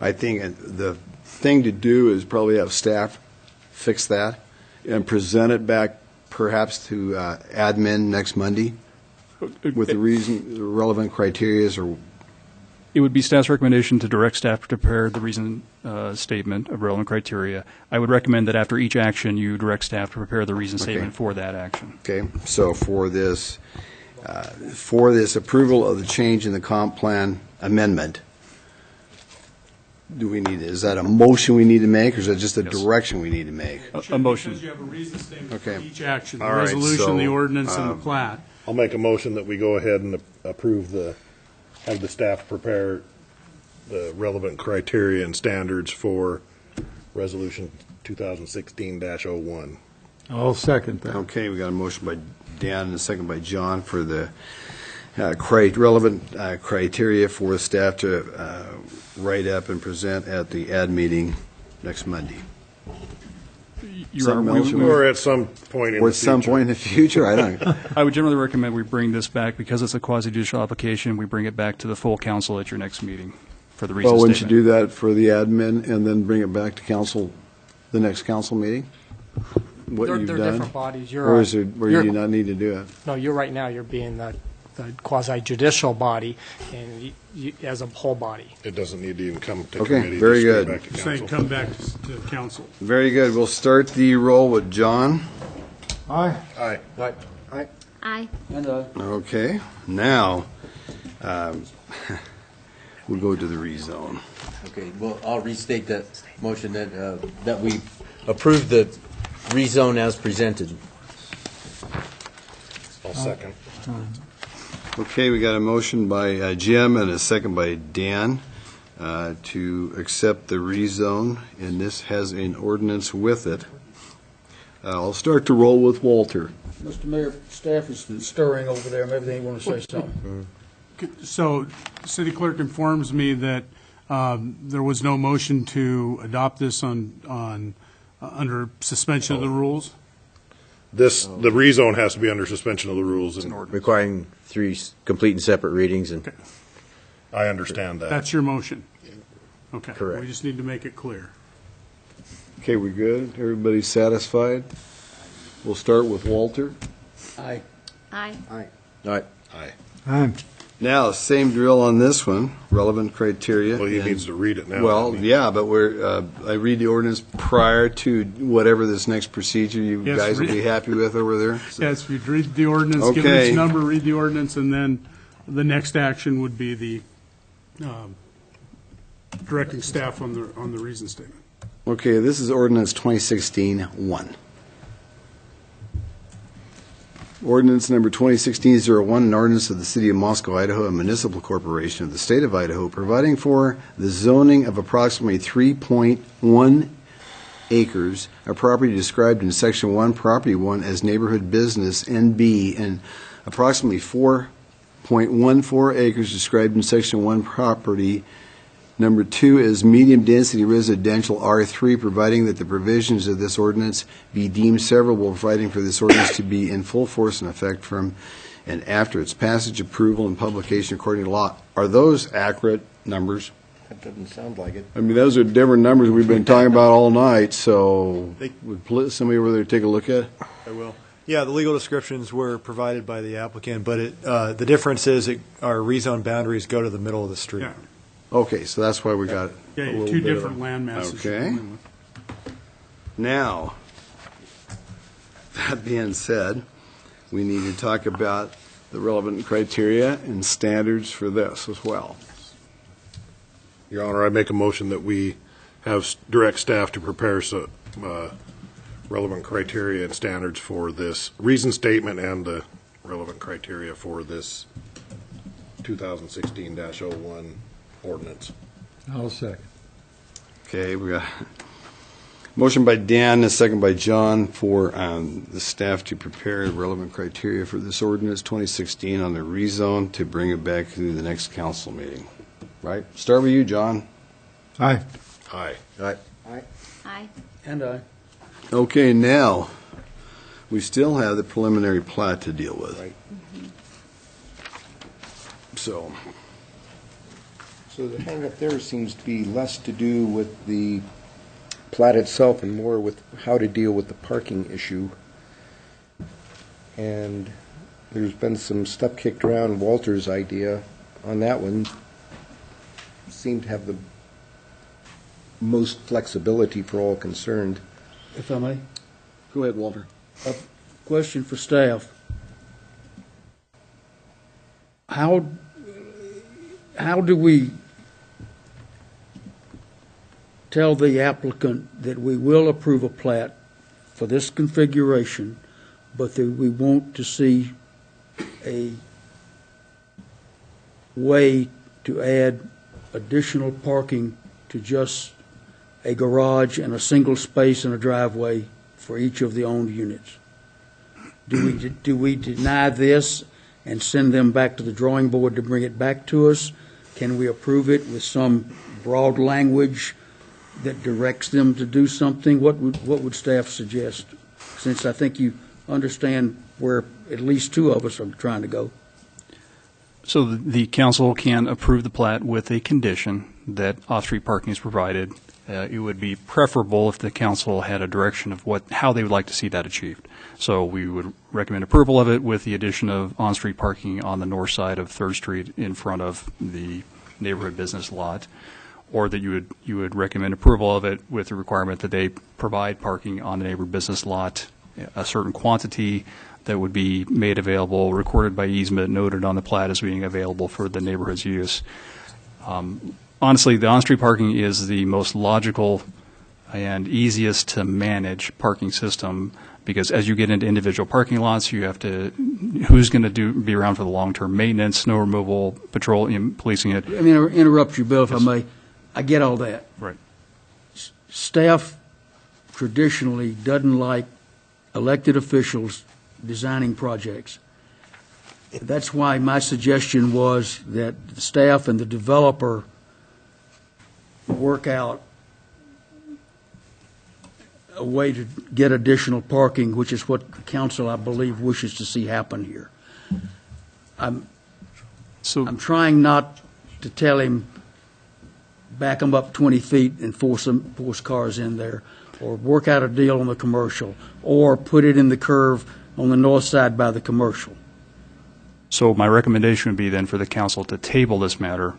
I think the thing to do is probably have staff fix that and present it back perhaps to admin next Monday with the relevant criterias or. It would be staff's recommendation to direct staff to prepare the reason statement of relevant criteria. I would recommend that after each action, you direct staff to prepare the reason statement for that action. Okay, so for this approval of the change in the comp plan amendment, is that a motion we need to make, or is that just a direction we need to make? A motion. Because you have a reason statement Okay. for each action, the All right, resolution, so, the ordinance, and the plat. I'll make a motion that we go ahead and approve have the staff prepare the relevant criteria and standards for Resolution 2016-01. I'll second that. Okay, we got a motion by Dan and a second by John for the relevant criteria for staff to write up and present at the ad meeting next Monday. Your Honor, Or at some point in the future. Or at some point in the future, I don't know. I would generally recommend we bring this back, because it's a quasi-judicial application, we bring it back to the full council at your next meeting for the reason Well, wouldn't statement. you do that for the admin and then bring it back to council, the next council meeting? What They're you've done? different bodies. You're Or a- is it where you're- you do not need to do it? No, you're right now, you're being the quasi-judicial body, and you, as a whole body. It doesn't need to even come to Okay, committee. very just straight good. back to Saying council. come back to council. Very good. We'll start the roll with John. Aye. Aye. Aye. Aye. Okay, now, we'll go to the rezone. Okay, well, I'll restate that motion that we approve the rezone as presented. I'll second. Okay, we got a motion by Jim and a second by Dan to accept the rezone, and this has an ordinance with it. I'll start to roll with Walter. Mr. Mayor, staff is stirring over there. Maybe they want to say something. So, city clerk informs me that There was no motion to adopt this under suspension of the rules? The rezone has to be under suspension of the rules. Requiring 3 complete and separate readings, and I understand that. That's your motion? Okay. Correct. We just need to make it clear. Okay, we good? Everybody satisfied? We'll start with Walter. Aye. Aye. All right. Aye. Now, same drill on this one, relevant criteria. Well, he and- needs to read it now. Well, yeah, but I read the ordinance prior to whatever this next procedure you Yes, guys will be happy with over there. Yes, you'd read the ordinance, give it Okay. its number, read the ordinance, and then the next action would be the directing staff on the reason statement. Okay, this is ordinance 2016-1. Ordinance number 2016-01, an ordinance of the City of Moscow, Idaho, a municipal corporation of the State of Idaho, providing for the zoning of approximately 3.1 acres, a property described in Section 1, Property 1 as neighborhood business, NB, and approximately 4.14 acres described in Section 1, Property Number 2 is medium-density residential R3, providing that the provisions of this ordinance be deemed severable, providing for this ordinance to be in full force and effect from and after its passage, approval, and publication according to law. Are those accurate numbers? That doesn't sound like it. I mean, those are different numbers we've been talking about all night, so would somebody over there take a look at it? I will. Yeah, the legal descriptions were provided by the applicant, but the difference is our rezone boundaries go to the middle of the street. Yeah. Okay, so that's why we got Yeah, a you have little two bit of- different land masses. you're Okay. dealing with. Now, that being said, we need to talk about the relevant criteria and standards for this as well. Your Honor, I make a motion that we have direct staff to prepare some relevant criteria and standards for this reason statement and the relevant criteria for this 2016-01 ordinance. I'll second. Okay, we got motion by Dan, a second by John for the staff to prepare relevant criteria for this ordinance 2016 on the rezone to bring it back to the next council meeting. Right? Start with you, John. Aye. Aye. Aye. Aye. And aye. Okay, now, we still have the preliminary plat to deal with. Right. So, So the hang-up there seems to be less to do with the plat itself and more with how to deal with the parking issue. And there's been some stuff kicked around. Walter's idea on that one seemed to have the most flexibility for all concerned. If I may, go ahead, Walter. question for staff. How do we tell the applicant that we will approve a plat for this configuration, but that we want to see a way to add additional parking to just a garage and a single space and a driveway for each of the owned units? Do we deny this and send them back to the drawing board to bring it back to us? Can we approve it with some broad language that directs them to do something? What would staff suggest? Since I think you understand where at least two of us are trying to go. So the council can approve the plat with a condition that off-street parking is provided. It would be preferable if the council had a direction of how they would like to see that achieved. So we would recommend approval of it with the addition of on-street parking on the north side of 3rd Street in front of the neighborhood business lot, or that you would recommend approval of it with the requirement that they provide parking on the neighborhood business lot, a certain quantity that would be made available, recorded by easement, noted on the plat as being available for the neighborhood's use. Honestly, the on-street parking is the most logical and easiest to manage parking system, because as you get into individual parking lots, you have to, who's going to be around for the long-term maintenance, snow removal, patrol, policing it. Let me interrupt you, Bill, if I may. I get all that. Right. Staff traditionally doesn't like elected officials designing projects. That's why my suggestion was that the staff and the developer work out a way to get additional parking, which is what the council, I believe, wishes to see happen here. I'm trying not to tell him, back them up 20 feet and force cars in there, or work out a deal on the commercial, or put it in the curve on the north side by the commercial. So my recommendation would be then for the council to table this matter,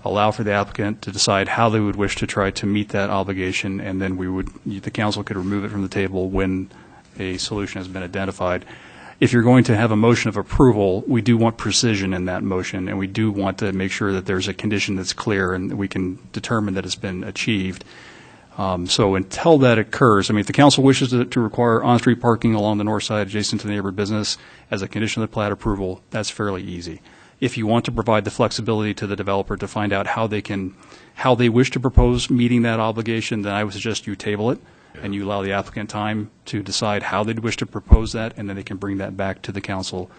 allow for the applicant to decide how they would wish to try to meet that obligation, and then the council could remove it from the table when a solution has been identified. If you're going to have a motion of approval, we do want precision in that motion, and we do want to make sure that there's a condition that's clear and we can determine that it's been achieved. So until that occurs, I mean, if the council wishes to require on-street parking along the north side adjacent to the neighbor business as a condition of the plat approval, that's fairly easy. If you want to provide the flexibility to the developer to find out how they wish to propose meeting that obligation, then I would suggest you table it and you allow the applicant time to decide how they'd wish to propose that, and then they can bring that back to the council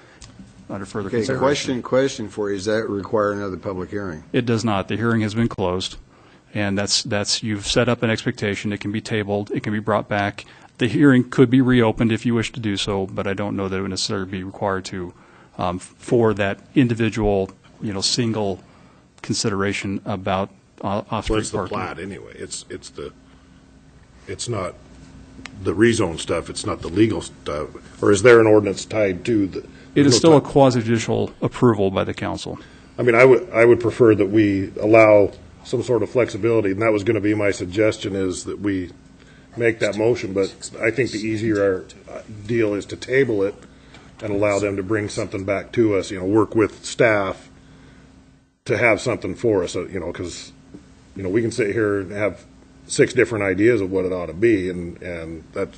under further consideration. Question for you, does that require another public hearing? It does not. The hearing has been closed, and you've set up an expectation. It can be tabled. It can be brought back. The hearing could be reopened if you wish to do so, but I don't know that it would necessarily be required to for that individual, single consideration about off-street Well, it's the parking. plat anyway. It's not the rezone stuff. It's not the legal stuff. Or is there an ordinance tied to the? It is still a quasi-judicial approval by the council. I mean, I would prefer that we allow some sort of flexibility, and that was going to be my suggestion, is that we make that motion. But I think the easier deal is to table it and allow them to bring something back to us. Work with staff to have something for us. Because we can sit here and have 6 different ideas of what it ought to be, and that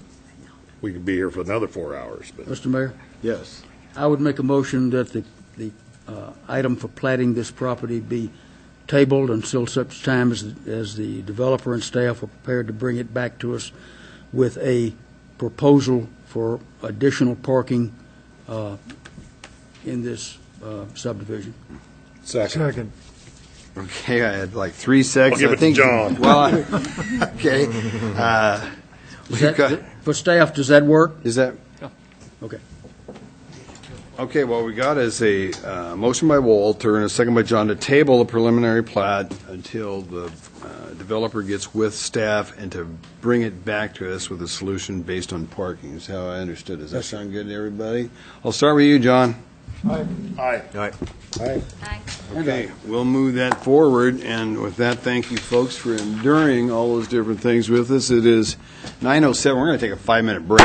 we could be here for another 4 hours. But. Mr. Mayor? Yes. I would make a motion that the item for platting this property be tabled until such time as the developer and staff are prepared to bring it back to us with a proposal for additional parking in this subdivision. Second. Okay, I had like 3 seconds. I'll give it to John. Well, okay. For staff, does that work? Is that? Okay. Okay, what we got is a motion by Walter and a second by John to table the preliminary plat until the developer gets with staff and to bring it back to us with a solution based on parking, is how I understood. Does that sound good to everybody? I'll start with you, John. Aye. Aye. Aye. Okay, we'll move that forward, and with that, thank you folks for enduring all those different things with us. It is 9:07. We're going to take a 5-minute break.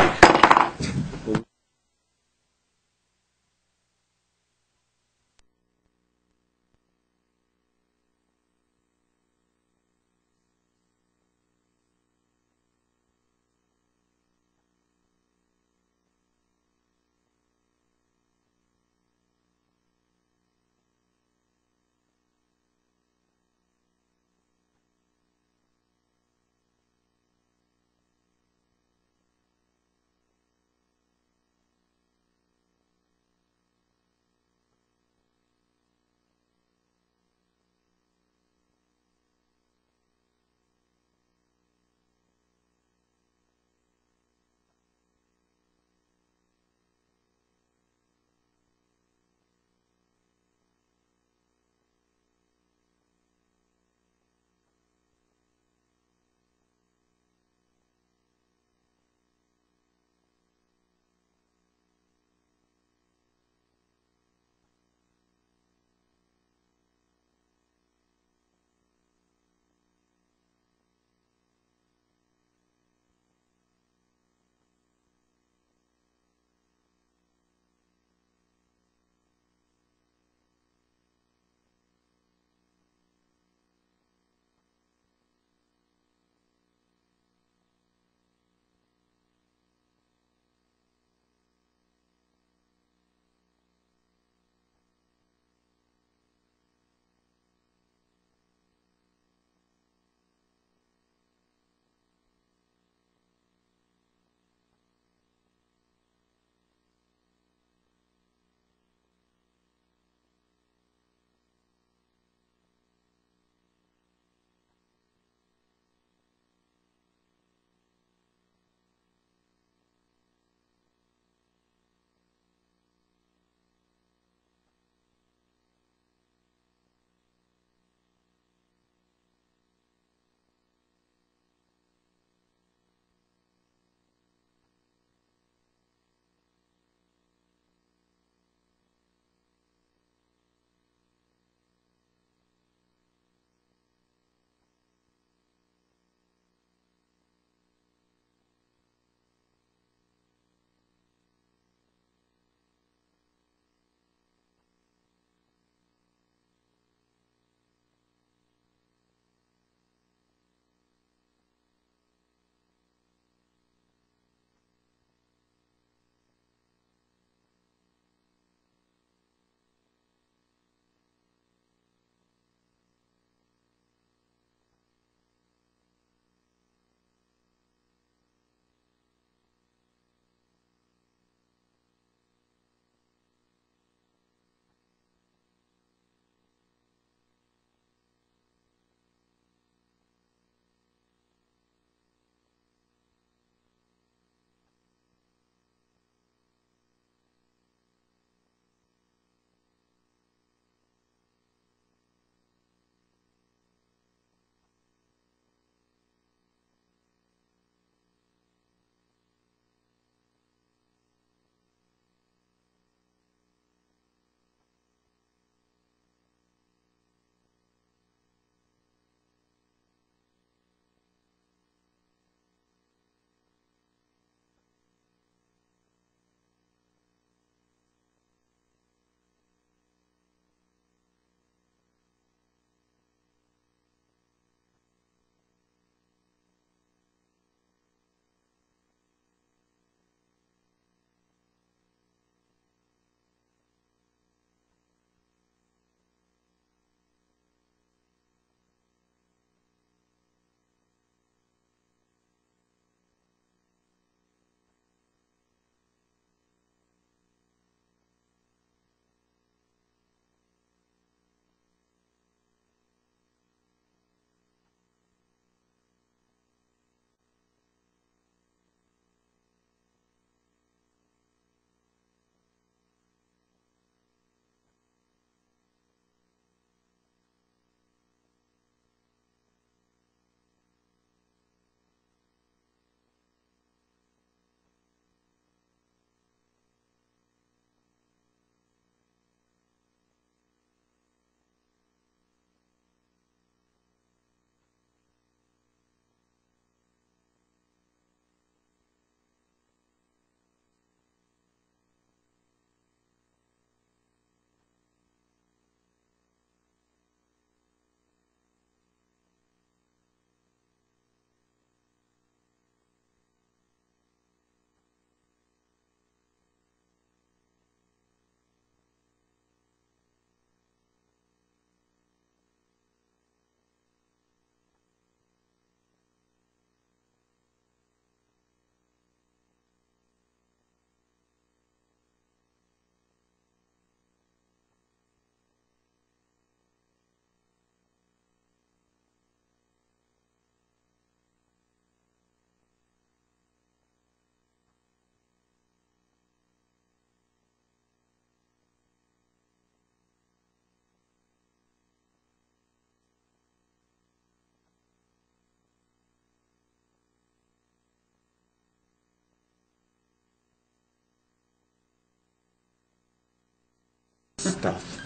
stuff.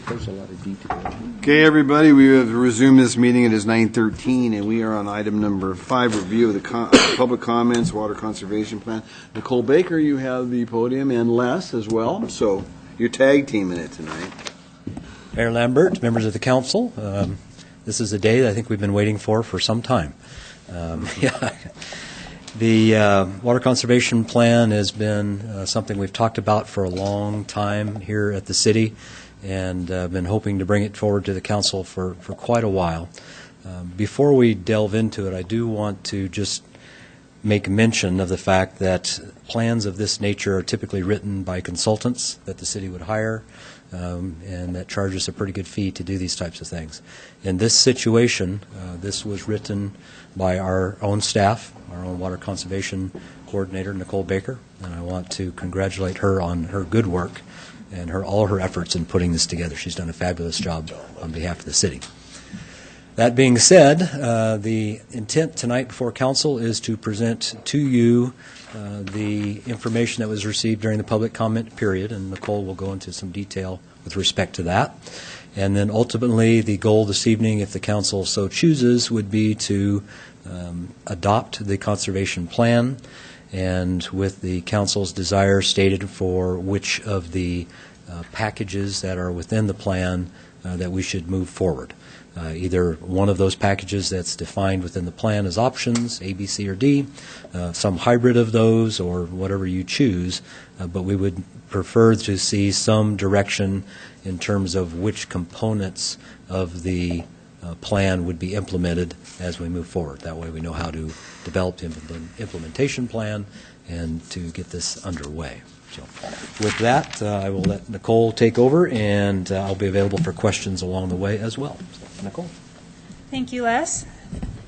There's a lot of detail. Okay, everybody, we have resumed this meeting. It is 9:13, and we are on item number 5, review of the public comments, water conservation plan. Nicole Baker, you have the podium, and Les as well, so you're tag teaming it tonight. Mayor Lambert, members of the council, this is a day that I think we've been waiting for some time. The water conservation plan has been something we've talked about for a long time here at the city, and been hoping to bring it forward to the council for quite a while. Before we delve into it, I do want to just make mention of the fact that plans of this nature are typically written by consultants that the city would hire, and that charges a pretty good fee to do these types of things. In this situation, this was written by our own staff, our own water conservation coordinator, Nicole Baker, and I want to congratulate her on her good work and all her efforts in putting this together. She's done a fabulous job on behalf of the city. That being said, the intent tonight before council is to present to you the information that was received during the public comment period, and Nicole will go into some detail with respect to that. And then ultimately, the goal this evening, if the council so chooses, would be to adopt the conservation plan, and with the council's desire stated for which of the packages that are within the plan that we should move forward. Either one of those packages that's defined within the plan as options, A, B, C, or D, some hybrid of those, or whatever you choose, but we would prefer to see some direction in terms of which components of the plan would be implemented as we move forward. That way we know how to develop the implementation plan and to get this underway. So with that, I will let Nicole take over, and I'll be available for questions along the way as well. Nicole. Thank you, Les.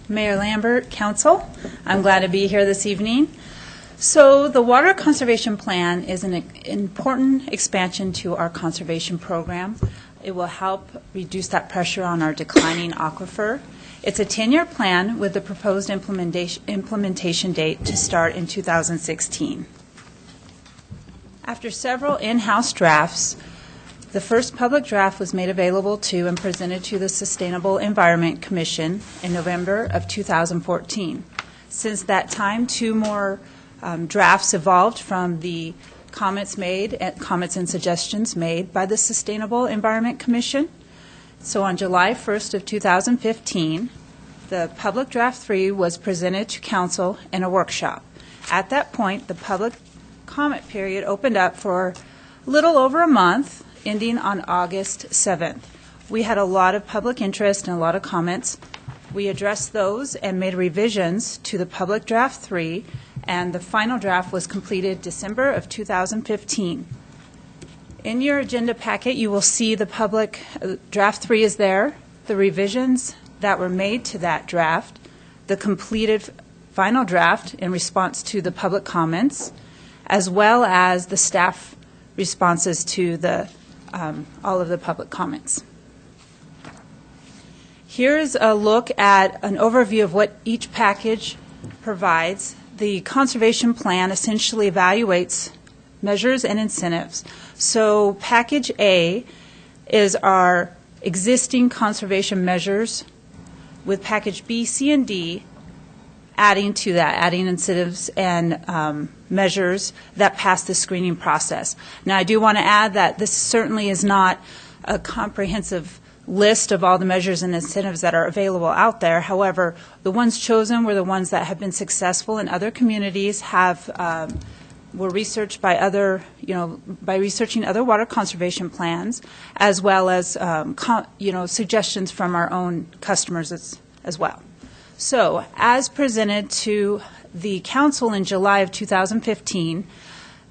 Mayor Lambert, Council, I'm glad to be here this evening. So the Water Conservation Plan is an important expansion to our conservation program. It will help reduce that pressure on our declining aquifer. It's a 10-year plan with the proposed implementation date to start in 2016. After several in-house drafts, the first public draft was made available to and presented to the Sustainable Environment Commission in November of 2014. Since that time, 2 more drafts evolved from the comments and suggestions made by the Sustainable Environment Commission. So on July 1st of 2015, the public draft 3 was presented to council in a workshop. At that point, the public comment period opened up for a little over a month, ending on August 7th. We had a lot of public interest and a lot of comments. We addressed those and made revisions to the public draft 3, and the final draft was completed December of 2015. In your agenda packet, you will see the public draft 3 is there, the revisions that were made to that draft, the completed final draft in response to the public comments, as well as the staff responses to all of the public comments. Here's a look at an overview of what each package provides. The conservation plan essentially evaluates measures and incentives. So package A is our existing conservation measures, with package B, C, and D adding to that, adding incentives and measures that pass the screening process. Now, I do want to add that this certainly is not a comprehensive list of all the measures and incentives that are available out there. However, the ones chosen were the ones that have been successful in other communities, were researched by by researching other water conservation plans, as well as suggestions from our own customers as well. So, as presented to the council in July of 2015,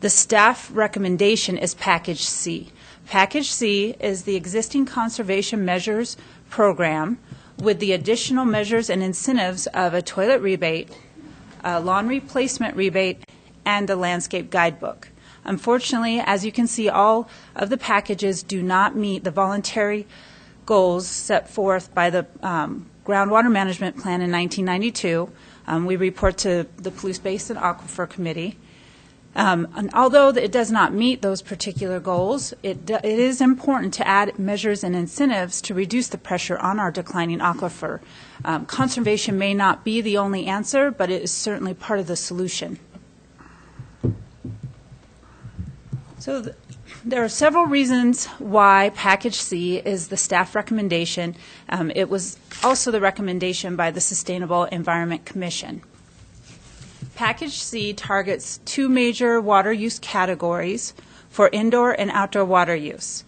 the staff recommendation is package C. Package C is the existing conservation measures program with the additional measures and incentives of a toilet rebate, a lawn replacement rebate, and a landscape guidebook. Unfortunately, as you can see, all of the packages do not meet the voluntary goals set forth by the Groundwater Management Plan in 1992. We report to the Palouse Basin Aquifer Committee. And although it does not meet those particular goals, it is important to add measures and incentives to reduce the pressure on our declining aquifer. Conservation may not be the only answer, but it is certainly part of the solution. So there are several reasons why Package C is the staff recommendation. It was also the recommendation by the Sustainable Environment Commission. Package C targets two major water use categories for indoor and outdoor water use.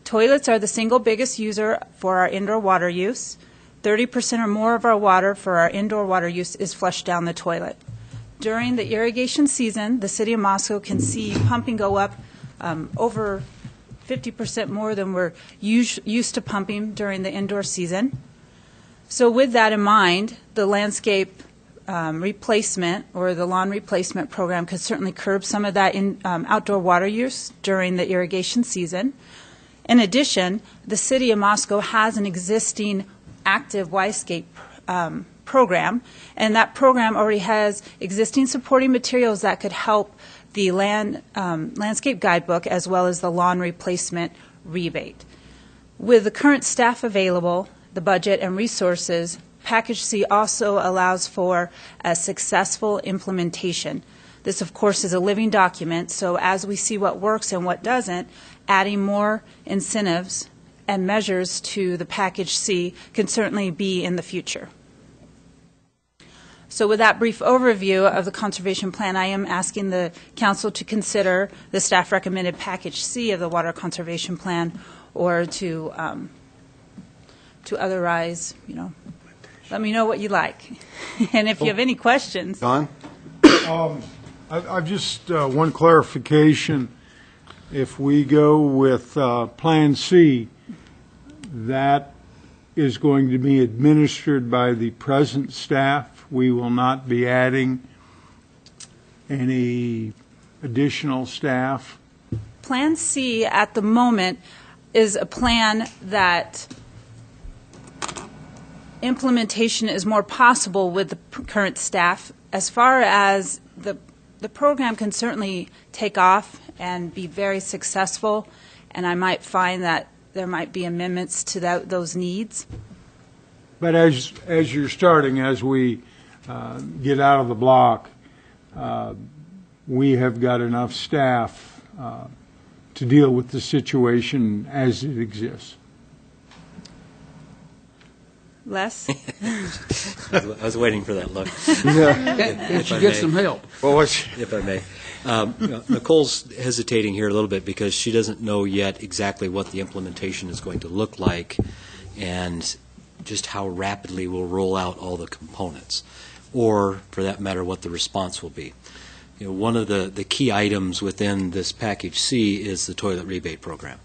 Toilets are the single biggest user for our indoor water use. 30% or more of our water for our indoor water use is flushed down the toilet. During the irrigation season, the City of Moscow can see pumping go up over 50% more than we're used to pumping during the indoor season. So with that in mind, the landscape replacement or the lawn replacement program could certainly curb some of that outdoor water use during the irrigation season. In addition, the City of Moscow has an existing active Y-scape program, and that program already has existing supporting materials that could help the landscape guidebook as well as the lawn replacement rebate. With the current staff available, the budget and resources, Package C also allows for a successful implementation. This, of course, is a living document, so as we see what works and what doesn't, adding more incentives and measures to the Package C can certainly be in the future. So with that brief overview of the conservation plan, I am asking the council to consider the staff recommended Package C of the water conservation plan, or to otherwise, let me know what you like. And if you have any questions. Don? I've just one clarification. If we go with Plan C, that is going to be administered by the present staff. We will not be adding any additional staff. Plan C at the moment is a plan that implementation is more possible with the current staff. As far as the program can certainly take off and be very successful, and I might find that there might be amendments to those needs. But as you're starting, as we get out of the block, we have got enough staff to deal with the situation as it exists. Les? I was waiting for that look. Can she get some help? If I may. Nicole's hesitating here a little bit because she doesn't know yet exactly what the implementation is going to look like and just how rapidly we'll roll out all the components, or, for that matter, what the response will be. One of the key items within this Package C is the toilet rebate program.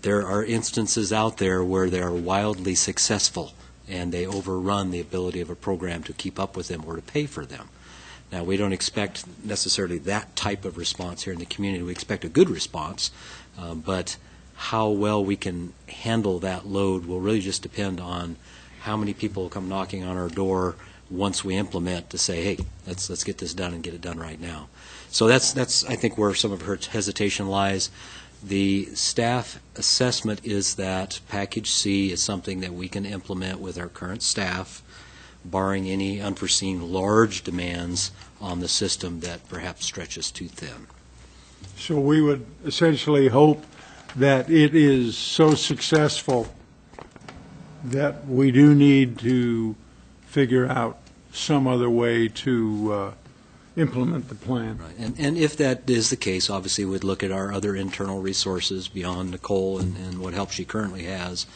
There are instances out there where they are wildly successful and they overrun the ability of a program to keep up with them or to pay for them. Now, we don't expect necessarily that type of response here in the community. We expect a good response, but how well we can handle that load will really just depend on how many people come knocking on our door once we implement to say, hey, let's get this done and get it done right now. So that's I think where some of her hesitation lies. The staff assessment is that Package C is something that we can implement with our current staff, barring any unforeseen large demands on the system that perhaps stretches too thin. So we would essentially hope that it is so successful that we do need to figure out some other way to implement the plan. Right. And if that is the case, obviously we'd look at our other internal resources beyond Nicole and what help she currently has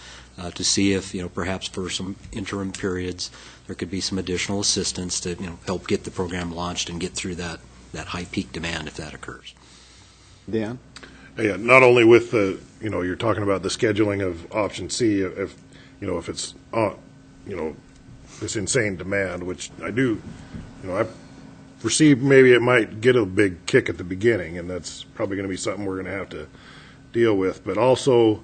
to see if, perhaps for some interim periods there could be some additional assistance to, help get the program launched and get through that high peak demand if that occurs. Dan? Yeah, not only with the, you're talking about the scheduling of option C, if it's, this insane demand, which I do, I foresee maybe it might get a big kick at the beginning, and that's probably going to be something we're going to have to deal with. But also,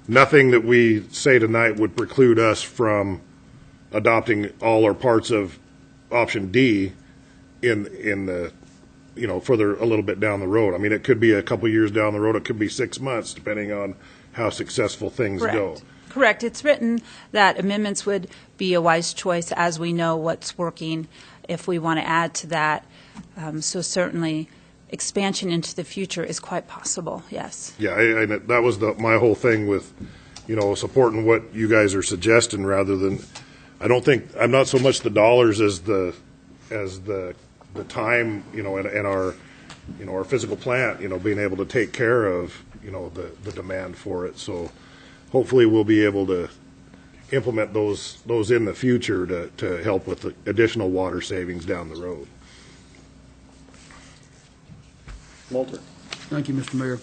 nothing that we say tonight would preclude us from adopting all or parts of option D in the further a little bit down the road. I mean, it could be a couple years down the road, it could be 6 months, depending on how successful things go. Correct. It's written that amendments would be a wise choice as we know what's working if we want to add to that. So certainly expansion into the future is quite possible, yes. Yeah, and that was my whole thing with, supporting what you guys are suggesting rather than, I'm not so much the dollars as the time, and our physical plant, being able to take care of, the demand for it. So hopefully we'll be able to implement those in the future to help with the additional water savings down the road. Walter. Thank you, Mr. Mayor.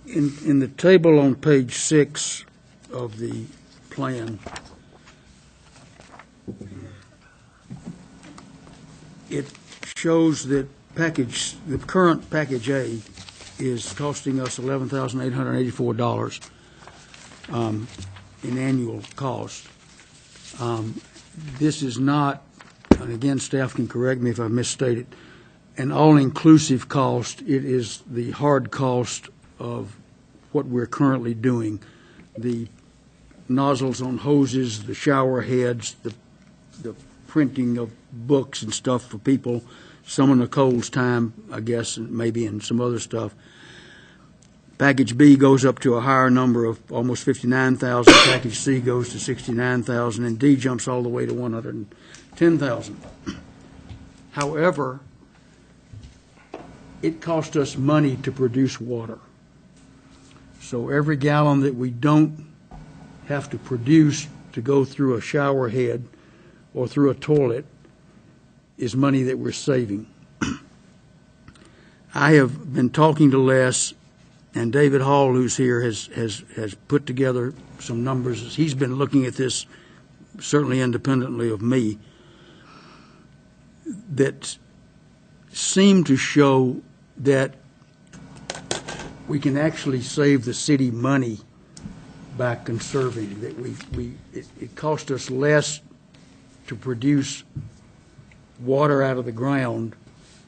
In the table on page 6 of the plan, it shows that the current package A is costing us $11,884 in annual cost. This is not, and again, staff can correct me if I misstated, an all-inclusive cost. It is the hard cost of what we're currently doing. The nozzles on hoses, the shower heads, the printing of books and stuff for people, some of Nicole's time, I guess, and maybe in some other stuff. Package B goes up to a higher number of almost $59,000. Package C goes to $69,000, and D jumps all the way to $110,000. However, it costs us money to produce water. So every gallon that we don't have to produce to go through a shower head or through a toilet is money that we're saving. I have been talking to Les, and David Hall, who's here, has put together some numbers. He's been looking at this certainly independently of me, that seem to show that we can actually save the city money by conserving. That it cost us less to produce water out of the ground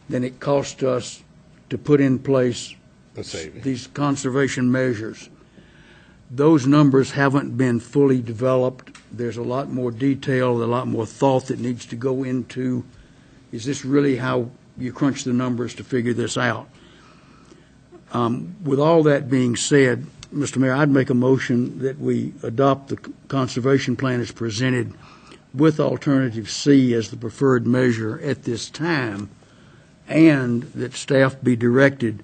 than it cost us to put in place these conservation measures. Those numbers haven't been fully developed. There's a lot more detail, a lot more thought that needs to go into, is this really how you crunch the numbers to figure this out? With all that being said, Mr. Mayor, I'd make a motion that we adopt the conservation plan as presented with alternative C as the preferred measure at this time, and that staff be directed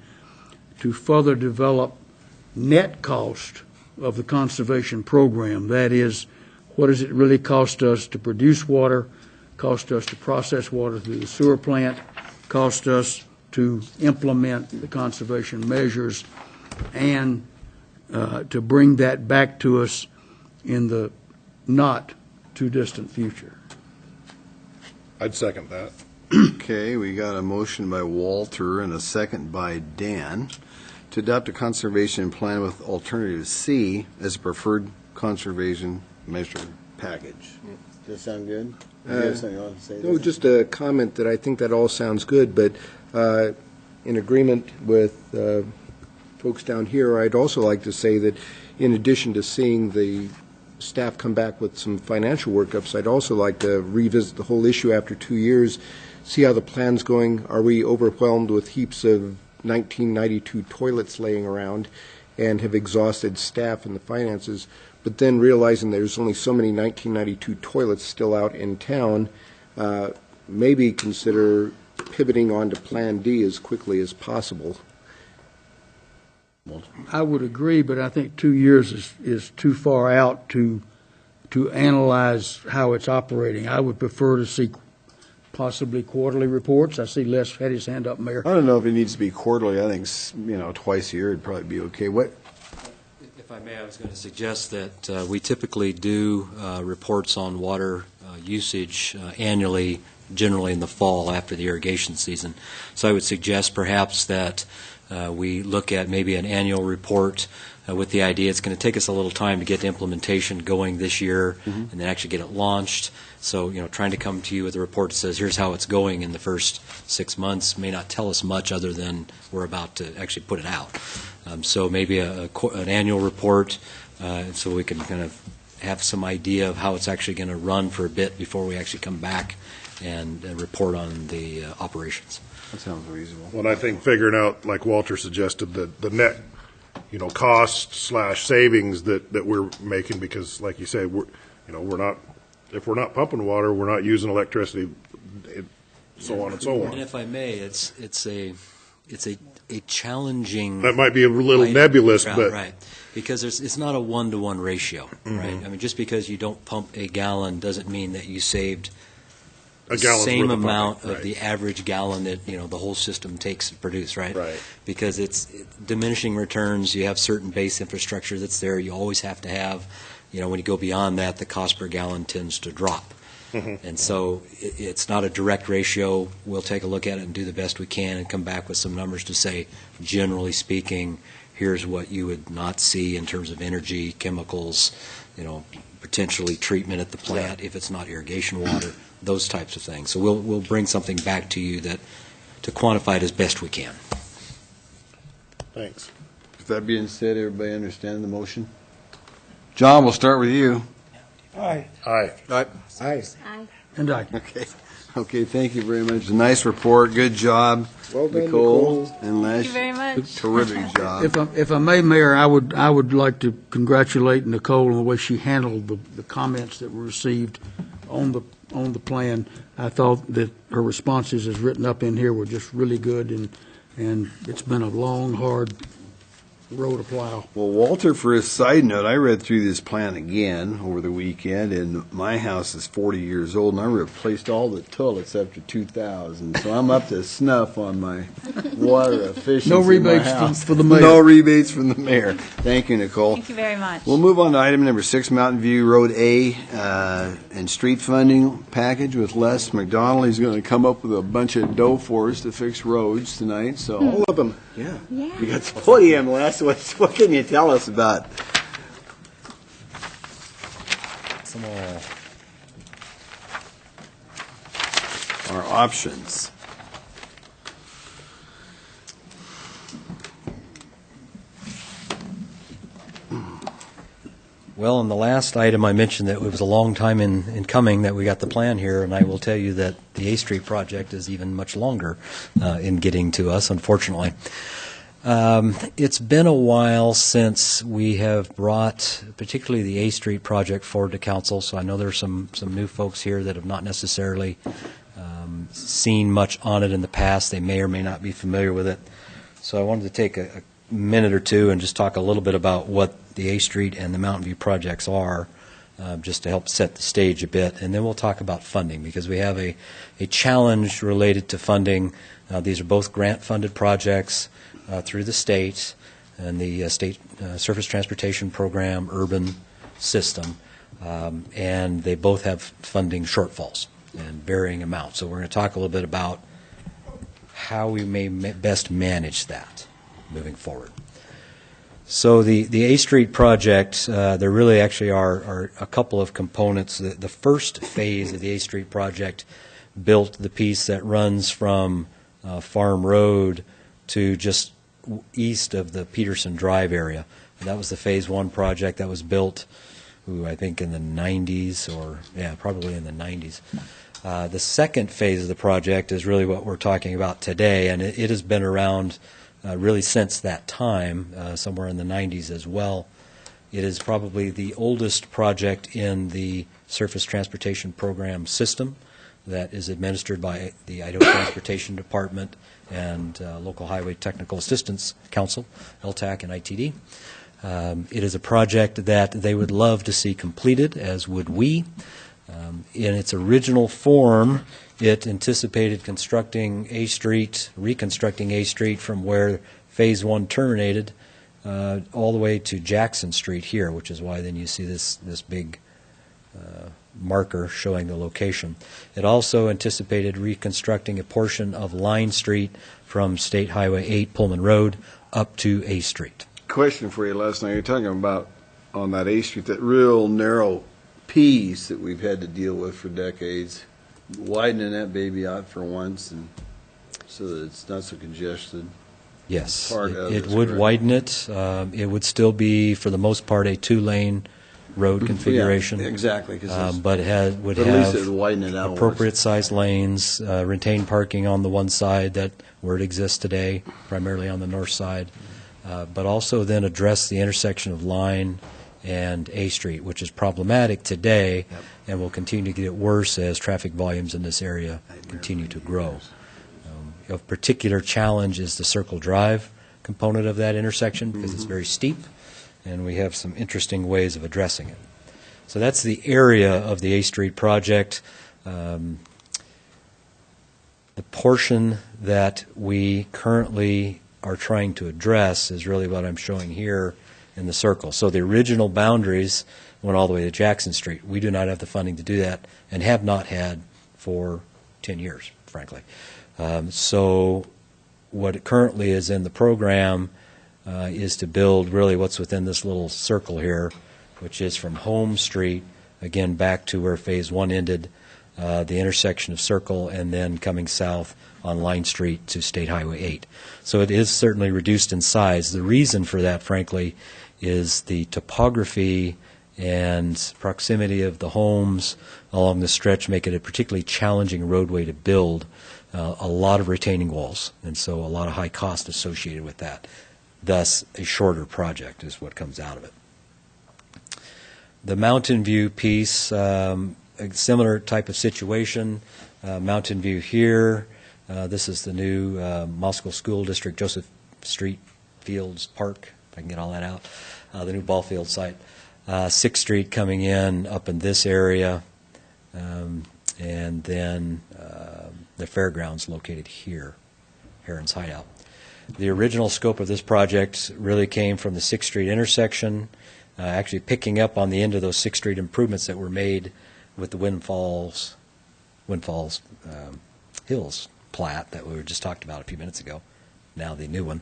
to further develop net cost of the conservation program. That is, what does it really cost us to produce water, cost us to process water through the sewer plant, cost us to implement the conservation measures, and to bring that back to us in the not too distant future. I'd second that. Okay, we got a motion by Walter and a second by Dan to adopt a conservation plan with alternative C as a preferred conservation measure package. Does that sound good? You have something you want to say No, there? just a comment that I think that all sounds good, but in agreement with folks down here, I'd also like to say that in addition to seeing the staff come back with some financial workups, I'd also like to revisit the whole issue after 2 years, see how the plan's going. Are we overwhelmed with heaps of 1992 toilets laying around and have exhausted staff and the finances? But then realizing there's only so many 1992 toilets still out in town, maybe consider pivoting on to Plan D as quickly as possible. I would agree, but I think 2 years is too far out to analyze how it's operating. I would prefer to see possibly quarterly reports. I see Les had his hand up, Mayor. I don't know if it needs to be quarterly. I think, twice a year would probably be okay. What? If I may, I was going to suggest that we typically do reports on water usage annually, generally in the fall after the irrigation season. So I would suggest perhaps that We look at maybe an annual report with the idea it's going to take us a little time to get the implementation going this year and then actually get it launched. So, trying to come to you with a report that says, here's how it's going in the first 6 months may not tell us much other than we're about to actually put it out. So maybe an annual report so we can kind of have some idea of how it's actually going to run for a bit before we actually come back and report on the operations. That sounds reasonable. Well, I think figuring out, like Walter suggested, the net, cost / savings that we're making, because, like you say, we're not, if we're not pumping water, we're not using electricity, so on and so on. And if I may, it's a challenging. That might be a little nebulous, but right, because it's not a 1-to-1 ratio, right? I mean, just because you don't pump a gallon doesn't mean that you saved the same amount of the average gallon that the whole system takes to produce, right? Right. Because it's diminishing returns. You have certain base infrastructure that's there. You always have to have, when you go beyond that, the cost per gallon tends to drop. And so it's not a direct ratio. We'll take a look at it and do the best we can and come back with some numbers to say, generally speaking, here's what you would not see in terms of energy, chemicals, potentially treatment at the plant if it's not irrigation water, those types of things. So we'll bring something back to you to quantify it as best we can. Thanks. With that being said, everybody understand the motion? John, we'll start with you. Aye. Aye. Aye. Aye. And I. Okay, thank you very much. A nice report. Good job. Well done, Nicole and Les. Thank you very much. Terrific job. If I may, Mayor, I would like to congratulate Nicole on the way she handled the comments that were received on the plan. I thought that her responses as written up in here were just really good, and it's been a long, hard road to plow. Well, Walter, for a side note, I read through this plan again over the weekend, and my house is 40 years old, and I replaced all the toilets after 2000, so I'm up to snuff on my water efficiency. No in my rebates house. for the mayor. No rebates from the mayor. Thank you, Nicole. Thank you very much. We'll move on to item number 6, Mountain View Road A and street funding package with Les McDonald. He's going to come up with a bunch of dough for us to fix roads tonight. So all of them. Yeah. Yeah. We got the podium, Les. What can you tell us about? Some more. Our options. Well, in the last item, I mentioned that it was a long time in coming that we got the plan here, and I will tell you that the A Street project is even much longer in getting to us, unfortunately. It's been a while since we have brought particularly the A Street project forward to council, so I know there's some new folks here that have not necessarily seen much on it in the past. They may or may not be familiar with it. So I wanted to take a minute or two and just talk a little bit about what the A Street and the Mountain View projects are, just to help set the stage a bit. And then we'll talk about funding, because we have a challenge related to funding. These are both grant-funded projects through the state and the state surface transportation program urban system, and they both have funding shortfalls and varying amounts. So we're going to talk a little bit about how we may best manage that moving forward. So the A Street project, there really actually are a couple of components. The first phase of the A Street project built the piece that runs from Farm Road to just east of the Peterson Drive area. And that was the Phase 1 project that was built, I think in the 90s, or probably in the 90s. The second phase of the project is really what we're talking about today, and it has been around really since that time, somewhere in the 90s as well. It is probably the oldest project in the Surface Transportation Program system that is administered by the Idaho Transportation Department and Local Highway Technical Assistance Council, LTAC and ITD. It is a project that they would love to see completed, as would we. In its original form, it anticipated reconstructing A Street from where Phase 1 terminated all the way to Jackson Street here, which is why then you see this big marker showing the location. It also anticipated reconstructing a portion of Line Street from State Highway 8 Pullman Road up to A Street. Question for you, last night. You're talking about on that A Street, that real narrow piece that we've had to deal with for decades, widening that baby out for once, and so that it's not so congested. Yes, Part of it it's would correct. widen it. It would still be, for the most part, a two-lane road configuration. Yeah, exactly. 'Cause it's- But it would but at least have it'd widen it out once. appropriate-sized lanes, retained parking on the one side that where it exists today, primarily on the north side, but also then address the intersection of Line and A Street, which is problematic today and will continue to get worse as traffic volumes in this area continue to grow. Of particular challenge is the Circle Drive component of that intersection because it's very steep, and we have some interesting ways of addressing it. So that's the area of the A Street project. The portion that we currently are trying to address is really what I'm showing here in the circle. So the original boundaries went all the way to Jackson Street. We do not have the funding to do that and have not had for 10 years, frankly. So what currently is in the program is to build really what's within this little circle here, which is from Home Street, again, back to where Phase 1 ended, the intersection of Circle, and then coming south on Line Street to State Highway 8. So it is certainly reduced in size. The reason for that, frankly, is the topography and proximity of the homes along the stretch make it a particularly challenging roadway to build. A lot of retaining walls, and so a lot of high cost associated with that. Thus, a shorter project is what comes out of it. The Mountain View piece, a similar type of situation. Mountain View here. This is the new Moscow School District, Joseph Street Fields Park, if I can get all that out, the new ball field site. 6th Street coming in up in this area, and then the fairgrounds located here, Heron's Hideout. The original scope of this project really came from the 6th Street intersection, actually picking up on the end of those 6th Street improvements that were made with the Windfalls Hills plat that we were just talked about a few minutes ago, now the new one,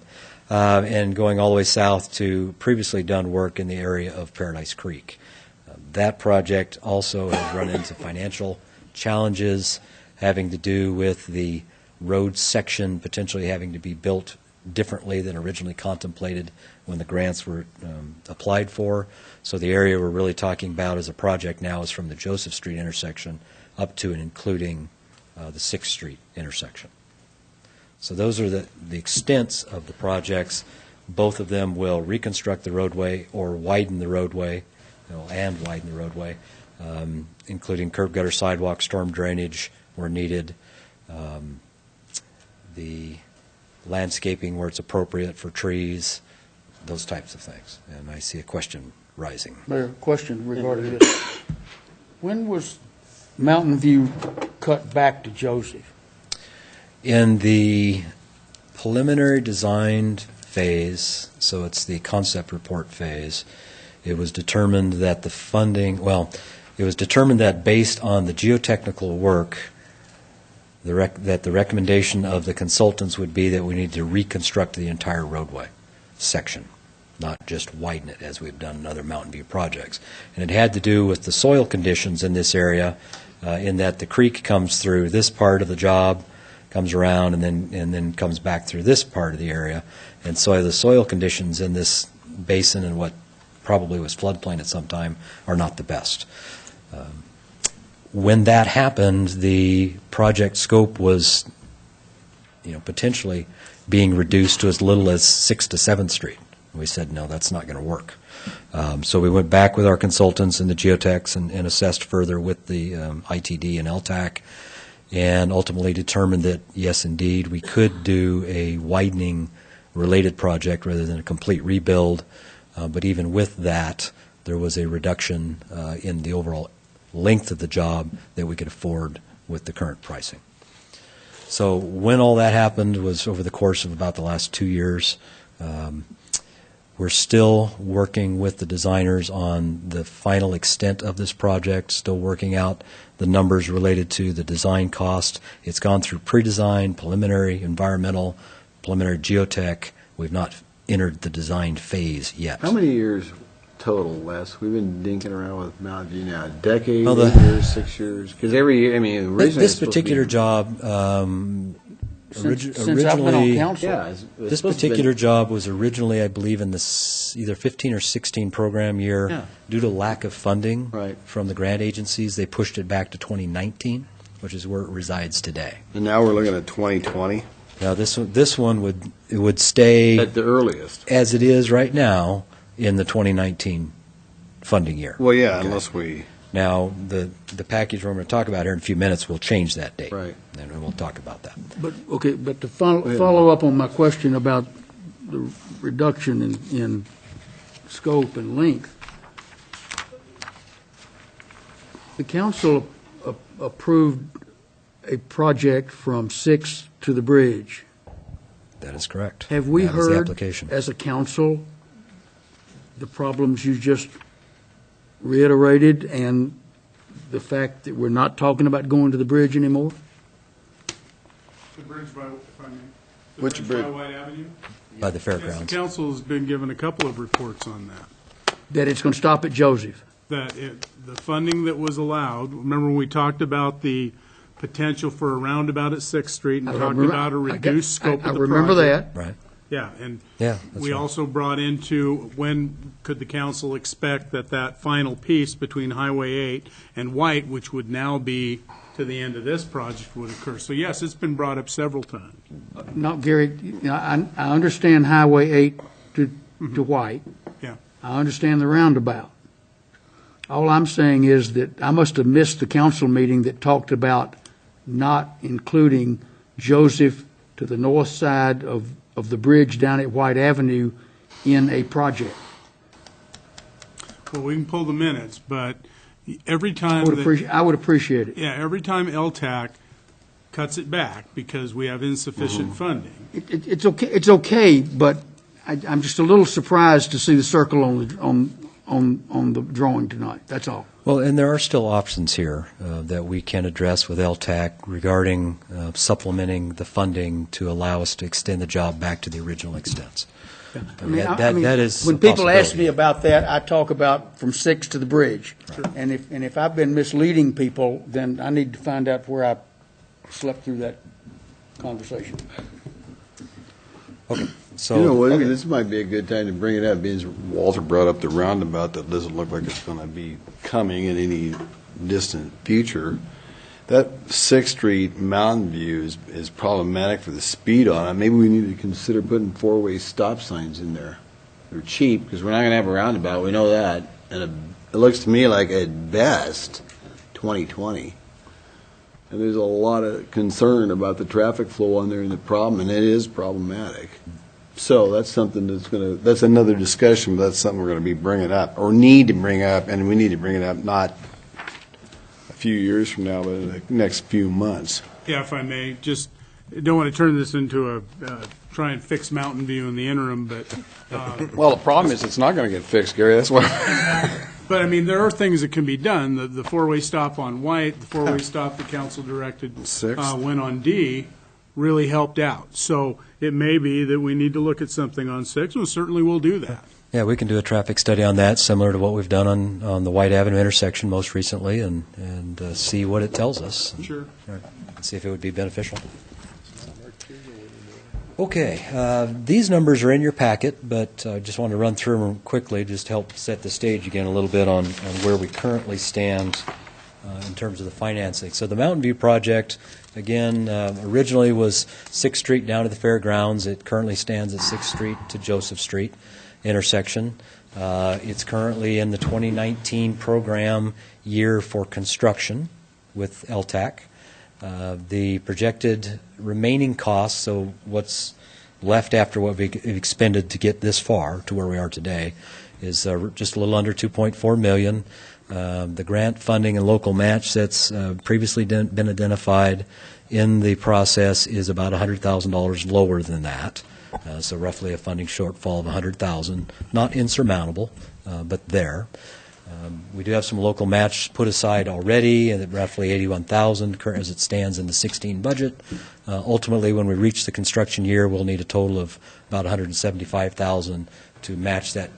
and going all the way south to previously done work in the area of Paradise Creek. That project also has run into financial challenges having to do with the road section potentially having to be built differently than originally contemplated when the grants were applied for. So the area we're really talking about as a project now is from the Joseph Street intersection up to and including the 6th Street intersection. So those are the extents of the projects. Both of them will reconstruct the roadway or widen the roadway, and widen the roadway, including curb gutter, sidewalk, storm drainage where needed, the landscaping where it's appropriate for trees, those types of things. And I see a question rising. Mayor, question regarding this. When was Mountain View cut back to Joseph? In the preliminary design phase, so it's the concept report phase, it was determined that the funding, it was determined that based on the geotechnical work, that the recommendation of the consultants would be that we need to reconstruct the entire roadway section, not just widen it as we've done in other Mountain View projects. And it had to do with the soil conditions in this area, in that the creek comes through this part of the job, comes around, and then comes back through this part of the area. And so the soil conditions in this basin and what probably was floodplain at some time are not the best. When that happened, the project scope was, potentially being reduced to as little as 6th to 7th Street. We said, no, that's not going to work. So we went back with our consultants and the geotechs and assessed further with the ITD and LTAC, and ultimately determined that, yes, indeed, we could do a widening-related project rather than a complete rebuild. But even with that, there was a reduction in the overall length of the job that we could afford with the current pricing. So when all that happened was over the course of about the last 2 years. We're still working with the designers on the final extent of this project, still working out the numbers related to the design cost. It's gone through pre-design, preliminary, environmental, preliminary geotech. We've not entered the design phase yet. How many years total, Wes? We've been dinking around with Mountain View now. A decade, Well, 8 years, 6 years? Because every year, I mean, originally This it's supposed to particular be- job, Since I've been on council. Yeah, it's this supposed to be- particular job was originally, I believe, in the either 15 or 16 program year. Yeah. Due to lack of funding Right. from the grant agencies, they pushed it back to 2019, which is where it resides today. And now we're looking at 2020 Now, this one would stay at the earliest. as it is right now in the 2019 funding year. Well, yeah, Okay. unless we, Now, the package we're going to talk about here in a few minutes will change that date. Right. And we'll talk about that. But to follow up on my question about the reduction in scope and length, the council approved a project from 6th to the bridge. That is correct. Have we That is the heard, application. as a council, the problems you just reiterated and the fact that we're not talking about going to the bridge anymore? The bridge by, if I may. The Which bridge? bridge? By White Avenue? By the Yes, fairgrounds. the council's been given a couple of reports on that. That it's going to stop at Joseph? The funding that was allowed, remember when we talked about the potential for a roundabout at Sixth Street and I talked remember- about a I reduced scope I of the remember project? that. Right. Yeah, and Yeah, that's we right. also brought into, when could the council expect that final piece between Highway 8 and White, which would now be to the end of this project, would occur? So yes, it's been brought up several times. No, Gary, I understand Highway 8 to White. Yeah. I understand the roundabout. All I'm saying is that I must have missed the council meeting that talked about not including Joseph to the north side of the bridge down at White Avenue in a project. Well, we can pull the minutes, but every I time would that, appreciate it. yeah, every time LTAC cuts it back because we have insufficient funding. It's okay, but I'm just a little surprised to see the circle on the drawing tonight, that's all. Well, and there are still options here that we can address with LTAC regarding supplementing the funding to allow us to extend the job back to the original extents. That is when a people ask possibility. me about that, I talk about from 6 to the bridge. And if I've been misleading people, then I need to find out where I slept through that conversation. Okay, so. You know what, this might be a good time to bring it up, being Walter brought up the roundabout that doesn't look like it's going to be coming in any distant future. That 6th Street Mountain View is problematic for the speed on it. Maybe we need to consider putting 4-way stop signs in there. They're cheap, because we're not going to have a roundabout, we know that. And it looks to me like, at best, 2020. And there's a lot of concern about the traffic flow on there and the problem, and it is problematic. So that's something that's another discussion, but that's something we're going to be bringing up, or need to bring up, and we need to bring it up not a few years from now, but in the next few months. Yeah, if I may, just, don't want to turn this into try and fix Mountain View in the interim, but. Well, the problem is it's not going to get fixed, Gary, that's why. But, I mean, there are things that can be done. The 4-way stop on White, the 4-way stop the council directed went on D, really helped out. So it may be that we need to look at something on 6, and certainly we'll do that. Yeah, we can do a traffic study on that, similar to what we've done on the White Avenue intersection most recently, and see what it tells us. Sure. Right. See if it would be beneficial. Okay, these numbers are in your packet, but I just want to run through them quickly, just to help set the stage again a little bit on where we currently stand in terms of the financing. So the Mountain View project, again, originally was 6th Street down to the fairgrounds. It currently stands at 6th Street to Joseph Street intersection. It's currently in the 2019 program year for construction with LTAC. The projected remaining costs, so what's left after what we've expended to get this far to where we are today, is just a little under $2.4 million. The grant funding and local match that's previously been identified in the process is about $100,000 lower than that. So roughly a funding shortfall of $100,000, not insurmountable, but there. We do have some local match put aside already, and roughly $81,000 as it stands in the 16 budget. Ultimately, when we reach the construction year, we'll need a total of about $175,000 to match that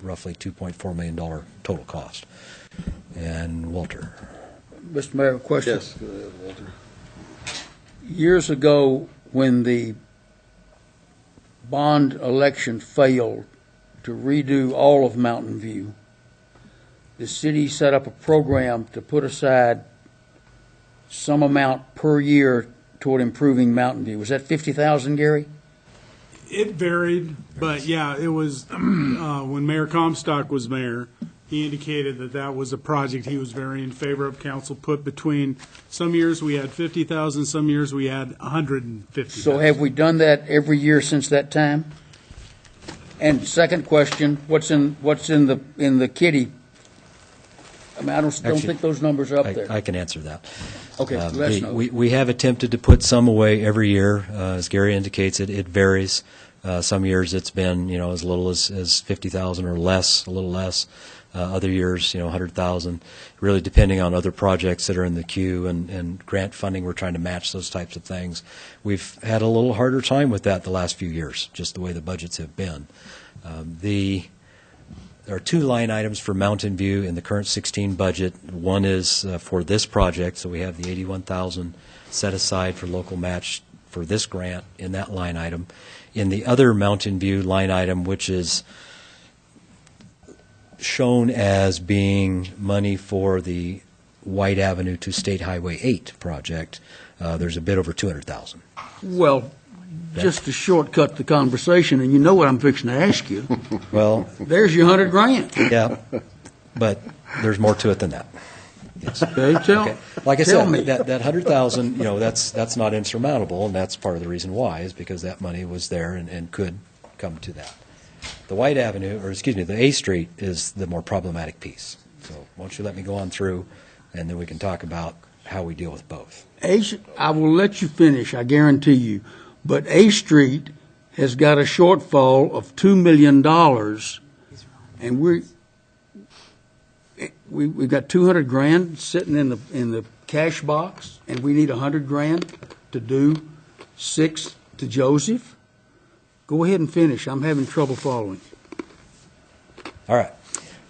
roughly $2.4 million total cost. And Walter. Mr. Mayor, a question. Yes, go ahead, Walter. Years ago, when the bond election failed to redo all of Mountain View, the city set up a program to put aside some amount per year toward improving Mountain View. Was that $50,000, Gary? It varied, but yeah, it was, when Mayor Comstock was mayor, he indicated that that was a project he was very in favor of. Council put between, some years we had 50,000, some years we had 150,000. So have we done that every year since that time? And second question, what's in the kitty? I mean, I don't think those numbers are up there. I can answer that. Okay, let us know. We have attempted to put some away every year. As Gary indicates, it varies. Some years it's been, as little as 50,000 or less, a little less. Other years, 100,000. Really depending on other projects that are in the queue and grant funding. We're trying to match those types of things. We've had a little harder time with that the last few years, just the way the budgets have been. There are two line items for Mountain View in the current 16 budget. One is for this project, so we have the $81,000 set aside for local match for this grant in that line item. In the other Mountain View line item, which is shown as being money for the White Avenue to State Highway 8 project, there's a bit over $200,000. Well, just to shortcut the conversation, and you know what I'm fixing to ask you. Well, there's your $100,000. Yeah, but there's more to it than that. Yes. Okay, Like I tell said, me. that $100,000, that's not insurmountable, and that's part of the reason why, is because that money was there and could come to that. The White Avenue, the A Street is the more problematic piece. So why don't you let me go on through, and then we can talk about how we deal with both. I will let you finish, I guarantee you. But A Street has got a shortfall of $2 million, and we've got $200,000 sitting in the cash box, and we need $100,000 to do 6 to Joseph. Go ahead and finish. I'm having trouble following. All right.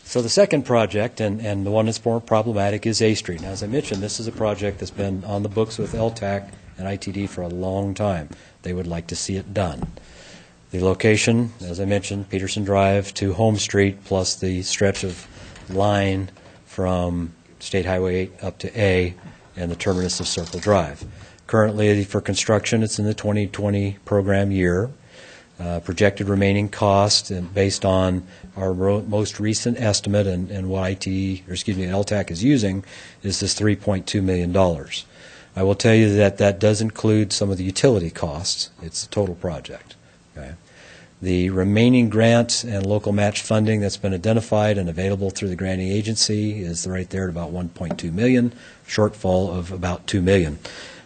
So the second project, and the one that's more problematic, is A Street. Now, as I mentioned, this is a project that's been on the books with LTAC and ITD for a long time. They would like to see it done. The location, as I mentioned, Peterson Drive to Home Street, plus the stretch of line from State Highway 8 up to A and the terminus of Circle Drive. Currently, for construction, it's in the 2020 program year. Projected remaining cost, and based on our most recent estimate and what LTAC is using, is this $3.2 million. I will tell you that does include some of the utility costs. It's a total project. Okay. The remaining grant and local match funding that's been identified and available through the granting agency is right there at about $1.2 million, shortfall of about $2 million.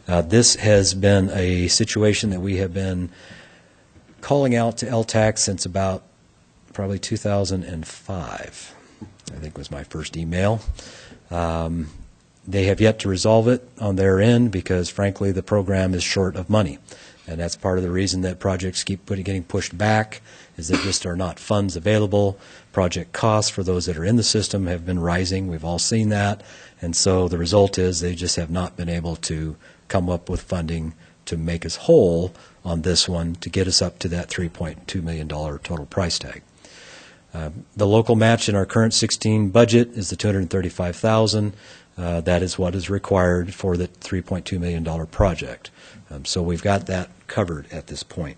This has been a situation that we have been calling out to LTAC since about probably 2005, I think was my first email. They have yet to resolve it on their end because, frankly, the program is short of money. And that's part of the reason that projects keep getting pushed back, is there just are not funds available. Project costs for those that are in the system have been rising. We've all seen that. And so the result is they just have not been able to come up with funding to make us whole on this one to get us up to that $3.2 million total price tag. The local match in our current 16 budget is the $235,000. That is what is required for the $3.2 million project. So we've got that covered at this point.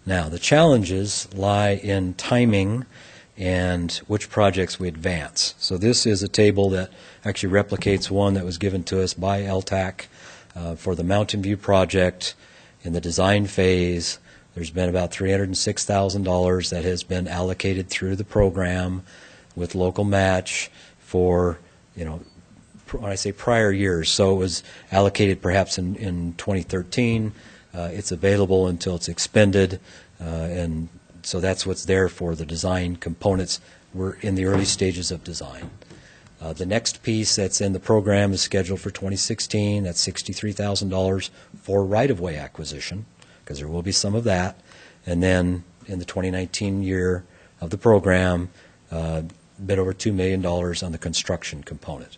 Now, the challenges lie in timing and which projects we advance. So this is a table that actually replicates one that was given to us by LTAC for the Mountain View project. In the design phase, there's been about $306,000 that has been allocated through the program with local match for, when I say prior years, so it was allocated perhaps in 2013, It's available until it's expended, and so that's what's there for the design components. We're in the early stages of design. The next piece that's in the program is scheduled for 2016. That's $63,000 for right-of-way acquisition, because there will be some of that. And then in the 2019 year of the program, a bit over $2 million on the construction component.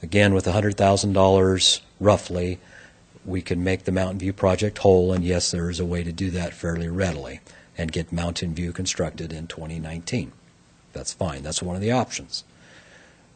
Again, with $100,000 roughly, we can make the Mountain View project whole, and yes, there is a way to do that fairly readily and get Mountain View constructed in 2019. That's fine. That's one of the options.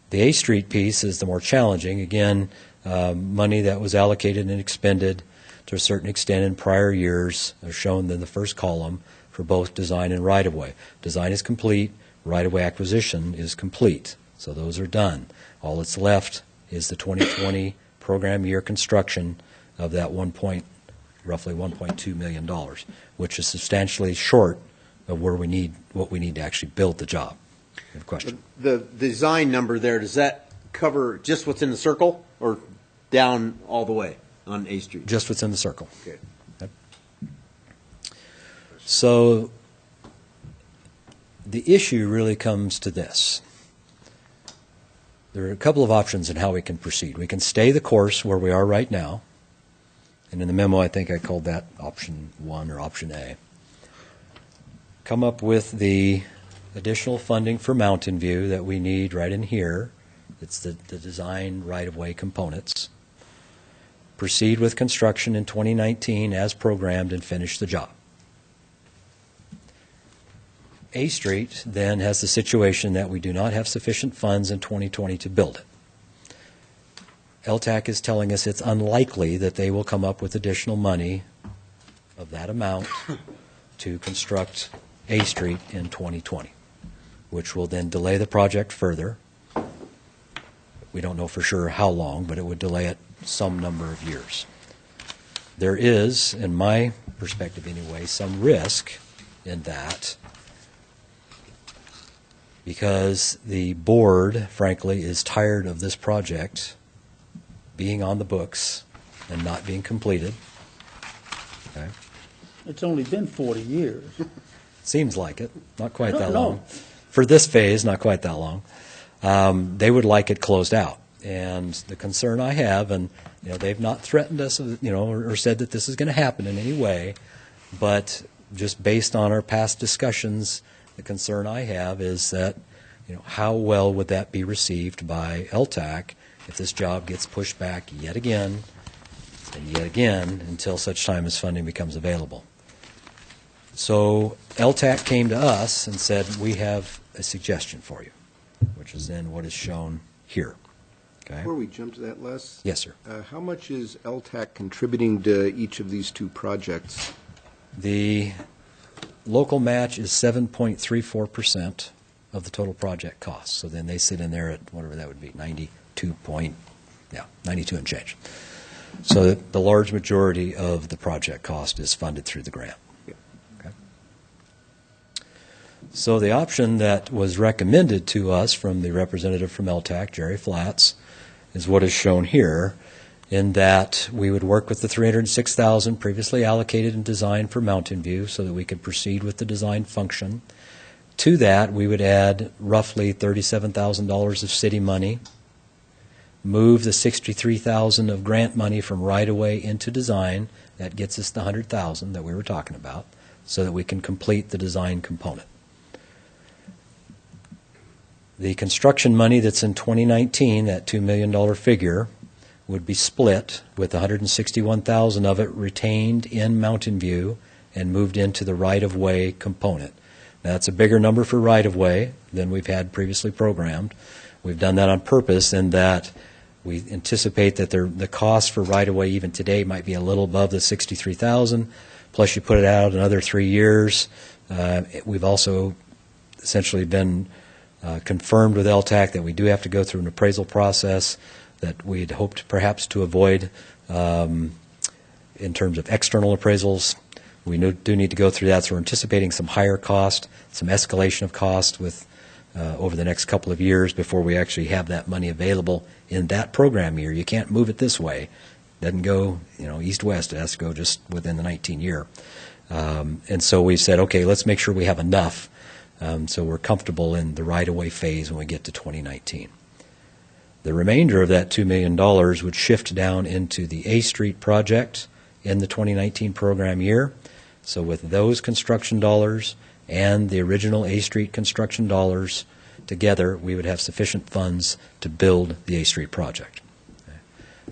The A Street piece is the more challenging. Again, money that was allocated and expended to a certain extent in prior years are shown in the first column for both design and right-of-way. Design is complete. Right-of-way acquisition is complete. So those are done. All that's left is the 2020 program year construction of that roughly $1.2 million, which is substantially short of what we need to actually build the job. You have a question? The design number there, does that cover just what's in the circle or down all the way on A Street? Just what's in the circle. Okay. Yep. So the issue really comes to this. There are a couple of options in how we can proceed. We can stay the course where we are right now, and in the memo I think I called that option 1 or option A. Come up with the additional funding for Mountain View that we need right in here. It's the design right-of-way components. Proceed with construction in 2019 as programmed and finish the job. A Street then has the situation that we do not have sufficient funds in 2020 to build it. LTAC is telling us it's unlikely that they will come up with additional money of that amount to construct A Street in 2020, which will then delay the project further. We don't know for sure how long, but it would delay it some number of years. There is, in my perspective anyway, some risk in that, because the board, frankly, is tired of this project being on the books and not being completed. Okay. It's only been 40 years. Seems like it. Not quite that No. long. For this phase, not quite that long. They would like it closed out. And the concern I have, and they've not threatened us, or said that this is going to happen in any way, but just based on our past discussions, the concern I have is that, how well would that be received by LTAC if this job gets pushed back yet again and yet again until such time as funding becomes available. So LTAC came to us and said, we have a suggestion for you, which is then what is shown here. Okay. Before we jump to that, Les? Yes, sir. How much is LTAC contributing to each of these two projects? The local match is 7.34% of the total project cost. So then they sit in there at whatever that would be, 92 and change. So the large majority of the project cost is funded through the grant. Okay. So the option that was recommended to us from the representative from LTAC, Jerry Flatts, is what is shown here, in that we would work with the $306,000 previously allocated and designed for Mountain View so that we could proceed with the design function. To that, we would add roughly $37,000 of city money, move the $63,000 of grant money from right-of-way into design. That gets us the $100,000 that we were talking about, so that we can complete the design component. The construction money that's in 2019, that $2 million figure, would be split with $161,000 of it retained in Mountain View and moved into the right-of-way component. Now, that's a bigger number for right-of-way than we've had previously programmed. We've done that on purpose in that we anticipate that the cost for right-of-way even today might be a little above the $63,000, plus you put it out another 3 years. We've also essentially been confirmed with LTAC that we do have to go through an appraisal process that we'd hoped perhaps to avoid in terms of external appraisals. We do need to go through that, so we're anticipating some higher cost, some escalation of cost with over the next couple of years before we actually have that money available in that program year. You can't move it this way. Doesn't go, east-west. It has to go just within the 19 year. And so we said, okay, let's make sure we have enough so we're comfortable in the right-of-way phase when we get to 2019. The remainder of that $2 million would shift down into the A Street project in the 2019 program year. So with those construction dollars and the original A Street construction dollars together, we would have sufficient funds to build the A Street project.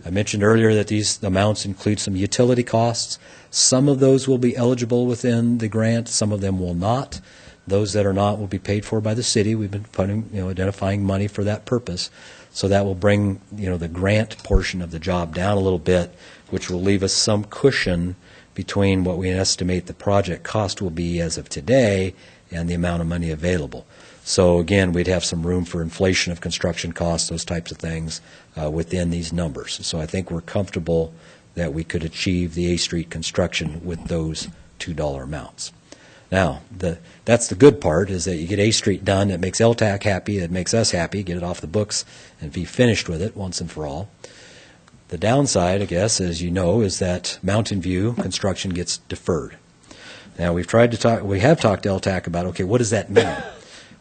I mentioned earlier that these amounts include some utility costs. Some of those will be eligible within the grant, some of them will not. Those that are not will be paid for by the city. We've been identifying money for that purpose. So that will bring, the grant portion of the job down a little bit, which will leave us some cushion between what we estimate the project cost will be as of today and the amount of money available. So again, we'd have some room for inflation of construction costs, those types of things within these numbers. So I think we're comfortable that we could achieve the A Street construction with those $2 amounts. Now, that's the good part, is that you get A Street done. It makes LTAC happy. It makes us happy, get it off the books and be finished with it once and for all. The downside, I guess, as you know, is that Mountain View construction gets deferred. Now, we have talked to LTAC about, okay, what does that mean?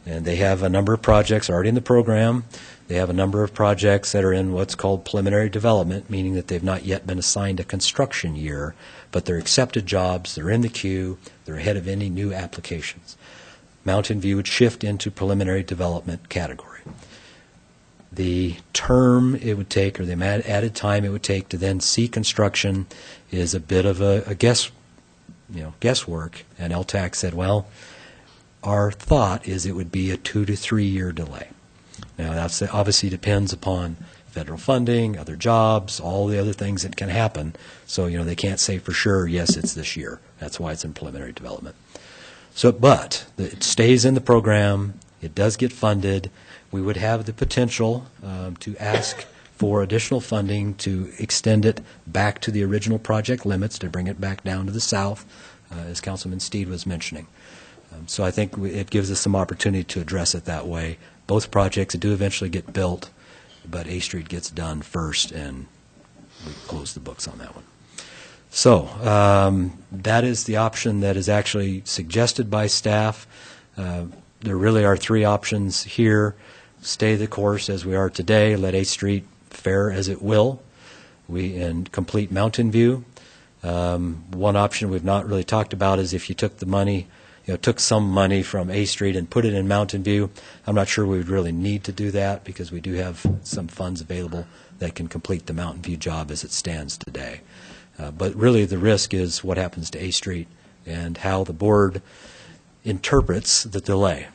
And they have a number of projects already in the program. They have a number of projects that are in what's called preliminary development, meaning that they've not yet been assigned a construction year, but they're accepted jobs, they're in the queue, they're ahead of any new applications. Mountain View would shift into preliminary development category. The term it would take, or the added time it would take to then see construction, is a bit of a guesswork. And LTAC said, well, our thought is it would be a 2 to 3 year delay. Now, that obviously depends upon federal funding, other jobs, all the other things that can happen. So, they can't say for sure, yes, it's this year. That's why it's in preliminary development. So, but it stays in the program. It does get funded. We would have the potential to ask for additional funding to extend it back to the original project limits, to bring it back down to the south, as Councilman Steed was mentioning. So I think it gives us some opportunity to address it that way. Both projects do eventually get built, but A Street gets done first, and we close the books on that one. So that is the option that is actually suggested by staff. There really are three options here. Stay the course as we are today, let A Street fare as it will, and complete Mountain View. One option we've not really talked about is if you took the money, took some money from A Street and put it in Mountain View. I'm not sure we would really need to do that, because we do have some funds available that can complete the Mountain View job as it stands today. But really the risk is what happens to A Street and how the board interprets the delay.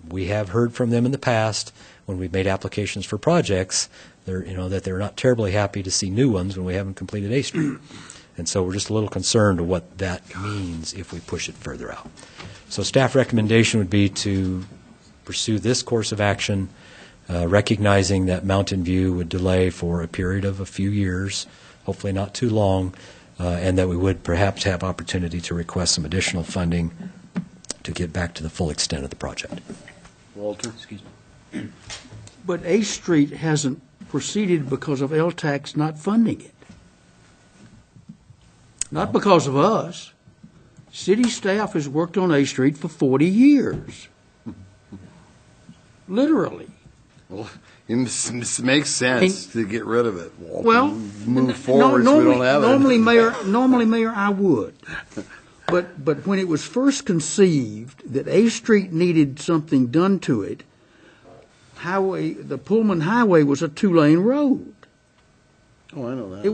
We have heard from them in the past when we've made applications for projects, that they're not terribly happy to see new ones when we haven't completed A Street. And so we're just a little concerned of what that means if we push it further out. So staff recommendation would be to pursue this course of action, recognizing that Mountain View would delay for a period of a few years, hopefully not too long, and that we would perhaps have opportunity to request some additional funding to get back to the full extent of the project. Walter? Excuse me. But A Street hasn't proceeded because of LTAC's not funding it. Not because of us. City staff has worked on A Street for 40 years. Literally. Well, it makes sense to get rid of it. Well, move forward so we don't have it. Normally, Mayor, I would. But when it was first conceived that A Street needed something done to it, the Pullman Highway was a 2-lane road. Oh, I know that.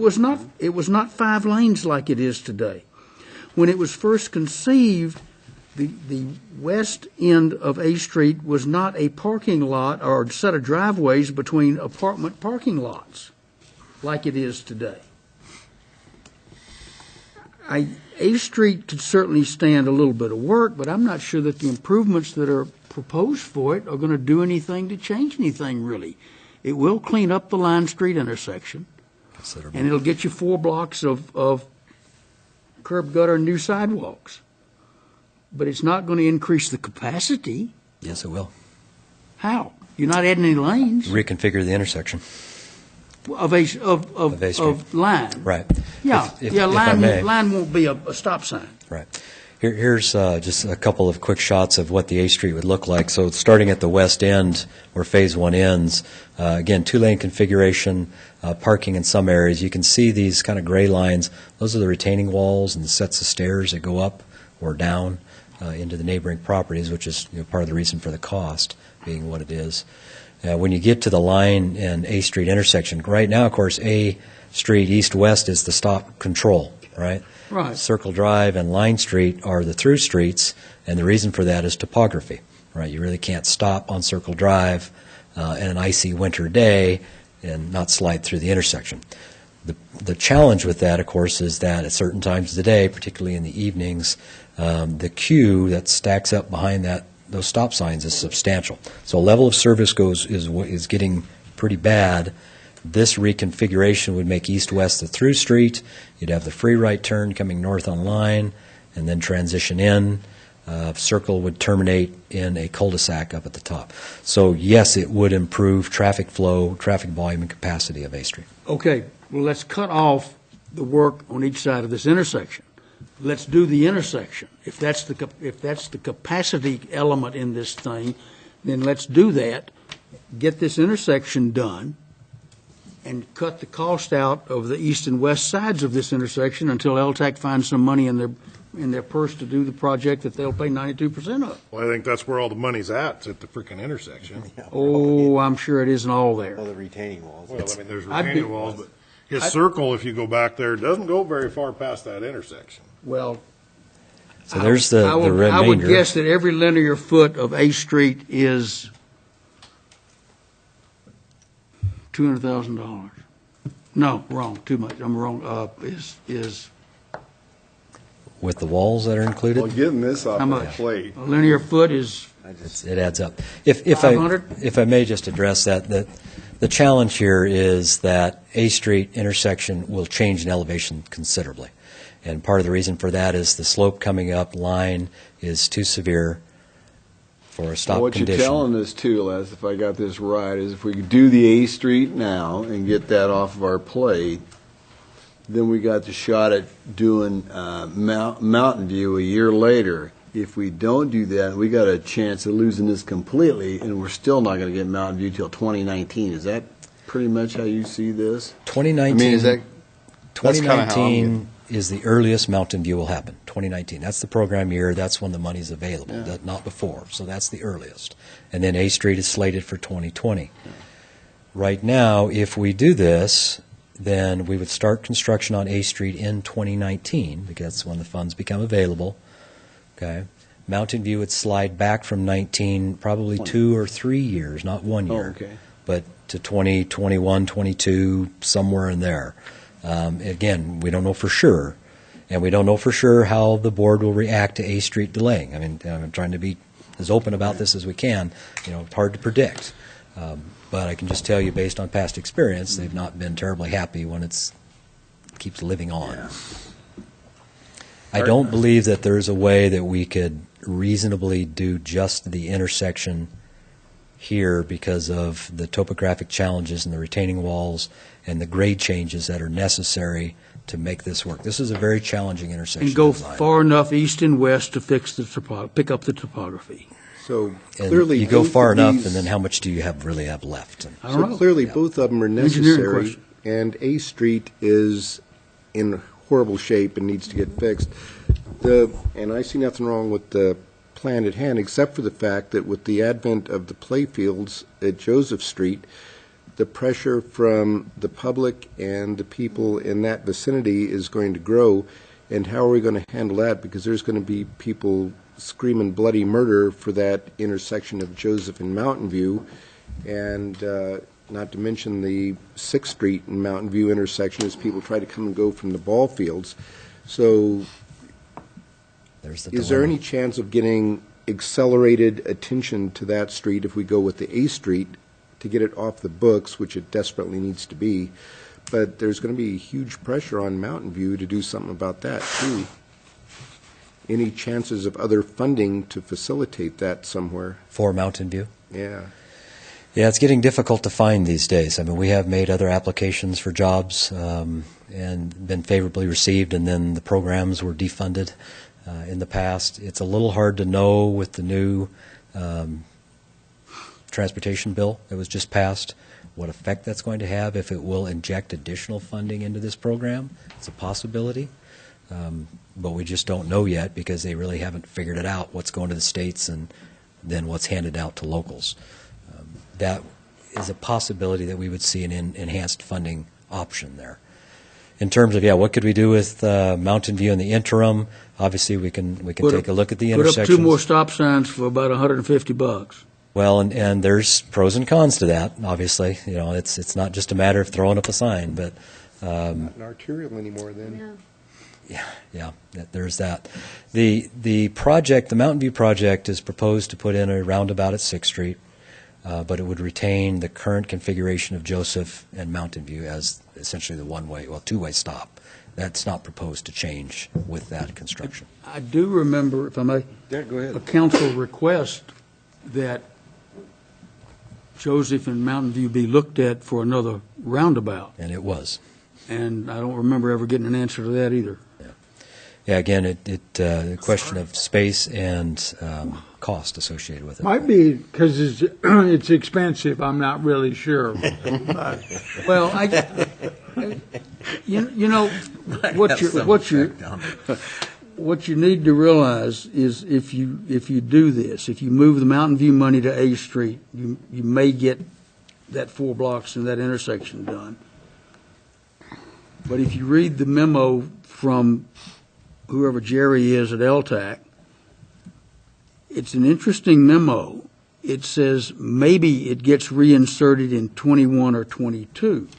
It was not 5 lanes like it is today. When it was first conceived, the west end of A Street was not a parking lot or a set of driveways between apartment parking lots like it is today. A Street could certainly stand a little bit of work, but I'm not sure that the improvements that are proposed for it are going to do anything to change anything, really. It will clean up the Line Street intersection, and it'll get you 4 blocks of curb gutter and new sidewalks. But it's not going to increase the capacity. Yes, it will. How? You're not adding any lanes. Reconfigure the intersection. Of A Street. of line. Right. Yeah, If yeah, I may. line won't be a stop sign. Right. Here's just a couple of quick shots of what the A Street would look like. So starting at the west end where Phase 1 ends, again, two-lane configuration, parking in some areas. You can see these kind of gray lines. Those are the retaining walls and the sets of stairs that go up or down into the neighboring properties, which is part of the reason for the cost being what it is. When you get to the Line and A Street intersection, right now, of course, A Street east-west is the stop control, right? Right. Circle Drive and Line Street are the through streets, and the reason for that is topography, right? You really can't stop on Circle Drive in an icy winter day and not slide through the intersection. The challenge with that, of course, is that at certain times of the day, particularly in the evenings, the queue that stacks up behind those stop signs is substantial. So level of service is getting pretty bad. This reconfiguration would make east-west the through street. You'd have the free right turn coming north on Line and then transition in. Circle would terminate in a cul-de-sac up at the top. So yes, it would improve traffic flow, traffic volume, and capacity of A Street. Okay, well, let's cut off the work on each side of this intersection. Let's do the intersection. If that's the capacity element in this thing, then let's do that. Get this intersection done, and cut the cost out of the east and west sides of this intersection until LTAC finds some money in their purse to do the project that they'll pay 92% of. Well, I think that's where all the money's at the frickin' intersection. Oh, I'm sure it isn't all there. Well, the retaining walls. Well, I mean, there's retaining walls, but his circle, if you go back there, doesn't go very far past that intersection. Well, So there's the remainder. I would guess that every linear foot of A Street is $200,000. No, wrong, too much, I'm wrong, is With the walls that are included? Well, getting this off how the much? plate. A linear foot is, It adds up. If 500? I may just address that, the challenge here is that A Street intersection will change in elevation considerably. And part of the reason for that is the slope coming up Line is too severe for a stop What condition. you're telling us too, Les, if I got this right, is if we could do the A Street now and get that off of our plate, then we got the shot at doing Mountain View a year later. If we don't do that, we got a chance of losing this completely, and we're still not going to get Mountain View till 2019. Is that pretty much how you see this? 2019, I mean, is that that's kinda how I'm 2019 is the earliest Mountain View will happen, 2019. That's the program year, that's when the money's available, not before. So that's the earliest. And then A Street is slated for 2020. Right now, if we do this, then we would start construction on A Street in 2019, because that's when the funds become available. Okay. Mountain View would slide back from 19, probably 2 or 3 years, not 1 year, but to 20, 21, 22, somewhere in there. Again, we don't know for sure, and we don't know for sure how the board will react to A Street delaying. I mean, I'm trying to be as open about this as we can. It's hard to predict. But I can just tell you, based on past experience, they've not been terribly happy when it keeps living on. Yeah. I don't believe that there's a way that we could reasonably do just the intersection here because of the topographic challenges and the retaining walls and the grade changes that are necessary to make this work. This is a very challenging intersection and go design. far enough east and west to pick up the topography. So And clearly, you go both far of enough, these- and then how much do you really have left? I don't So know. clearly, both of them are Engineering necessary, question. and A Street is in horrible shape and needs to get fixed. And I see nothing wrong with the plan at hand, except for the fact that with the advent of the playfields at Joseph Street, the pressure from the public and the people in that vicinity is going to grow. And how are we going to handle that? Because there's going to be people screaming bloody murder for that intersection of Joseph and Mountain View, and not to mention the 6th Street and Mountain View intersection as people try to come and go from the ball fields. So There's the is there dilemma. any chance of getting accelerated attention to that street if we go with the A Street to get it off the books, which it desperately needs to be? But there's going to be huge pressure on Mountain View to do something about that, too. Any chances of other funding to facilitate that somewhere? For Mountain View? Yeah. Yeah, it's getting difficult to find these days. I mean, we have made other applications for jobs and been favorably received, and then the programs were defunded in the past. It's a little hard to know with the new transportation bill that was just passed what effect that's going to have, if it will inject additional funding into this program. It's a possibility, but we just don't know yet because they really haven't figured it out, what's going to the states and then what's handed out to locals. That is a possibility that we would see an enhanced funding option there. In terms of, what could we do with Mountain View in the interim? Obviously, we can take a look at the intersections. Put up 2 more stop signs for about $150. Well, and there's pros and cons to that. Obviously, it's not just a matter of throwing up a sign, but not an arterial anymore then. yeah, there's that. The project, the Mountain View project, is proposed to put in a roundabout at 6th Street, but it would retain the current configuration of Joseph and Mountain View as essentially the two-way stop. That's not proposed to change with that construction. I do remember, if I may, Yeah, go ahead. a council request that Joseph and Mountain View be looked at for another roundabout. And it was. And I don't remember ever getting an answer to that either. Yeah, again, the question of space and cost associated with it. Might be because it's expensive. I'm not really sure. Well, what you need to realize is if you do this, if you move the Mountain View money to A Street, you may get that 4 blocks and that intersection done. But if you read the memo from whoever Jerry is at LTAC, it's an interesting memo. It says maybe it gets reinserted in 21 or 22.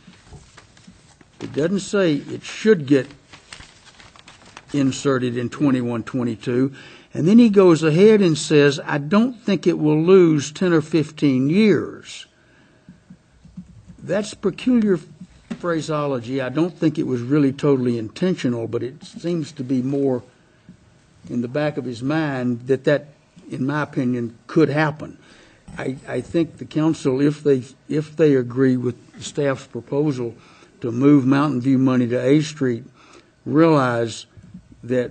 It doesn't say it should get inserted in 21, 22. And then he goes ahead and says, I don't think it will lose 10 or 15 years. That's peculiar phraseology. I don't think it was really totally intentional, but it seems to be more in the back of his mind that, in my opinion, could happen. I think the council, if they agree with the staff's proposal to move Mountain View money to A Street, realize that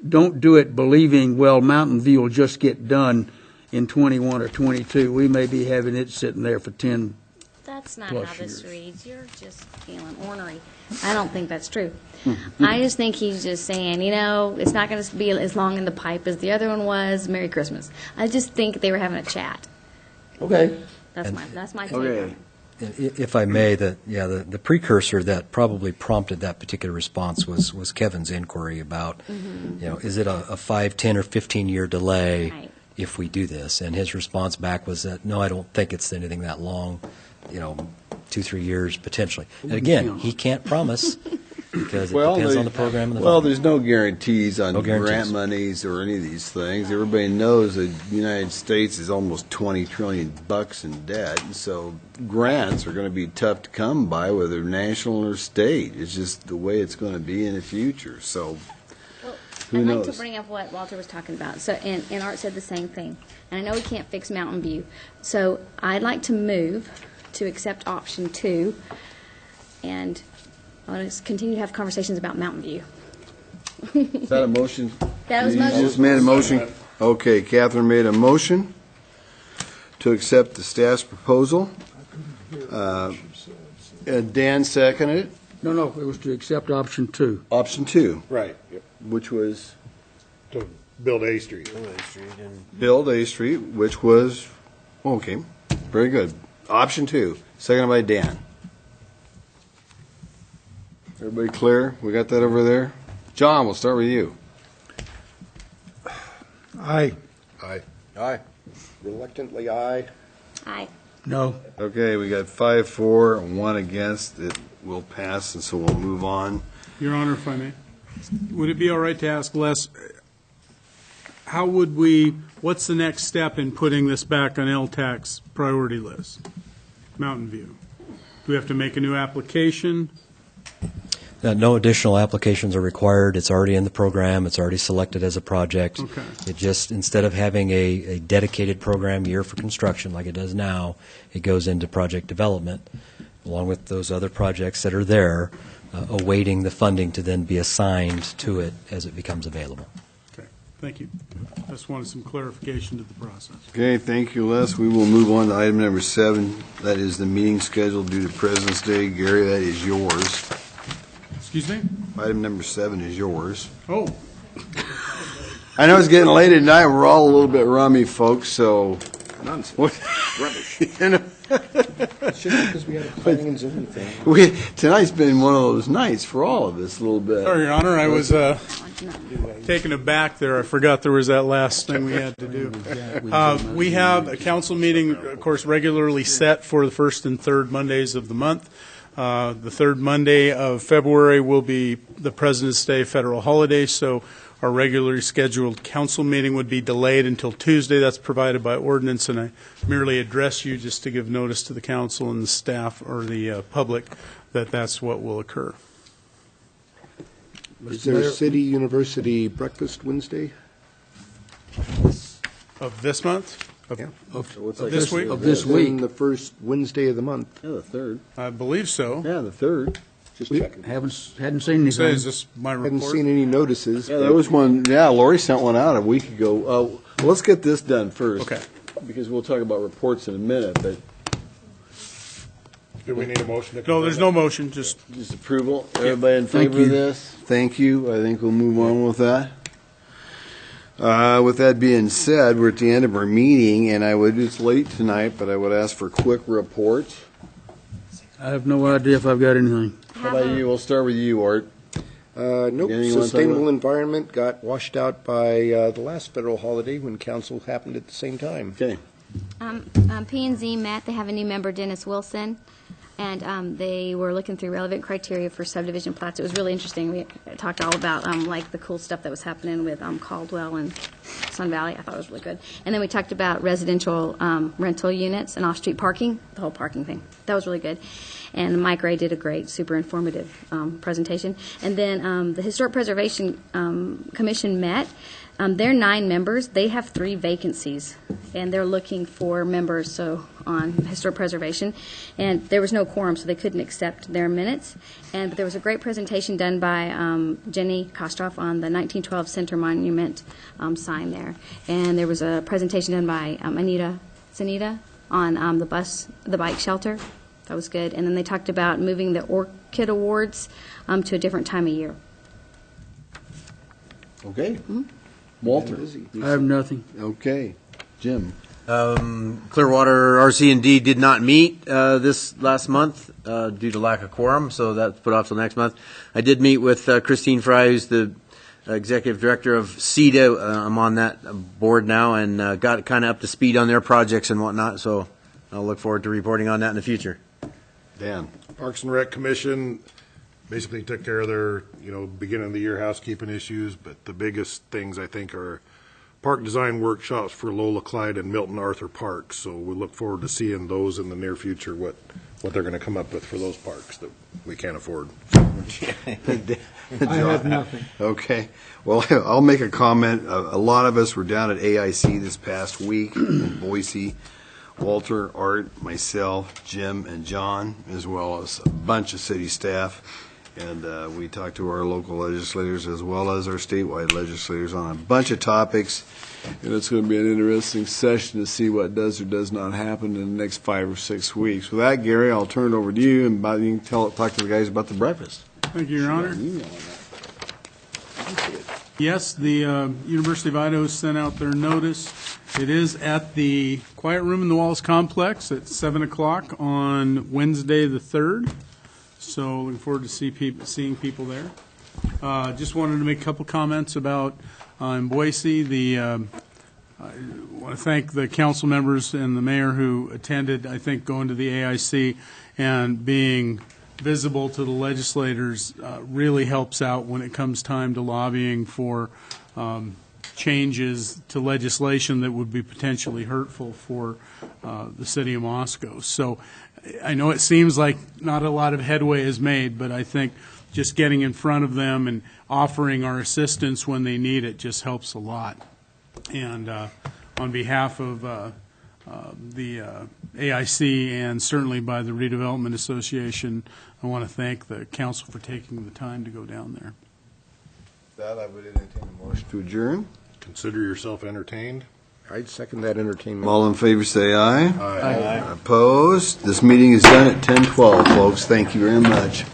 don't do it believing, well, Mountain View will just get done in 21 or 22. We may be having it sitting there for 10 That's not plus how this years. reads. You're just feeling ornery. I don't think that's true. I just think he's just saying, it's not going to be as long in the pipe as the other one was. Merry Christmas. I just think they were having a chat. Okay. That's my take. Okay. If I may, the precursor that probably prompted that particular response was Kevin's inquiry about, is it a 5, 10, or 15-year delay Right. if we do this? And his response back was that, no, I don't think it's anything that long, 2-3 years potentially. And again, he can't promise because it depends on the program and the Well, funding. there's no guarantees on No guarantees. grant monies or any of these things. Everybody knows that the United States is almost $20 trillion in debt, and so grants are going to be tough to come by, whether national or state. It's just the way it's going to be in the future. So Well, who I'd knows? like to bring up what Walter was talking about. So, and Art said the same thing. And I know we can't fix Mountain View. So I'd like to move to accept option 2, and I want to continue to have conversations about Mountain View. Is that a motion? That was You motion. just made a motion? Okay, Catherine made a motion to accept the staff's proposal. And Dan seconded it. No, it was to accept option 2. Option 2, Right. which was To build A Street. build A Street, which was, okay, very good. Option 2, seconded by Dan. Everybody clear? We got that over there? John, we'll start with you. Aye. Aye. Aye. Reluctantly, aye. Aye. No. Okay, we got 5 for, and 1 against. It will pass, and so we'll move on. Your Honor, if I may, would it be all right to ask Les, what's the next step in putting this back on LTAC's priority list? Mountain View. Do we have to make a new application? No additional applications are required. It's already in the program. It's already selected as a project. Okay. It just, instead of having a dedicated program year for construction like it does now, it goes into project development, along with those other projects that are there, awaiting the funding to then be assigned to it as it becomes available. Okay, thank you. Just wanted some clarification to the process. Okay, thank you, Les. We will move on to item number 7. That is the meeting scheduled due to President's Day. Gary, that is yours. Excuse me? Item number 7 is yours. Oh. I know it's getting late at night. We're all a little bit rummy, folks, so. Nonsense. Rubbish. You know? It's just because we had a planning and zoning thing. Tonight's been one of those nights for all of us, a little bit. Sorry, Your Honor, I was taken aback there. I forgot there was that last thing we had to do. We have a council meeting, of course, regularly set for the first and third Mondays of the month. The third Monday of February will be the President's Day federal holiday, so our regularly scheduled council meeting would be delayed until Tuesday. That's provided by ordinance, and I merely address you just to give notice to the council and the staff or the public that that's what will occur. Is there a city university breakfast Wednesday? Of this month? Yeah. Of this week? Of this week. Then the first Wednesday of the month. Yeah, the 3rd. I believe so. Yeah, the 3rd. Just checking. Hadn't seen anything. So is this my report? Hadn't seen any notices. Yeah, there was one. Yeah, Lori sent one out a week ago. Well, let's get this done first. Okay. Because we'll talk about reports in a minute, but Do we need a motion to? No, there's no motion, just approval. Everybody in favor of this? Thank you. I think we'll move on with that. With that being said, we're at the end of our meeting, and it's late tonight, but I would ask for quick reports. I have no idea if I've got anything. How about you? We'll start with you, Art. Nope. Anything you wanna talk Sustainable about? environment got washed out by the last federal holiday when council happened at the same time. Okay. P&Z met. They have a new member, Dennis Wilson, and they were looking through relevant criteria for subdivision plats. It was really interesting. We talked all about like the cool stuff that was happening with Caldwell and Sun Valley. I thought it was really good. And then we talked about residential rental units and off-street parking, the whole parking thing. That was really good. And Mike Ray did a great, super informative presentation. And then the Historic Preservation Commission met. They're 9 members. They have 3 vacancies, and they're looking for members on historic preservation. And there was no quorum, so they couldn't accept their minutes. But there was a great presentation done by Jenny Kostoff on the 1912 Center Monument sign there. And there was a presentation done by Anita Zanita on the bike shelter. That was good. And then they talked about moving the Orchid Awards to a different time of year. Okay. Walter. I have nothing. Okay. Jim. Clearwater RC&D did not meet this last month due to lack of quorum, so that's put off till next month. I did meet with Christine Fry, who's the executive director of CEDA. I'm on that board now and got kind of up to speed on their projects and whatnot, so I'll look forward to reporting on that in the future. Dan. Parks and Rec Commission basically took care of their, beginning of the year housekeeping issues, but the biggest things I think are park design workshops for Lola Clyde and Milton Arthur parks. So we look forward to seeing those in the near future, what they're going to come up with for those parks that we can't afford. I have nothing. Okay. Well, I'll make a comment. A lot of us were down at AIC this past week in Boise. Walter, Art, myself, Jim, and John, as well as a bunch of city staff. And we talked to our local legislators as well as our statewide legislators on a bunch of topics. And it's going to be an interesting session to see what does or does not happen in the next 5 or 6 weeks. With that, Gary, I'll turn it over to you, and you can talk to the guys about the breakfast. Thank you, Your Honor. Yes, the University of Idaho sent out their notice. It is at the Quiet Room in the Walls Complex at 7 o'clock on Wednesday the 3rd. So looking forward to seeing people there. Just wanted to make a couple comments about in Boise. I want to thank the council members and the mayor who attended, I think, going to the AIC and being visible to the legislators really helps out when it comes time to lobbying for changes to legislation that would be potentially hurtful for the city of Moscow. So I know it seems like not a lot of headway is made, but I think just getting in front of them and offering our assistance when they need it just helps a lot. And on behalf of the AIC and certainly by the Redevelopment Association, I want to thank the council for taking the time to go down there. That I would entertain a motion to adjourn. Consider yourself entertained. I'd second that entertainment. All in favor, say aye. Aye. Opposed? This meeting is done at 10:12, folks. Thank you very much.